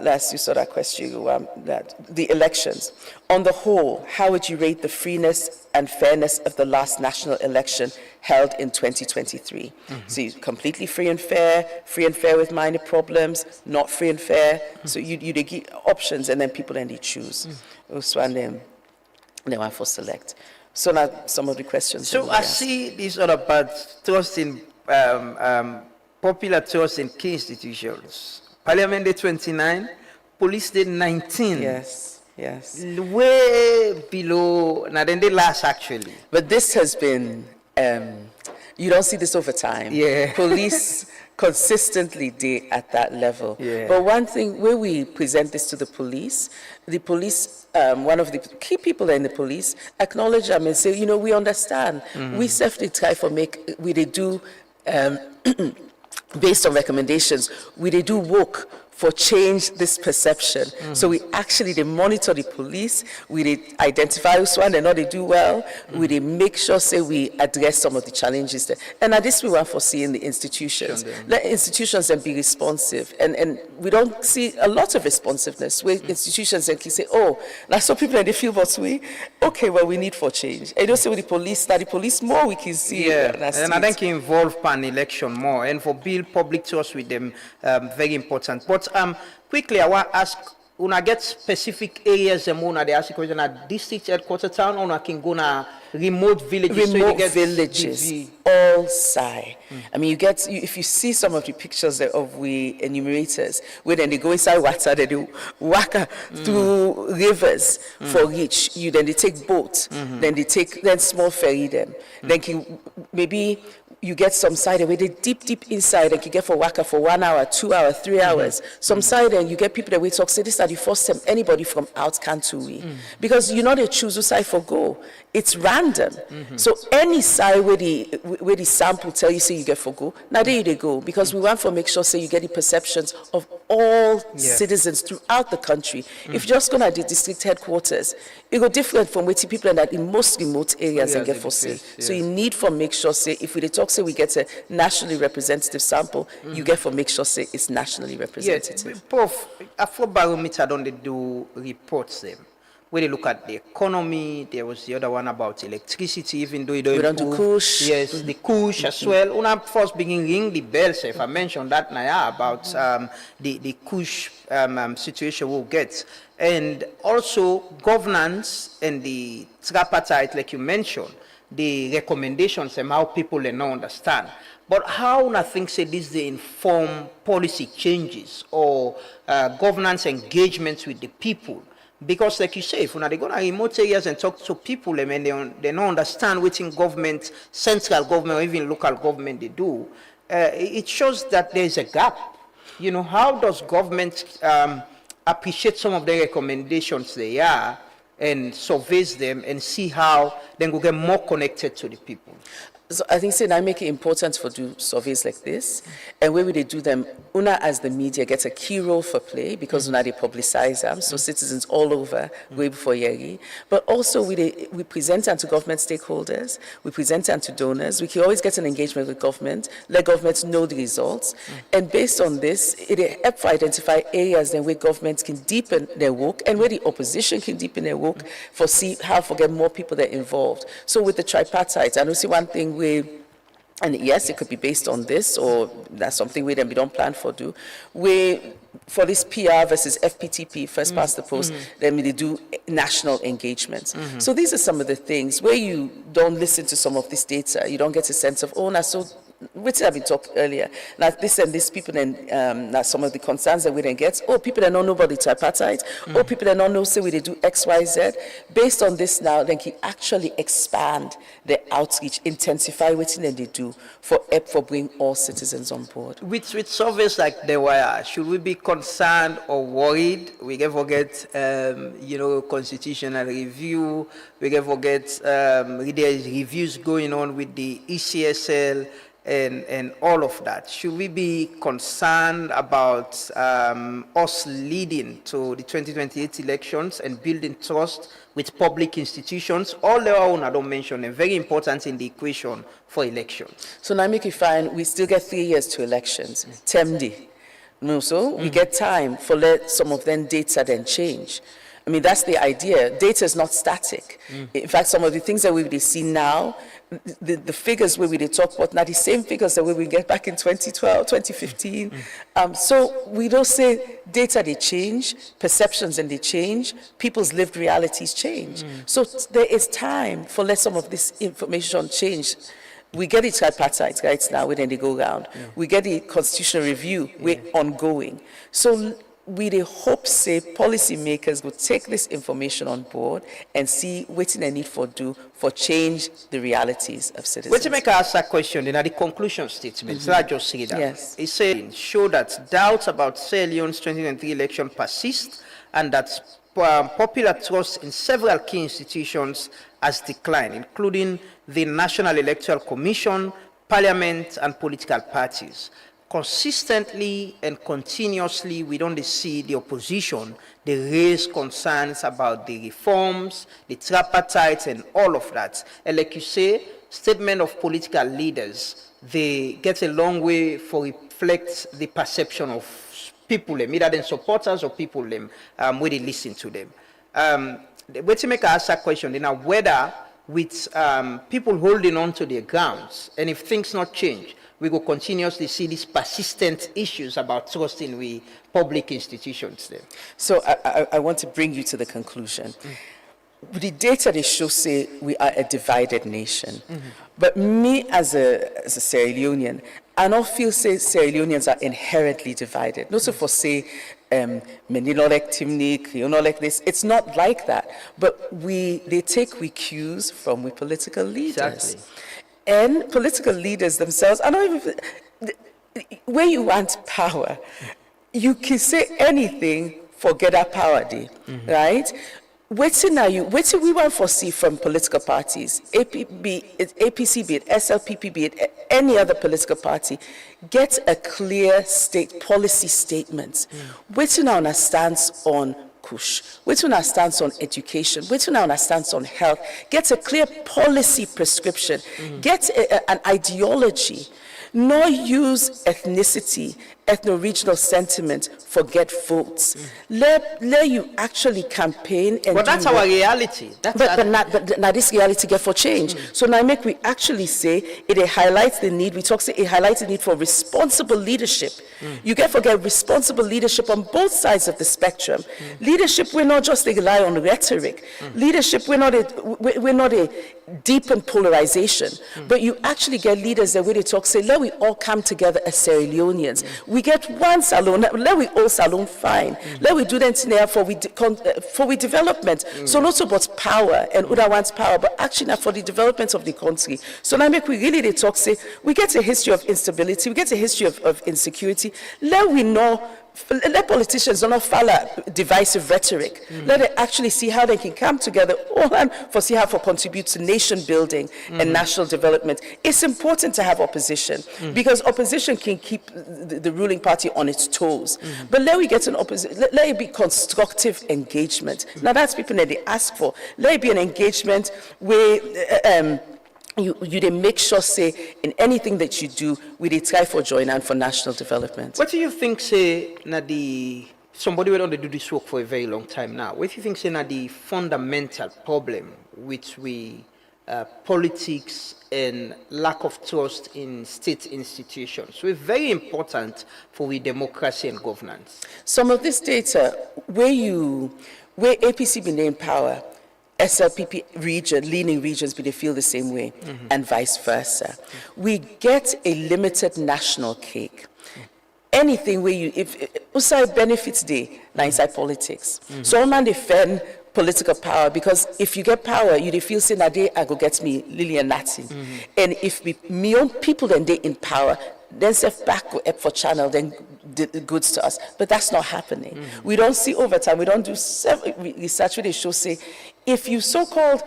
S7: last you saw that question, that the elections. On the whole, how would you rate the freeness and fairness of the last national election held in 2023? So you're completely free and fair with minor problems, not free and fair. So you give options and then people then they choose. So and then they want to select. So now some of the questions.
S8: So I see this other part, trust in popular trust in key institutions. Parliament Day 29, Police Day 19.
S7: Yes.
S8: Way below, now then they last actually.
S7: But this has been, you don't see this over time.
S8: Yeah.
S7: Police consistently day at that level.
S8: Yeah.
S7: But one thing, where we present this to the police, one of the key people in the police acknowledge them and say, we understand. We certainly try we do, based on recommendations, we do work for change this perception. So we actually, they monitor the police, we they identify who's one and not they do well, we they make sure, say, we address some of the challenges there. And at this we want to see in the institutions. Let institutions then be responsive. And we don't see a lot of responsiveness where institutions then can say, oh, now some people they feel what's we, okay, well, we need for change. I don't say with the police, now the police more we can see.
S8: And I think involve pan election more and for build public trust with them, very important. But quickly, I want to ask, una get specific areas and una they ask question at district headquarter town, or can go na remote villages.
S7: Remote villages, all side. I mean, if you see some of the pictures of we enumerators, where then they go inside water, they do waka through rivers for reach. Then they take boat, then small ferry them. Then maybe you get some side where they deep inside and can get for waka for 1 hour, 2 hours, 3 hours. Some side and you get people that we talk, say this are the first time anybody from out can to we. Because you know they choose who side for go. It's random. So any side where the sample tell you say you get for go, now there you go. Because we want to make sure say you get the perceptions of all citizens throughout the country. If you're just gonna the district headquarters, it go different from where people are in most remote areas and get for say. So you need for make sure say if we talk say we get a nationally representative sample, you get for make sure say it's nationally representative.
S8: Yeah, Prof, Afrobarometer don't they do reports them? Where they look at the economy, there was the other one about electricity, even though you don't
S7: do kush.
S8: Yes, the kush as well. Una first begin ring the bells, if I mentioned that now about the kush situation we'll get. And also governance and the tripartite, like you mentioned, the recommendations and how people they not understand. But how I think say this they inform policy changes or governance engagements with the people. Because like you say, if they go to remote areas and talk to people, I mean, they don't understand what in government, central government, or even local government they do, it shows that there is a gap. You know, how does government appreciate some of the recommendations they are and surveys them and see how then go get more connected to the people?
S7: So I think I make it important for do surveys like this, and where they do them, una as the media gets a key role for play because una they publicize them, so citizens all over way before Yeri. But also we present them to government stakeholders, we present them to donors. We can always get an engagement with government, let governments know the results, and based on this, it helps identify areas then where governments can deepen their work and where the opposition can deepen their work for see how to get more people that are involved. So with the tripartite, I know see one thing. And yes, it could be based on this, or that's something we don't plan for do. For this PR versus FPTP, first past the post, then they do national engagements. So these are some of the things where you don't listen to some of this data, you don't get a sense of, oh, now so which have been talked earlier. Now this and these people and now some of the concerns that we then get, oh, people that don't know about the tripartite, oh, people that don't know say we they do X, Y, Z. Based on this now, then can actually expand the outreach, intensify what they do for bring all citizens on board.
S8: With surveys like the wire, should we be concerned or worried? We can forget constitutional review, we can forget there's reviews going on with the ECSL and all of that. Should we be concerned about us leading to the 2028 elections and building trust with public institutions? All the own I don't mention them, very important in the equation for elections.
S7: So now make it fine, we still get 3 years to elections, TEMD. No, so we get time for let some of them data then change. I mean, that's the idea. Data is not static. In fact, some of the things that we see now, the figures where we talk about now the same figures that we get back in 2012, 2015. So we don't say data they change, perceptions and they change, people's lived realities change. So there is time for let some of this information change. We get it tripartite right now when they go around. We get the constitutional review, we're ongoing. So we hope say policymakers will take this information on board and see what they need for do for change the realities of citizens.
S8: Wait to make ask that question in the conclusion statement. So I just say that.
S7: Yes.
S8: It said show that doubts about Leone's 2023 election persist and that popular trust in several key institutions has declined, including the National Electoral Commission, Parliament, and political parties. consistently and continuously we don't see the opposition, they raise concerns about the reforms, the tripartite and all of that. And like you say, statement of political leaders, they get a long way for reflect the perception of people, either them supporters or people when they listen to them. Way to make ask that question, now whether with people holding on to their grounds, and if things not change, we will continuously see these persistent issues about trust in we public institutions there.
S7: So I want to bring you to the conclusion. The data they show say we are a divided nation. But me as a Sierra Leonean, I don't feel say Sierra Leoneans are inherently divided. Not so for say Menilolek, Timnik, like this. It's not like that. But they take we cues from we political leaders.
S8: Exactly.
S7: And political leaders themselves, I don't even, where you want power, you can say anything, forget that power day, right? What we want to see from political parties, APC, be it SLPP, be it any other political party, get a clear policy statement. What our stance on Kush, which one stance on education, which one stance on health, get a clear policy prescription, get an ideology, nor use ethnicity, ethno-regional sentiment, forget votes. Let you actually campaign and
S8: but that's our reality.
S7: But now this reality get for change. So now make we actually say it highlights the need, it highlights the need for responsible leadership. You get forget responsible leadership on both sides of the spectrum. Leadership, we're not just rely on rhetoric. Leadership, we're not a deepen polarization, but you actually get leaders that way they talk, say, let we all come together as Sierra Leoneans. We get one salon, let we all salon fine. Let we do that in for we development. So not about power and Uda wants power, but actually not for the development of the country. So now make we really they talk, say, we get a history of instability, we get a history of insecurity. Let we know. Let politicians not follow divisive rhetoric. Let them actually see how they can come together, all and for see how to contribute to nation building and national development. It's important to have opposition because opposition can keep the ruling party on its toes. But let we get an opposition. Let it be constructive engagement. Now that's people that they ask for. Let it be an engagement where. You they make sure, say, in anything that you do, we they try for join and for national development.
S8: What do you think, say, somebody went on to do this work for a very long time now, what do you think, say, the fundamental problem with politics and lack of trust in state institutions? So it's very important for we democracy and governance.
S7: Some of this data, where APC been in power, SLPP leaning regions, but they feel the same way, and vice versa. We get a limited national cake. Anything where if USAID benefits day, now inside politics. So man defend political power because if you get power, you feel say that day I go get me Lillian Nazi. And if me own people then they in power, then self back go up for channel, then the goods to us. But that's not happening. We don't see overtime. We don't do research where they show say, if you so-called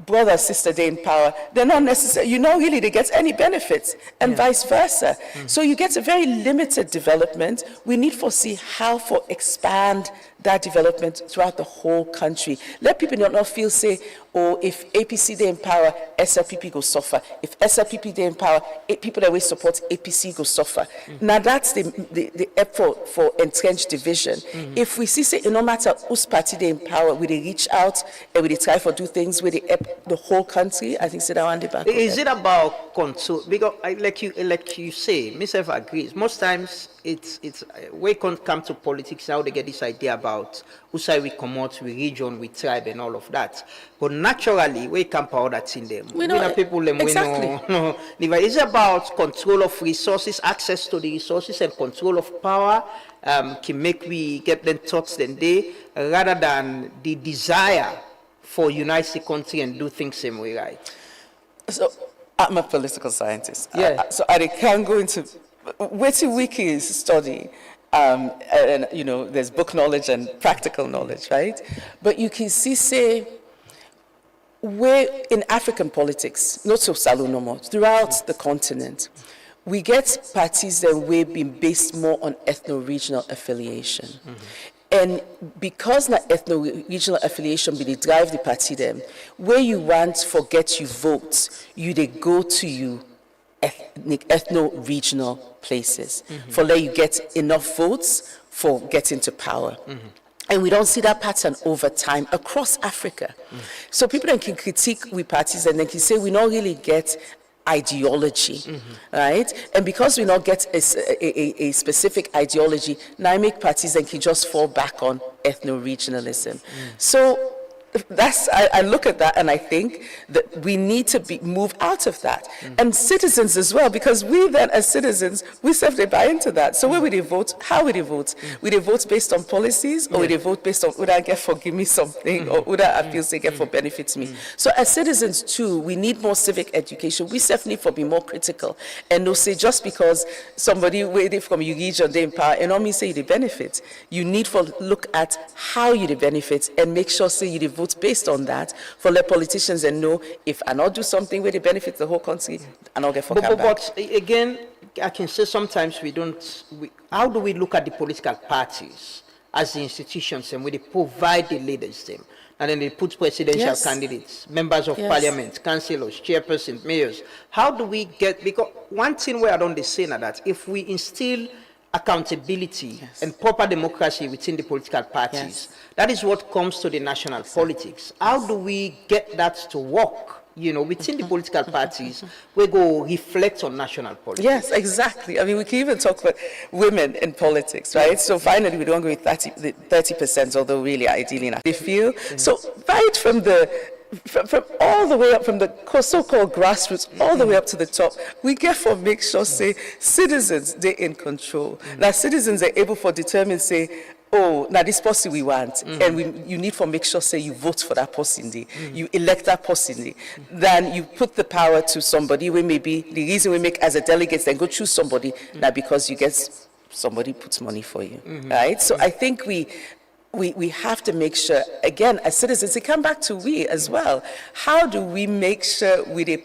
S7: brother, sister, they in power, they're not necessarily, really they get any benefits, and vice versa. So you get a very limited development. We need to see how to expand that development throughout the whole country. Let people not feel, say, if APC they in power, SLPP go suffer. If SLPP they in power, people that will support APC go suffer. Now that's the effort for entrenched division. If we see, say, no matter whose party they in power, we they reach out and we they try to do things with the whole country, I think that one back.
S8: Is it about control? Because like you say, myself agrees. Most times it's we can't come to politics now they get this idea about who say we come out, we region, we tribe and all of that. But naturally we can't power that's in them. We know people
S7: exactly.
S8: It's about control of resources, access to the resources and control of power can make we get them thoughts than they rather than the desire for unite the country and do things same way, right?
S7: So I'm a political scientist.
S8: Yeah.
S7: So I can't go into what's a wiki study. And there's book knowledge and practical knowledge, right? But you can see, say, where in African politics, not so salo no more, throughout the continent, we get parties that will be based more on ethno-regional affiliation. And because na ethno-regional affiliation be they drive the party them, where you want for get you votes, you they go to you ethno-regional places for let you get enough votes for getting to power. And we don't see that pattern over time across Africa. So people then can critique we parties and then can say we don't really get ideology, right? And because we not get a specific ideology, now I make parties and can just fall back on ethno-regionalism. So that's I look at that and I think that we need to move out of that. And citizens as well, because we then as citizens, we self-they buy into that. So where would they vote? How would they vote? Would they vote based on policies, or would they vote based on would I get for give me something, or would I feel they get for benefits me? So as citizens too, we need more civic education. We certainly for be more critical and no say just because somebody waiting from you region they in power and not mean say they benefit. You need for look at how you the benefit and make sure say you the vote based on that for let politicians and know if I not do something where they benefit the whole country and not get for
S8: but again, I can say sometimes how do we look at the political parties as the institutions and where they provide the leaders them? And then they put presidential candidates, members of parliament, councillors, chairpersons, mayors. How do we get, because one thing where I don't say now that if we instill accountability and proper democracy within the political parties, that is what comes to the national politics. How do we get that to work? You know, within the political parties, we go reflect on national politics.
S7: Yes, exactly. I mean, we can even talk about women in politics, right? So finally, we don't go with 30%, although really, ideally, not. They feel so right from from all the way up from the so-called grassroots all the way up to the top, we get for make sure say citizens they in control. Now citizens are able for determine say, oh, now this person we want, and you need for make sure say you vote for that person, you elect that person, then you put the power to somebody where maybe the reason we make as a delegate then go choose somebody now because you get somebody puts money for you, right? So I think we have to make sure, again, as citizens, it come back to we as well. How do we make sure we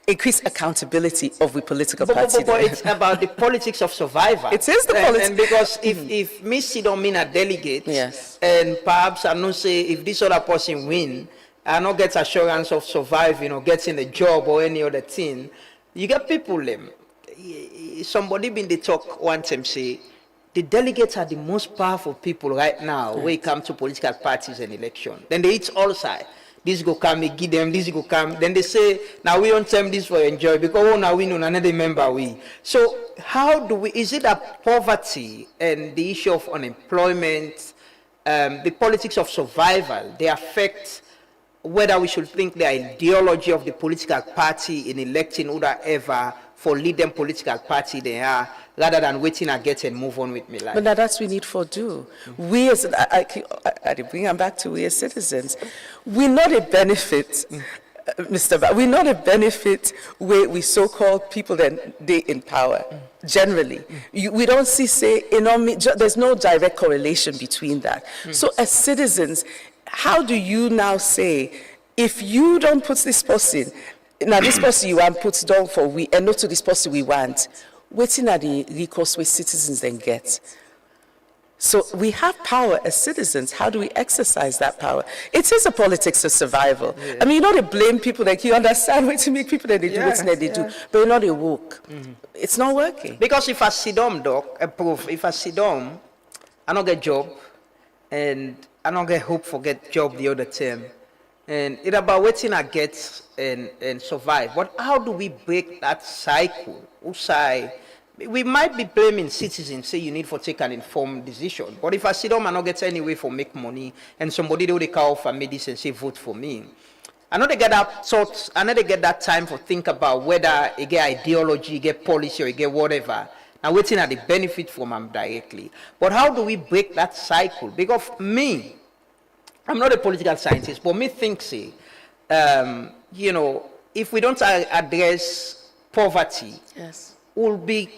S7: increase accountability of the political party?
S8: But it's about the politics of survival.
S7: It is the politics.
S8: And because if me see don't mean a delegate, and perhaps I not say if this other person win, I not get assurance of surviving or getting a job or any other thing, you get people them. Somebody been the talk one time say, the delegates are the most powerful people right now when it comes to political parties and election. Then they eat all sides. This go come, they give them, this go come. Then they say, now we don't tell this for enjoy because oh, now we know another member we. So how do we, is it that poverty and the issue of unemployment, the politics of survival, they affect whether we should think the ideology of the political party in electing whoever for lead them political party they are, rather than waiting and get and move on with me life.
S7: But now that's we need for do. We as I bring them back to we as citizens. We not a benefit, Mr. We not a benefit where we so-called people that they in power. Generally, we don't see say there's no direct correlation between that. So as citizens, how do you now say if you don't put this person? Now this person you want puts down for we and not to this person we want, waiting at the recourse where citizens then get. So we have power as citizens. How do we exercise that power? It is a politics of survival. I mean, you know, they blame people like you understand what to make people that they do what they do, but you're not a woke. It's not working.
S8: Because if I sit down, doc, if I sit down, I don't get job, and I don't get hope for get job the other term. And it's about waiting I get and survive. But how do we break that cycle? We might be blaming citizens, say you need for take an informed decision. But if I sit down and not get any way for make money, and somebody do they call for medicine say vote for me, I know they get that thought, I know they get that time for think about whether you get ideology, you get policy, or you get whatever. And waiting at the benefit from them directly. But how do we break that cycle? Because me, I'm not a political scientist, but me think, say, you know, if we don't address poverty, we'll be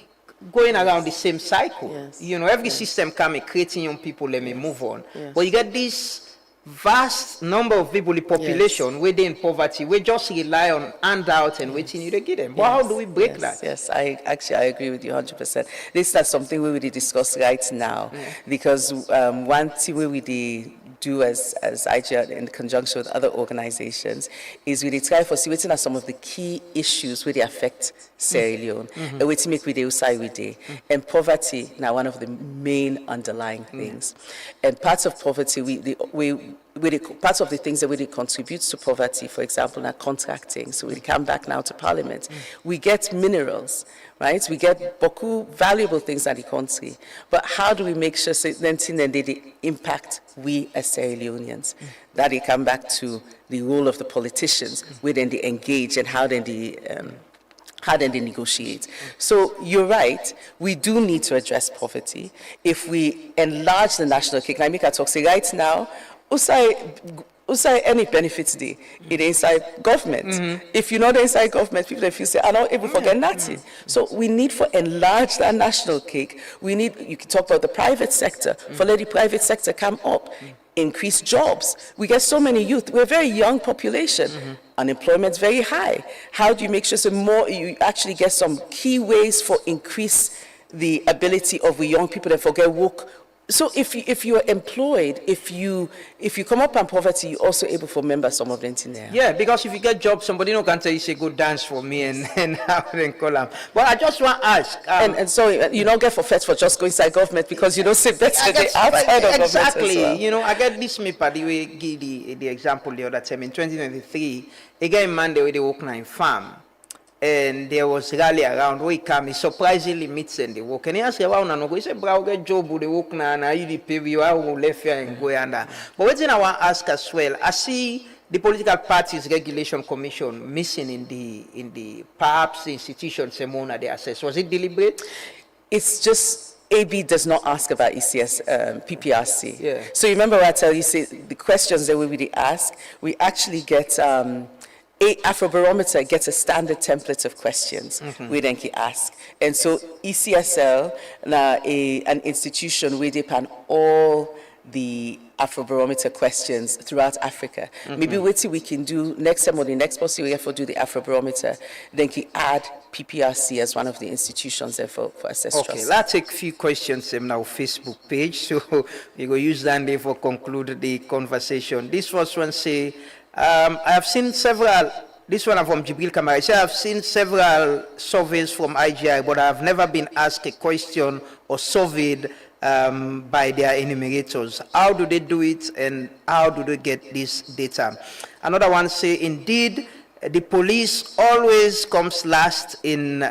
S8: going around the same cycle. You know, every system can be creating young people, let me move on. But you get this vast number of people, the population, where they in poverty, we just rely on handouts and waiting you to get them. But how do we break that?
S7: Yes, I agree with you 100%. This is something we will discuss right now, because one thing we will do as IGR in conjunction with other organizations is we try for see what are some of the key issues where they affect Sierra Leone and what make we do side with day. And poverty now one of the main underlying things. And parts of poverty parts of the things that really contribute to poverty, for example, are contracting. So we come back now to Parliament. We get minerals, right? We get beaucoup valuable things in the country. But how do we make sure that they impact we as Sierra Leoneans? That they come back to the role of the politicians, where then they engage and how then they negotiate. So you're right, we do need to address poverty. If we enlarge the national cake, I make a talk say right now, usai any benefits it inside government. If you're not inside government, people if you say are not able to get nothing. So we need for enlarge that national cake. We need you can talk about the private sector, for let the private sector come up, increase jobs. We get so many youth. We're a very young population. Unemployment's very high. How do you make sure you actually get some key ways for increase the ability of the young people that forget work? So if you're employed, if you come up on poverty, you're also able to remember some of them in there.
S8: Yeah, because if you get job, somebody no can tell you say go dance for me and have them call them. But I just want to ask.
S7: And so you don't get forfeit for just going inside government because you don't say better than outside of
S8: exactly.
S7: government as well.
S8: You know, I get this me the way give the example the other time in 2023. Again, Monday where they work in farm. And there was rally around where he came, he surprisingly meets and they walk. And he asked around and he said, "Bro, get job with the work now, and you pay you, I will left here and go under." But what I want to ask as well, I see the Political Parties Regulation Commission missing in the perhaps the institution Simona they assess. Was it deliberate?
S7: It's just AB does not ask about ECS, PPRC.
S8: Yeah.
S7: So you remember what I tell you, say the questions that we really ask, we actually get Afrobarometer gets a standard template of questions we then can ask. And so ECSL, an institution where they pan all the Afrobarometer questions throughout Africa. Maybe what we can do next time or the next policy we have to do the Afrobarometer, then can add PPRC as one of the institutions there for assess trust.
S8: Okay, let's take a few questions on our Facebook page. So we go use that there for conclude the conversation. This first one say, I have seen several, this one from Jibril Kamara, I say I have seen several surveys from IGI, but I have never been asked a question or surveyed by their enumerators. How do they do it and how do they get this data? Another one say, indeed, the police always comes last in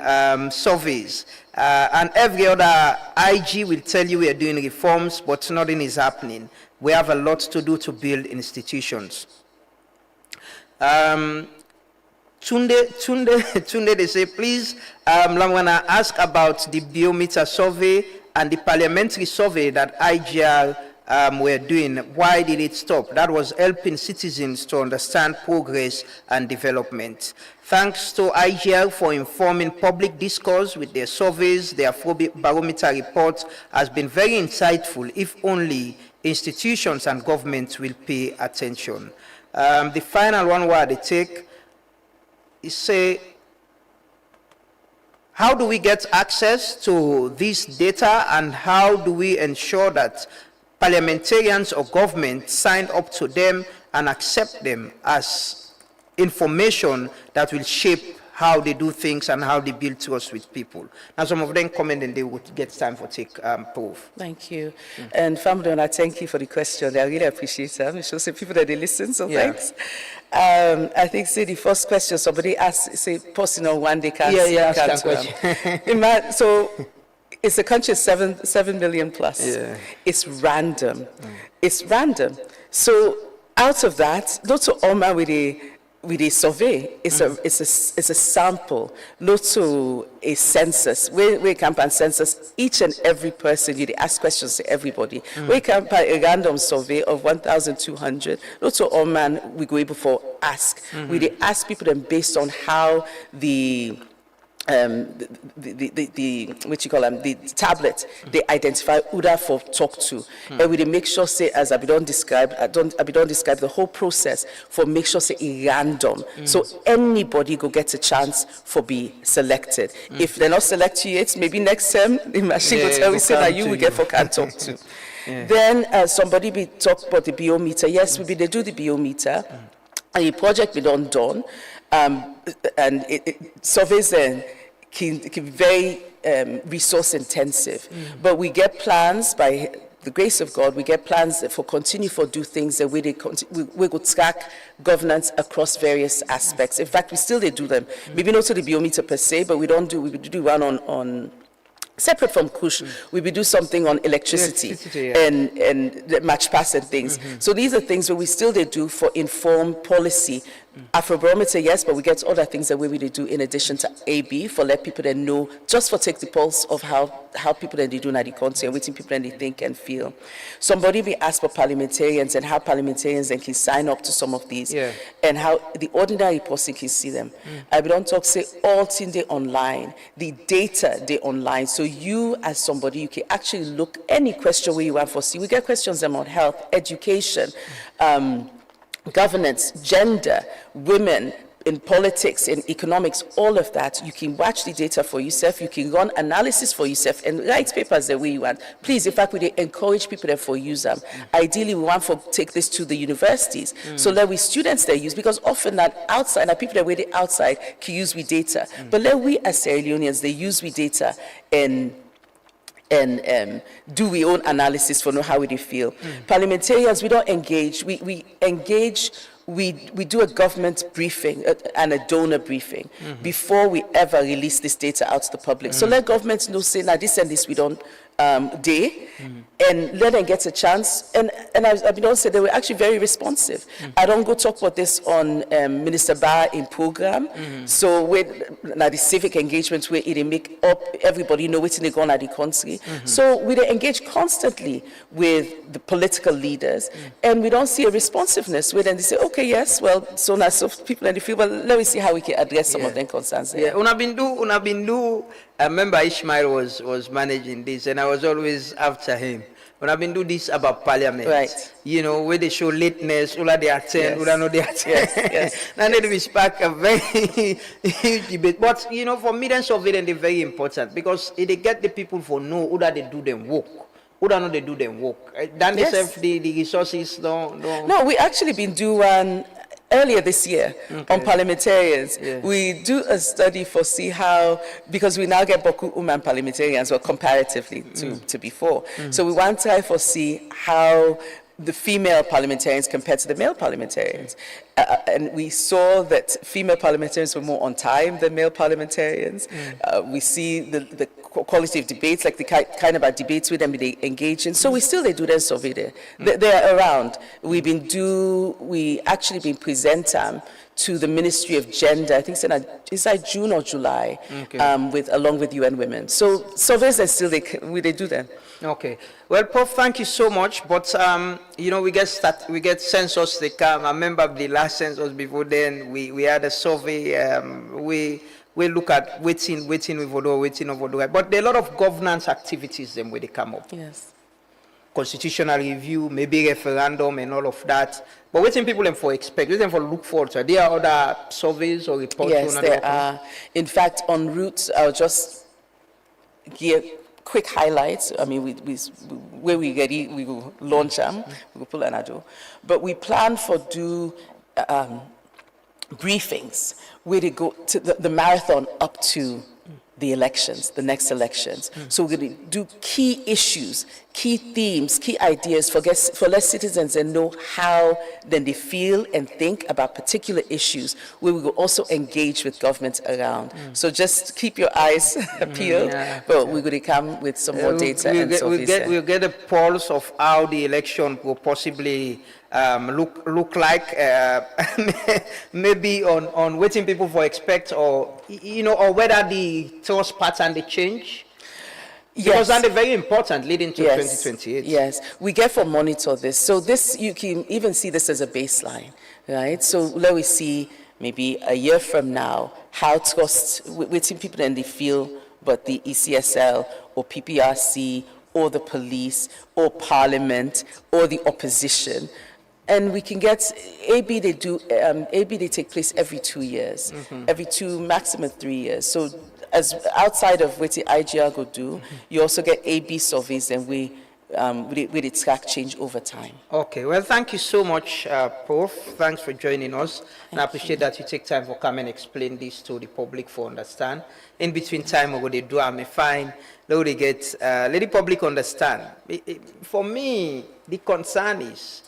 S8: surveys. And every other IG will tell you we are doing reforms, but nothing is happening. We have a lot to do to build institutions. Tunde, they say, please, I'm going to ask about the biometer survey and the parliamentary survey that IGR were doing. Why did it stop? That was helping citizens to understand progress and development. Thanks to IGR for informing public discourse with their surveys. Their Afrobarometer report has been very insightful, if only institutions and governments will pay attention. The final one where they take is say, how do we get access to this data and how do we ensure that parliamentarians or government sign up to them and accept them as information that will shape how they do things and how they build trust with people? Now, some of them comment and they would get time for take proof.
S7: Thank you. And family, I thank you for the question. I really appreciate them. It shows people that they listen, so thanks. I think, say, the first question, somebody asked, say, posting on one day can't
S8: ask that question.
S7: So, it's a country of 7 million plus.
S8: Yeah.
S7: It's random. It's random. So, out of that, not to Oma with a survey, it's a sample, not to a census. We campaign census, each and every person, you ask questions to everybody. We campaign a random survey of 1,200, not to all man we go able for ask. We ask people then based on how the what you call them, the tablet, they identify who that for talk to. And we dey make sure say, as I be don't describe the whole process for make sure say it random. So anybody go get a chance for be selected. If they're not selected yet, maybe next term the machine will tell you say that you will get for can talk to. Then somebody be talk about the biometer. Yes, they do the biometer. And the project be done. And it surveys then can be very resource intensive. But we get plans by the grace of God, we get plans for continue for do things that we go track governance across various aspects. In fact, we still do them. Maybe not to the biometer per se, but we do one on separate from KUSH, we do something on electricity and match pass and things. So these are things where we still do for informed policy. Afrobarometer, yes, but we get other things that we do in addition to AB for let people then know, just for take the pulse of how people then do in the country and what people then they think and feel. Somebody be asked for parliamentarians and how parliamentarians then can sign up to some of these and how the ordinary person can see them. I don't talk say all things they online, the data they online. So you as somebody, you can actually look any question where you want for see. We get questions about health, education, governance, gender, women, in politics, in economics, all of that. You can watch the data for yourself, you can run analysis for yourself and write papers the way you want. Please, in fact, we encourage people that for use them. Ideally, we want to take this to the universities. So let we students they use, because often that outside, that people that wait outside can use we data. But let we as Sierra Leoneans, they use we data and do we own analysis for know how we feel. Parliamentarians, we don't engage. We engage. We do a government briefing and a donor briefing before we ever release this data out to the public. So let governments know, say, now this and this we don't and let them get a chance. And I've been say they were actually very responsive. I don't go talk about this on Minister Barr in program. So with now the civic engagement where it make up everybody know what's they go on at the country. So we engage constantly with the political leaders, and we don't see a responsiveness where then they say, okay, yes, well, so now so people in the field, well, let me see how we can address some of them concerns.
S8: Una bindu. I remember Ishmael was managing this, and I was always after him. When I've been doing this about parliament, you know, where they show lateness, ula they attend, ula no they attend. Now they spark a very huge debate. But you know, for me, then surveillance they're very important because they get the people for know who that they do them work. Who don't know they do them work. Then they have the resources don't.
S7: No, we actually been doing earlier this year on parliamentarians. We do a study for see how, because we now get Boku Uman parliamentarians, well, comparatively to before. So we want to try for see how the female parliamentarians compared to the male parliamentarians. And we saw that female parliamentarians were more on time than male parliamentarians. We see the quality of debates, like the kind of debates with them they engage in. So we do that survey there. They're around. We actually been presenting to the Ministry of Gender, I think it's like June or July, along with UN Women. So surveys are still, they do them.
S8: Okay. Well, Prof, thank you so much. But, you know, we get census, they come. I remember the last census before then, we had a survey, we look at waiting over there. But there are a lot of governance activities then where they come up.
S7: Yes.
S8: Constitutional review, maybe referendum and all of that. But waiting people them for expect, waiting for look forward to. Are there other surveys or reports?
S7: Yes, there are. In fact, en route, I'll just give quick highlights. I mean, where we ready, we will launch them. We will pull an ado. But we plan for briefings where they go to the marathon up to the elections, the next elections. So we're going to do key issues, key themes, key ideas for less citizens and know how then they feel and think about particular issues, where we will also engage with governments around. So just keep your eyes peeled, but we're going to come with some more data.
S8: We'll get a pulse of how the election will possibly look like, maybe on waiting people for expect, or you know, or whether the trust pattern they change. Because that's very important leading to 2028.
S7: Yes, we get for monitor this. So this, you can even see this as a baseline, right? So let we see maybe a year from now, how trust waiting people in the field, but the ECSL or PPRC or the police or Parliament or the opposition. And we can get AB. They take place every 2 years, every 2, maximum 3 years. So, as outside of what the IGR go do, you also get AB surveys, and we track change over time.
S8: Okay, well, thank you so much, Prof. Thanks for joining us. And I appreciate that you take time for come and explain this to the public for understand. In between time, what they do, I may find, let the public understand. For me, the concern is,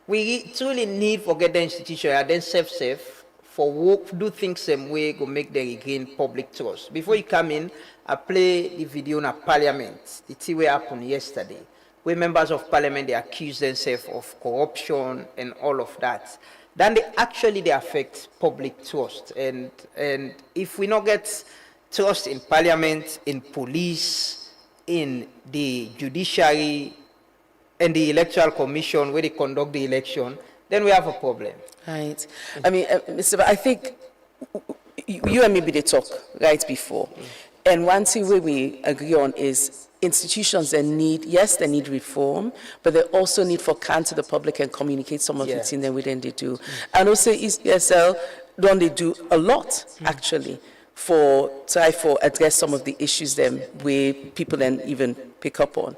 S8: we truly need for get the institution and then safe for work, do things same way, go make them regain public trust. Before you come in, I play the video in a parliament. The thing happened yesterday, where members of parliament, they accuse themselves of corruption and all of that. Then they affect public trust. And if we not get trust in parliament, in police, in the judiciary, and the electoral commission where they conduct the election, then we have a problem.
S7: Right. I mean, Mr. I think you and me they talk right before. And one thing we agree on is institutions that they need reform, but they also need for can to the public and communicate some of the things that within they do. And also ECSL, don't they do a lot, actually, try for address some of the issues them where people then even pick up on.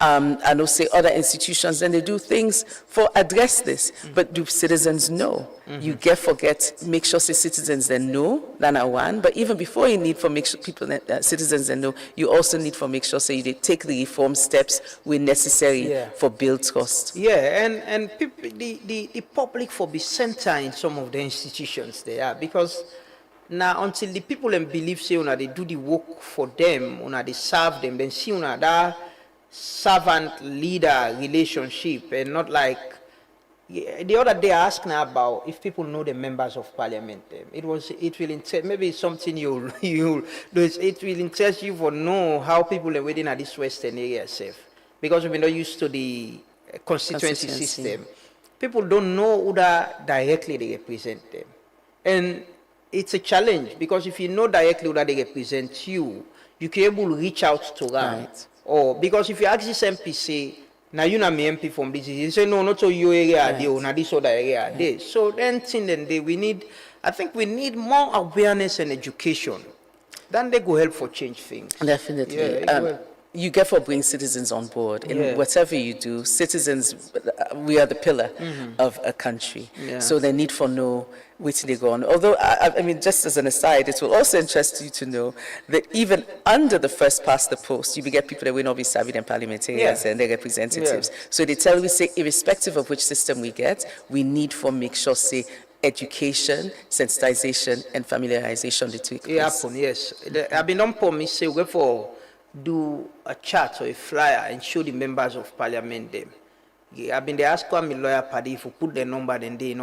S7: And also other institutions, and they do things for address this, but do citizens know? You make sure citizens then know, than are one, but even before you need for make sure citizens then know, you also need for make sure they take the reform steps where necessary for build trust.
S8: Yeah, and people, the public for be center in some of the institutions they are, because now until the people and believe say they do the work for them, they serve them, then see that servant leader relationship, and not like the other day I asked now about if people know the members of parliament. It will interest, maybe it's something it will interest you for know how people are within at this western area safe, because we're not used to the constituency system. People don't know who that directly they represent them, and it's a challenge, because if you know directly who that they represent you can able to reach out to them.
S7: Right.
S8: Or because if you ask this MP, say, now you know me MP from this, you say, no, not to your area, right, or not this other area. Right. So then I think we need more awareness and education. Then they go help for change things.
S7: Definitely. You get for bring citizens on board. In whatever you do, citizens, we are the pillar of a country. Yeah. So they need for know which they go on. Although, I mean, just as an aside, it will also interest you to know that even under the first past the post, you will get people that will not be serving in parliamentarians and their representatives. So they tell we say, irrespective of which system we get, we need for make sure, say, education, sensitization, and familiarization to take place.
S8: It happen, yes. I've been on for me, say, we for do a chart or a flyer and show the members of parliament them. I've been asked my lawyer party if we put the number, then they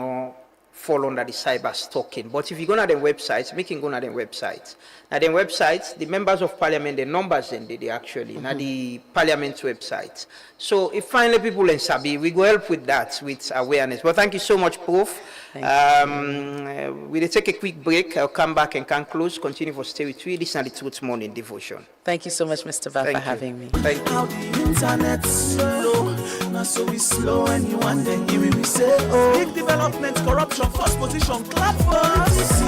S8: fall under the cyber stalking. But if you go to the websites, we can go to the websites. Now the websites, the members of parliament, the numbers then they actually now the parliament websites. So if finally people in Sabi, we go help with that, with awareness. Well, thank you so much, Prof. We'll take a quick break. I'll come back and can close. Continue for stay with you. This is the Truth Morning Devotion.
S7: Thank you so much, Mr. Ba, for having me.
S8: Thank you.
S2: How the internet slow, not so we slow, and you want then give me say, oh, big development, corruption, first position, clap for us.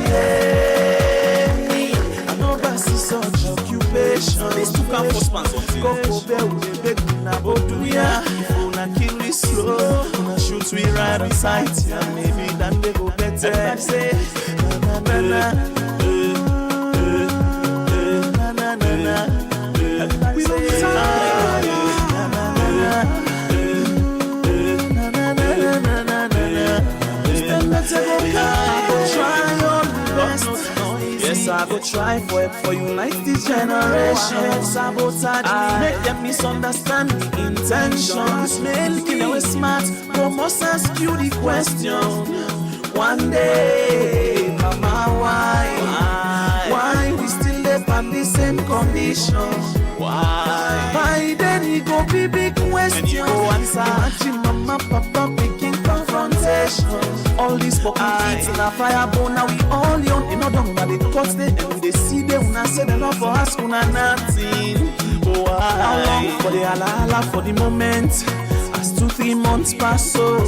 S2: I know that's such occupation. This took out for sponsor. Go bear with big Naboduya. If we kill we slow, gonna shoot we right on sight. Yeah, maybe then they go better. I say, na na na na. We don't tire. Yes, I go try for unite this generation. Sabotage, make them misunderstand the intentions. Making away smart, but must ask you the question. One day, Mama, why we still live on the same conditions? Why then it go be big question? Imagine Mama, Papa making confrontation. confession. All these fucking kids in a fire bone, now we all young. In order una they cut them, and we they see them, una say them not for us, una nothing. Oh, how long for the ala for the moment? As 2-3 months pass, so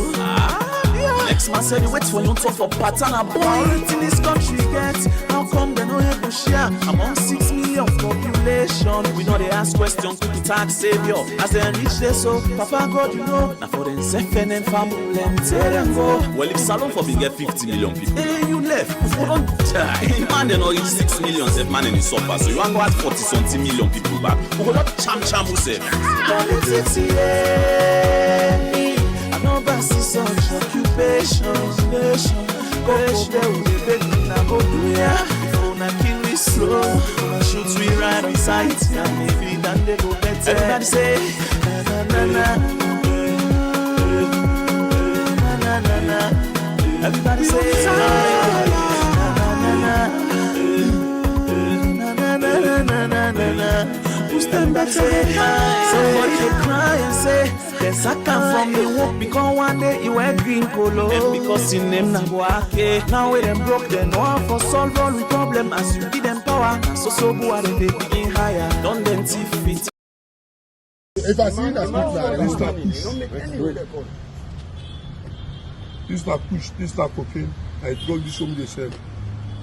S2: next man said, wait for you talk for pattern a boy. In this country gets, how come they no able share among 6 million population? We know they ask questions to the tax savior. As they reach there, so Papa God, you know, now for them sefen and family, tell them go.
S9: Well, if Salon for be get 50 million people,
S2: hey, you left, who don't die?
S9: Man, they not reach 6 million, if man in the suffer, so you want to add 40-something million people back. Who will not cham who say?
S2: Politics, yeah. I know that's such occupation. They beg me now go do ya. Before na kill we slow, na shoot we right on sight. And maybe then they go better. Everybody say na na na na na na. Everybody say na na na. Who stand back say somebody they cry and say yes I come from the work because one day you wear green polo. And because in them na go ake. Now when them broke they know how for solve all the problem as you give them power. So go and they begin higher. Don't them thief it.
S25: If I see that this start push, this start cocaine, I drug this home themselves.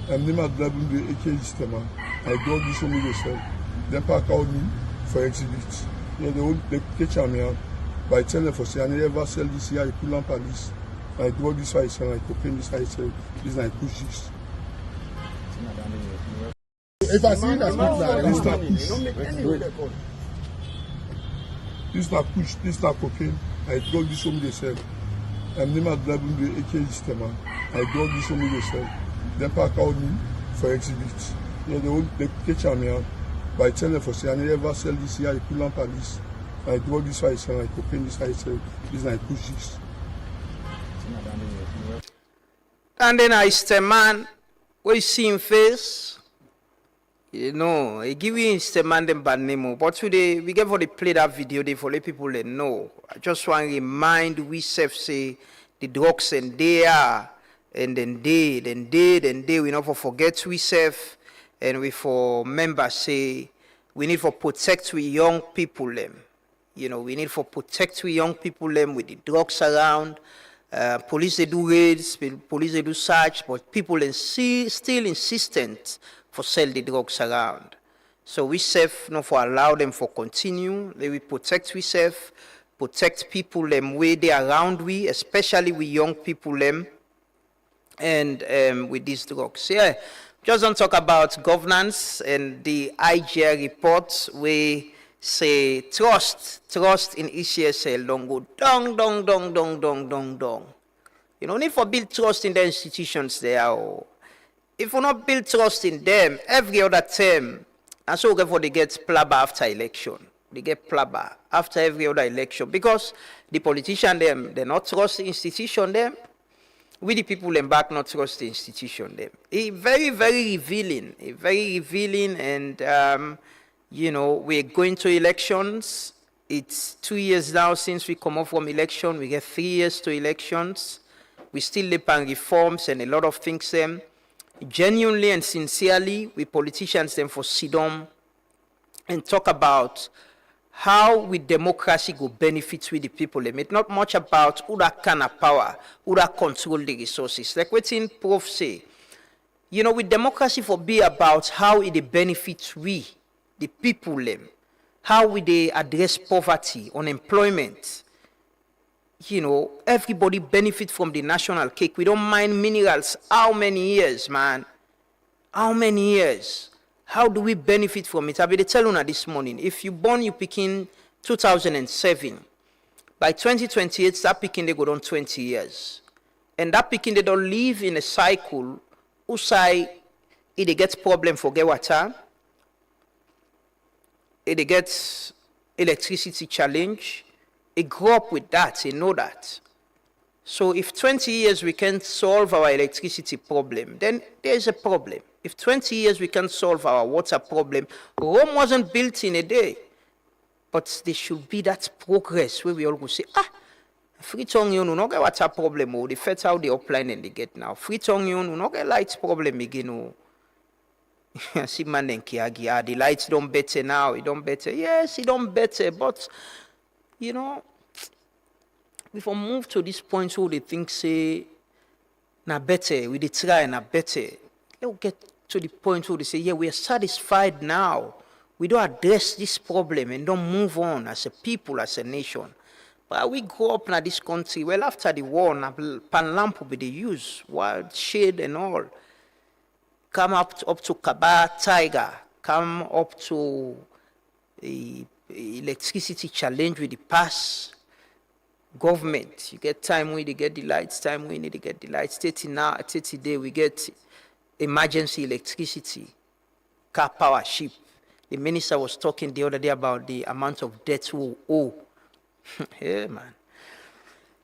S25: I'm never driving the AK system. I drug this home themselves. Then park out me for exhibit. You know, they catch me out. But I tell them for say I never sell this here, I pull on police. I drug this I sell, I cocaine this I sell, this I push this. If I see that this start push. This start cocaine, I drug this home themselves. I'm never driving the AK system. I drug this home themselves. Then park out me for exhibit. You know, they catch me out. But I tell them for say I never sell this here, I pull on police. I drug this I sell, I cocaine this I sell, this I push this.
S8: And then I say, man, what you see him face, you know, I give you the man them bad name. But today, we get for the play that video, they for let people they know. I just want to remind we self say the drugs and they are, and then they, we not for forget we self. And we for members say we need for protect we young people them. You know, we need for protect we young people them with the drugs around. Police they do raids, police they do search, but people still insistent for sell the drugs around. So we safe not for allow them for continue. They will protect we safe, protect people them where they around we, especially we young people them, and with these drugs. Yeah. Just don't talk about governance and the IGR report. We say trust in ECSL don't go down. You don't need for build trust in the institutions there. Or if we not build trust in them, every other term, and so therefore they get plaba after election. They get plaba after every other election because the politician them they not trust the institution them. We the people in back not trust the institution them. It's very revealing. And you know, we're going to elections. It's 2 years now since we come off from election. We get 3 years to elections. We still live on reforms and a lot of things them. Genuinely and sincerely, we politicians them for sit down and talk about how with democracy go benefit with the people. It's not much about who that kind of power, who that control the resources. Like what's in Prof say, you know, with democracy for be about how it benefits we, the people, how we they address poverty, unemployment. You know, everybody benefit from the national cake. We don't mind minerals. How many years, man? How many years? How do we benefit from it? I be telling you this morning. If you born, you pick in 2007. By 2028, that picking they go on 20 years. And that picking they don't live in a cycle. Usai, it gets problem for get water. It gets electricity challenge. It grow up with that, you know that. So if 20 years we can solve our electricity problem, then there's a problem. If 20 years we can solve our water problem, Rome wasn't built in a day. But there should be that progress where we all go say, Freetown, you no get water problem, oh, the fertile the upline and they get now. Freetown, you no get light problem again, oh. See man and Kiagi, the lights don't better now, it don't better. Yes, it don't better, but you know, if we move to this point where they think say na better, we dey try na better. They'll get to the point where they say, yeah, we are satisfied now. We don't address this problem and don't move on as a people, as a nation. But we grow up in this country, well, after the war, na pan lamp will be the use, wild shade and all. Come up to Kaba Tiger, come up to the electricity challenge with the past government. You get time when they get the lights, time when they get the lights. 30 days we get emergency electricity, car power ship. The minister was talking the other day about the amount of debt we owe. Yeah, man.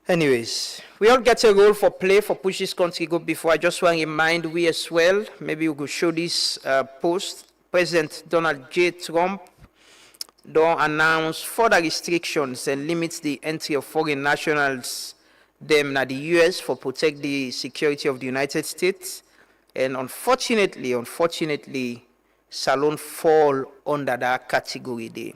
S8: Anyways, we all get a role for play for push this country go before. I just want to remind we as well, maybe we could show this post. President Donald J. Trump don't announce further restrictions and limits the entry of foreign nationals them na the US for protect the security of the United States. And unfortunately, Salon fall under that category there.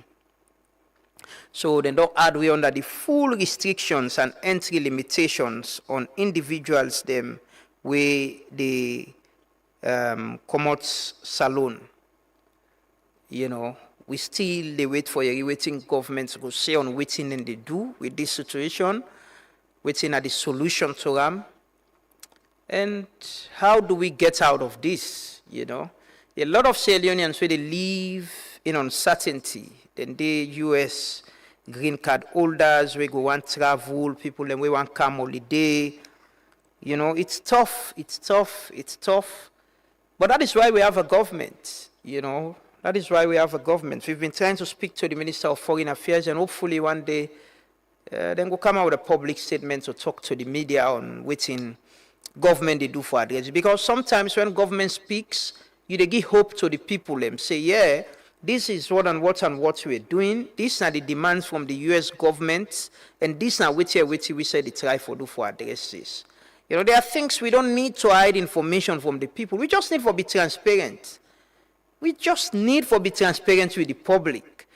S8: So they don't add we under the full restrictions and entry limitations on individuals them where they come out Salon. You know, we still they wait for a waiting government to go say on waiting and they do with this situation, waiting at the solution to them. And how do we get out of this? You know, a lot of Sierra Leoneans where they live in uncertainty. Then the US green card holders, we go want travel, people and we want come holiday. You know, it's tough. But that is why we have a government, you know. That is why we have a government. We've been trying to speak to the Minister of Foreign Affairs, and hopefully one day, then we'll come out with a public statement to talk to the media on what in government they do for address. Because sometimes when government speaks, they give hope to the people and say, yeah, this is what we're doing. These are the demands from the US government, and these are what we say they try to do for addresses. You know, there are things we don't need to hide information from the people. We just need to be transparent. We just need to be transparent with the public.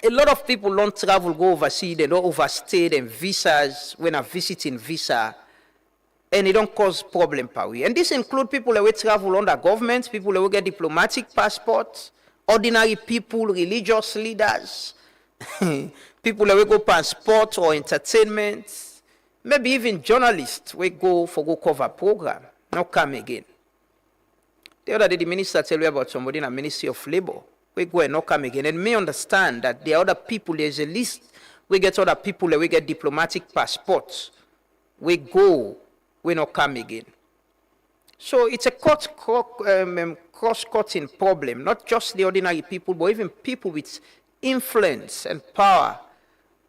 S8: A lot of people don't travel, go overseas, they don't overstay them visas when are visiting visa, and it don't cause problem per way. And this includes people that will travel under government, people that will get diplomatic passports, ordinary people, religious leaders, people that will go passport or entertainment, maybe even journalists will go cover program, not come again. The other day, the minister tell you about somebody in the Ministry of Labor. We go and not come again. And may understand that there are other people, there's a list. We get other people that we get diplomatic passports. We go, we not come again. So it's a cross-cutting problem, not just the ordinary people, but even people with influence and power.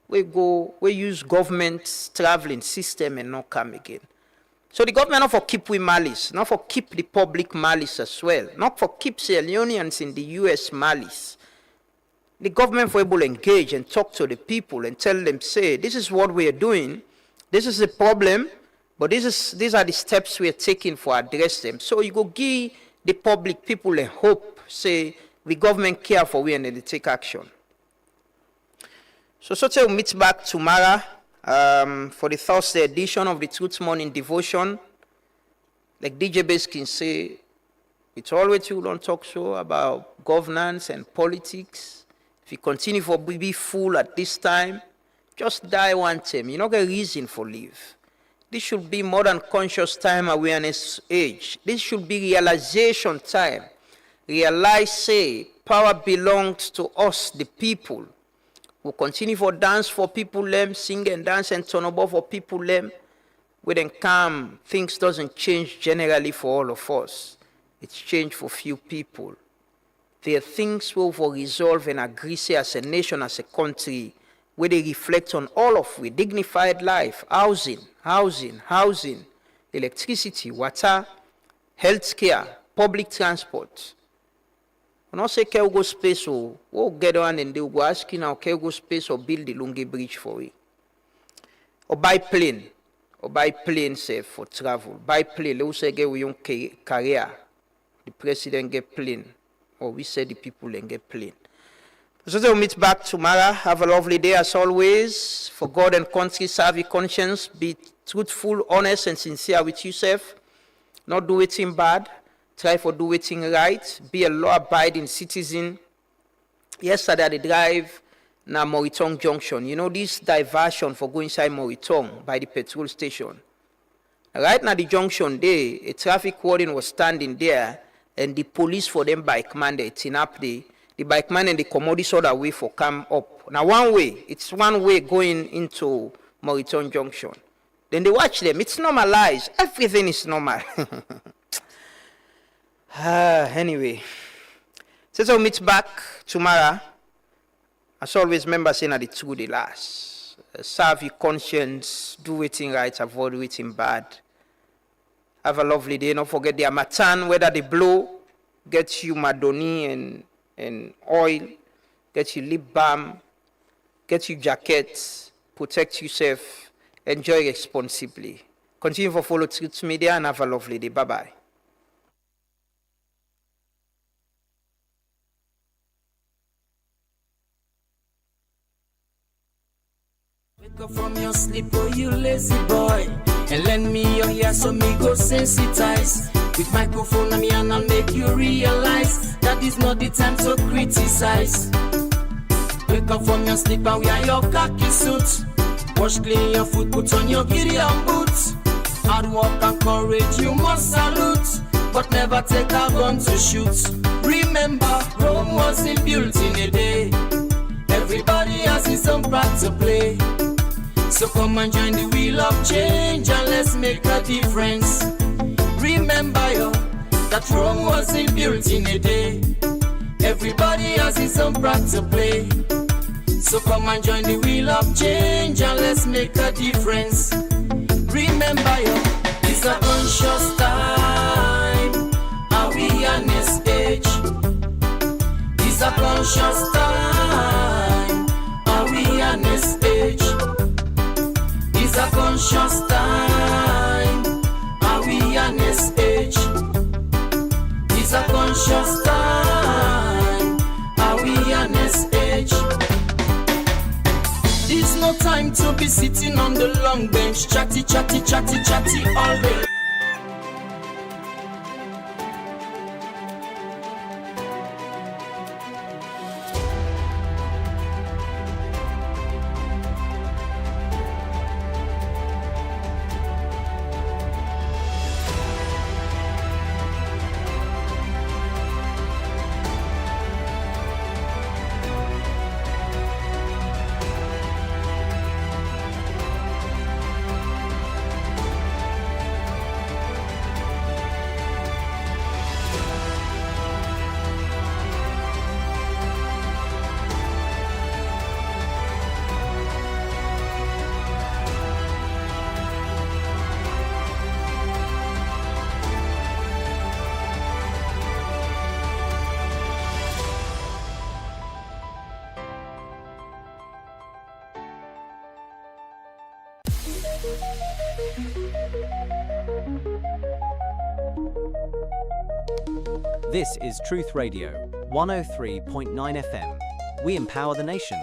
S8: We go, we use government traveling system and not come again. So the government not for keep with malice, not for keep the public malice as well, not for keep Sierra Leoneans in the US malice. The government for able to engage and talk to the people and tell them, say, this is what we are doing, this is the problem, but these are the steps we are taking for address them. So you go give the public people a hope, say, the government care for we and then they take action. So we'll meet back tomorrow. For the Thursday edition of the Truth Morning Devotion. Like DJ Baskin say, it's always you don't talk so about governance and politics. If you continue to be fool at this time, just die one time. You don't get reason for live. This should be more than conscious time awareness age. This should be realization time. Realize, say, power belongs to us, the people. We'll continue for dance for people, them, sing and dance and turn over for people, them. We then come, things doesn't change generally for all of us. It's changed for few people. There are things we will resolve and agree, say, as a nation, as a country, where they reflect on all of we, dignified life, housing, electricity, water, healthcare, public transport. When I say can we go space, we'll get on and they'll go asking now, can we go space or build the Lungi Bridge for we? or buy plane safe for travel. Buy plane, let's say get we own career. The president get plane, or we say the people and get plane. So we'll meet back tomorrow. Have a lovely day as always. For God and country, serve your conscience. Be truthful, honest, and sincere with yourself. Not do anything bad. Try for do anything right. Be a law-abiding citizen. Yesterday, I drive na Moritong Junction. You know this diversion for going inside Moritong by the petrol station. Right now the junction there, a traffic warden was standing there, and the police for them bike man they tin up the bike man and the commodities other way for come up. Now it's one way going into Moritong Junction. Then they watch them. It's normalized. Everything is normal. Anyway, so we'll meet back tomorrow. As always, remember saying that the two the last. Serve your conscience, do anything right, avoid anything bad. Have a lovely day. Don't forget the Amatan, whether they blow, get you Madoni and oil, get you lip balm, get you jackets, protect yourself, enjoy responsibly. Continue to follow Truth Media and have a lovely day. Bye-bye.
S2: Wake up from your sleep, oh you lazy boy, and lend me your ear so me go sensitize. With microphone on me and I'll make you realize that is not the time to criticize. Wake up from your sleep and wear your khaki suit. Wash clean your foot, put on your Gideon boots. Hard work and courage you must salute, but never take a gun to shoot. Remember, Rome wasn't built in a day. Everybody has his own part to play. So come and join the wheel of change and let's make a difference. Remember yo, that Rome wasn't built in a day. Everybody has his own part to play. So come and join the wheel of change and let's make a difference. Remember yo, it's a conscious time, awareness age. It's a conscious time, awareness age. It's a conscious time, awareness age. It's a conscious time, awareness age. There's no time to be sitting on the long bench, chatty all day.
S10: This is Truth Radio, 103.9 FM. We empower the nation.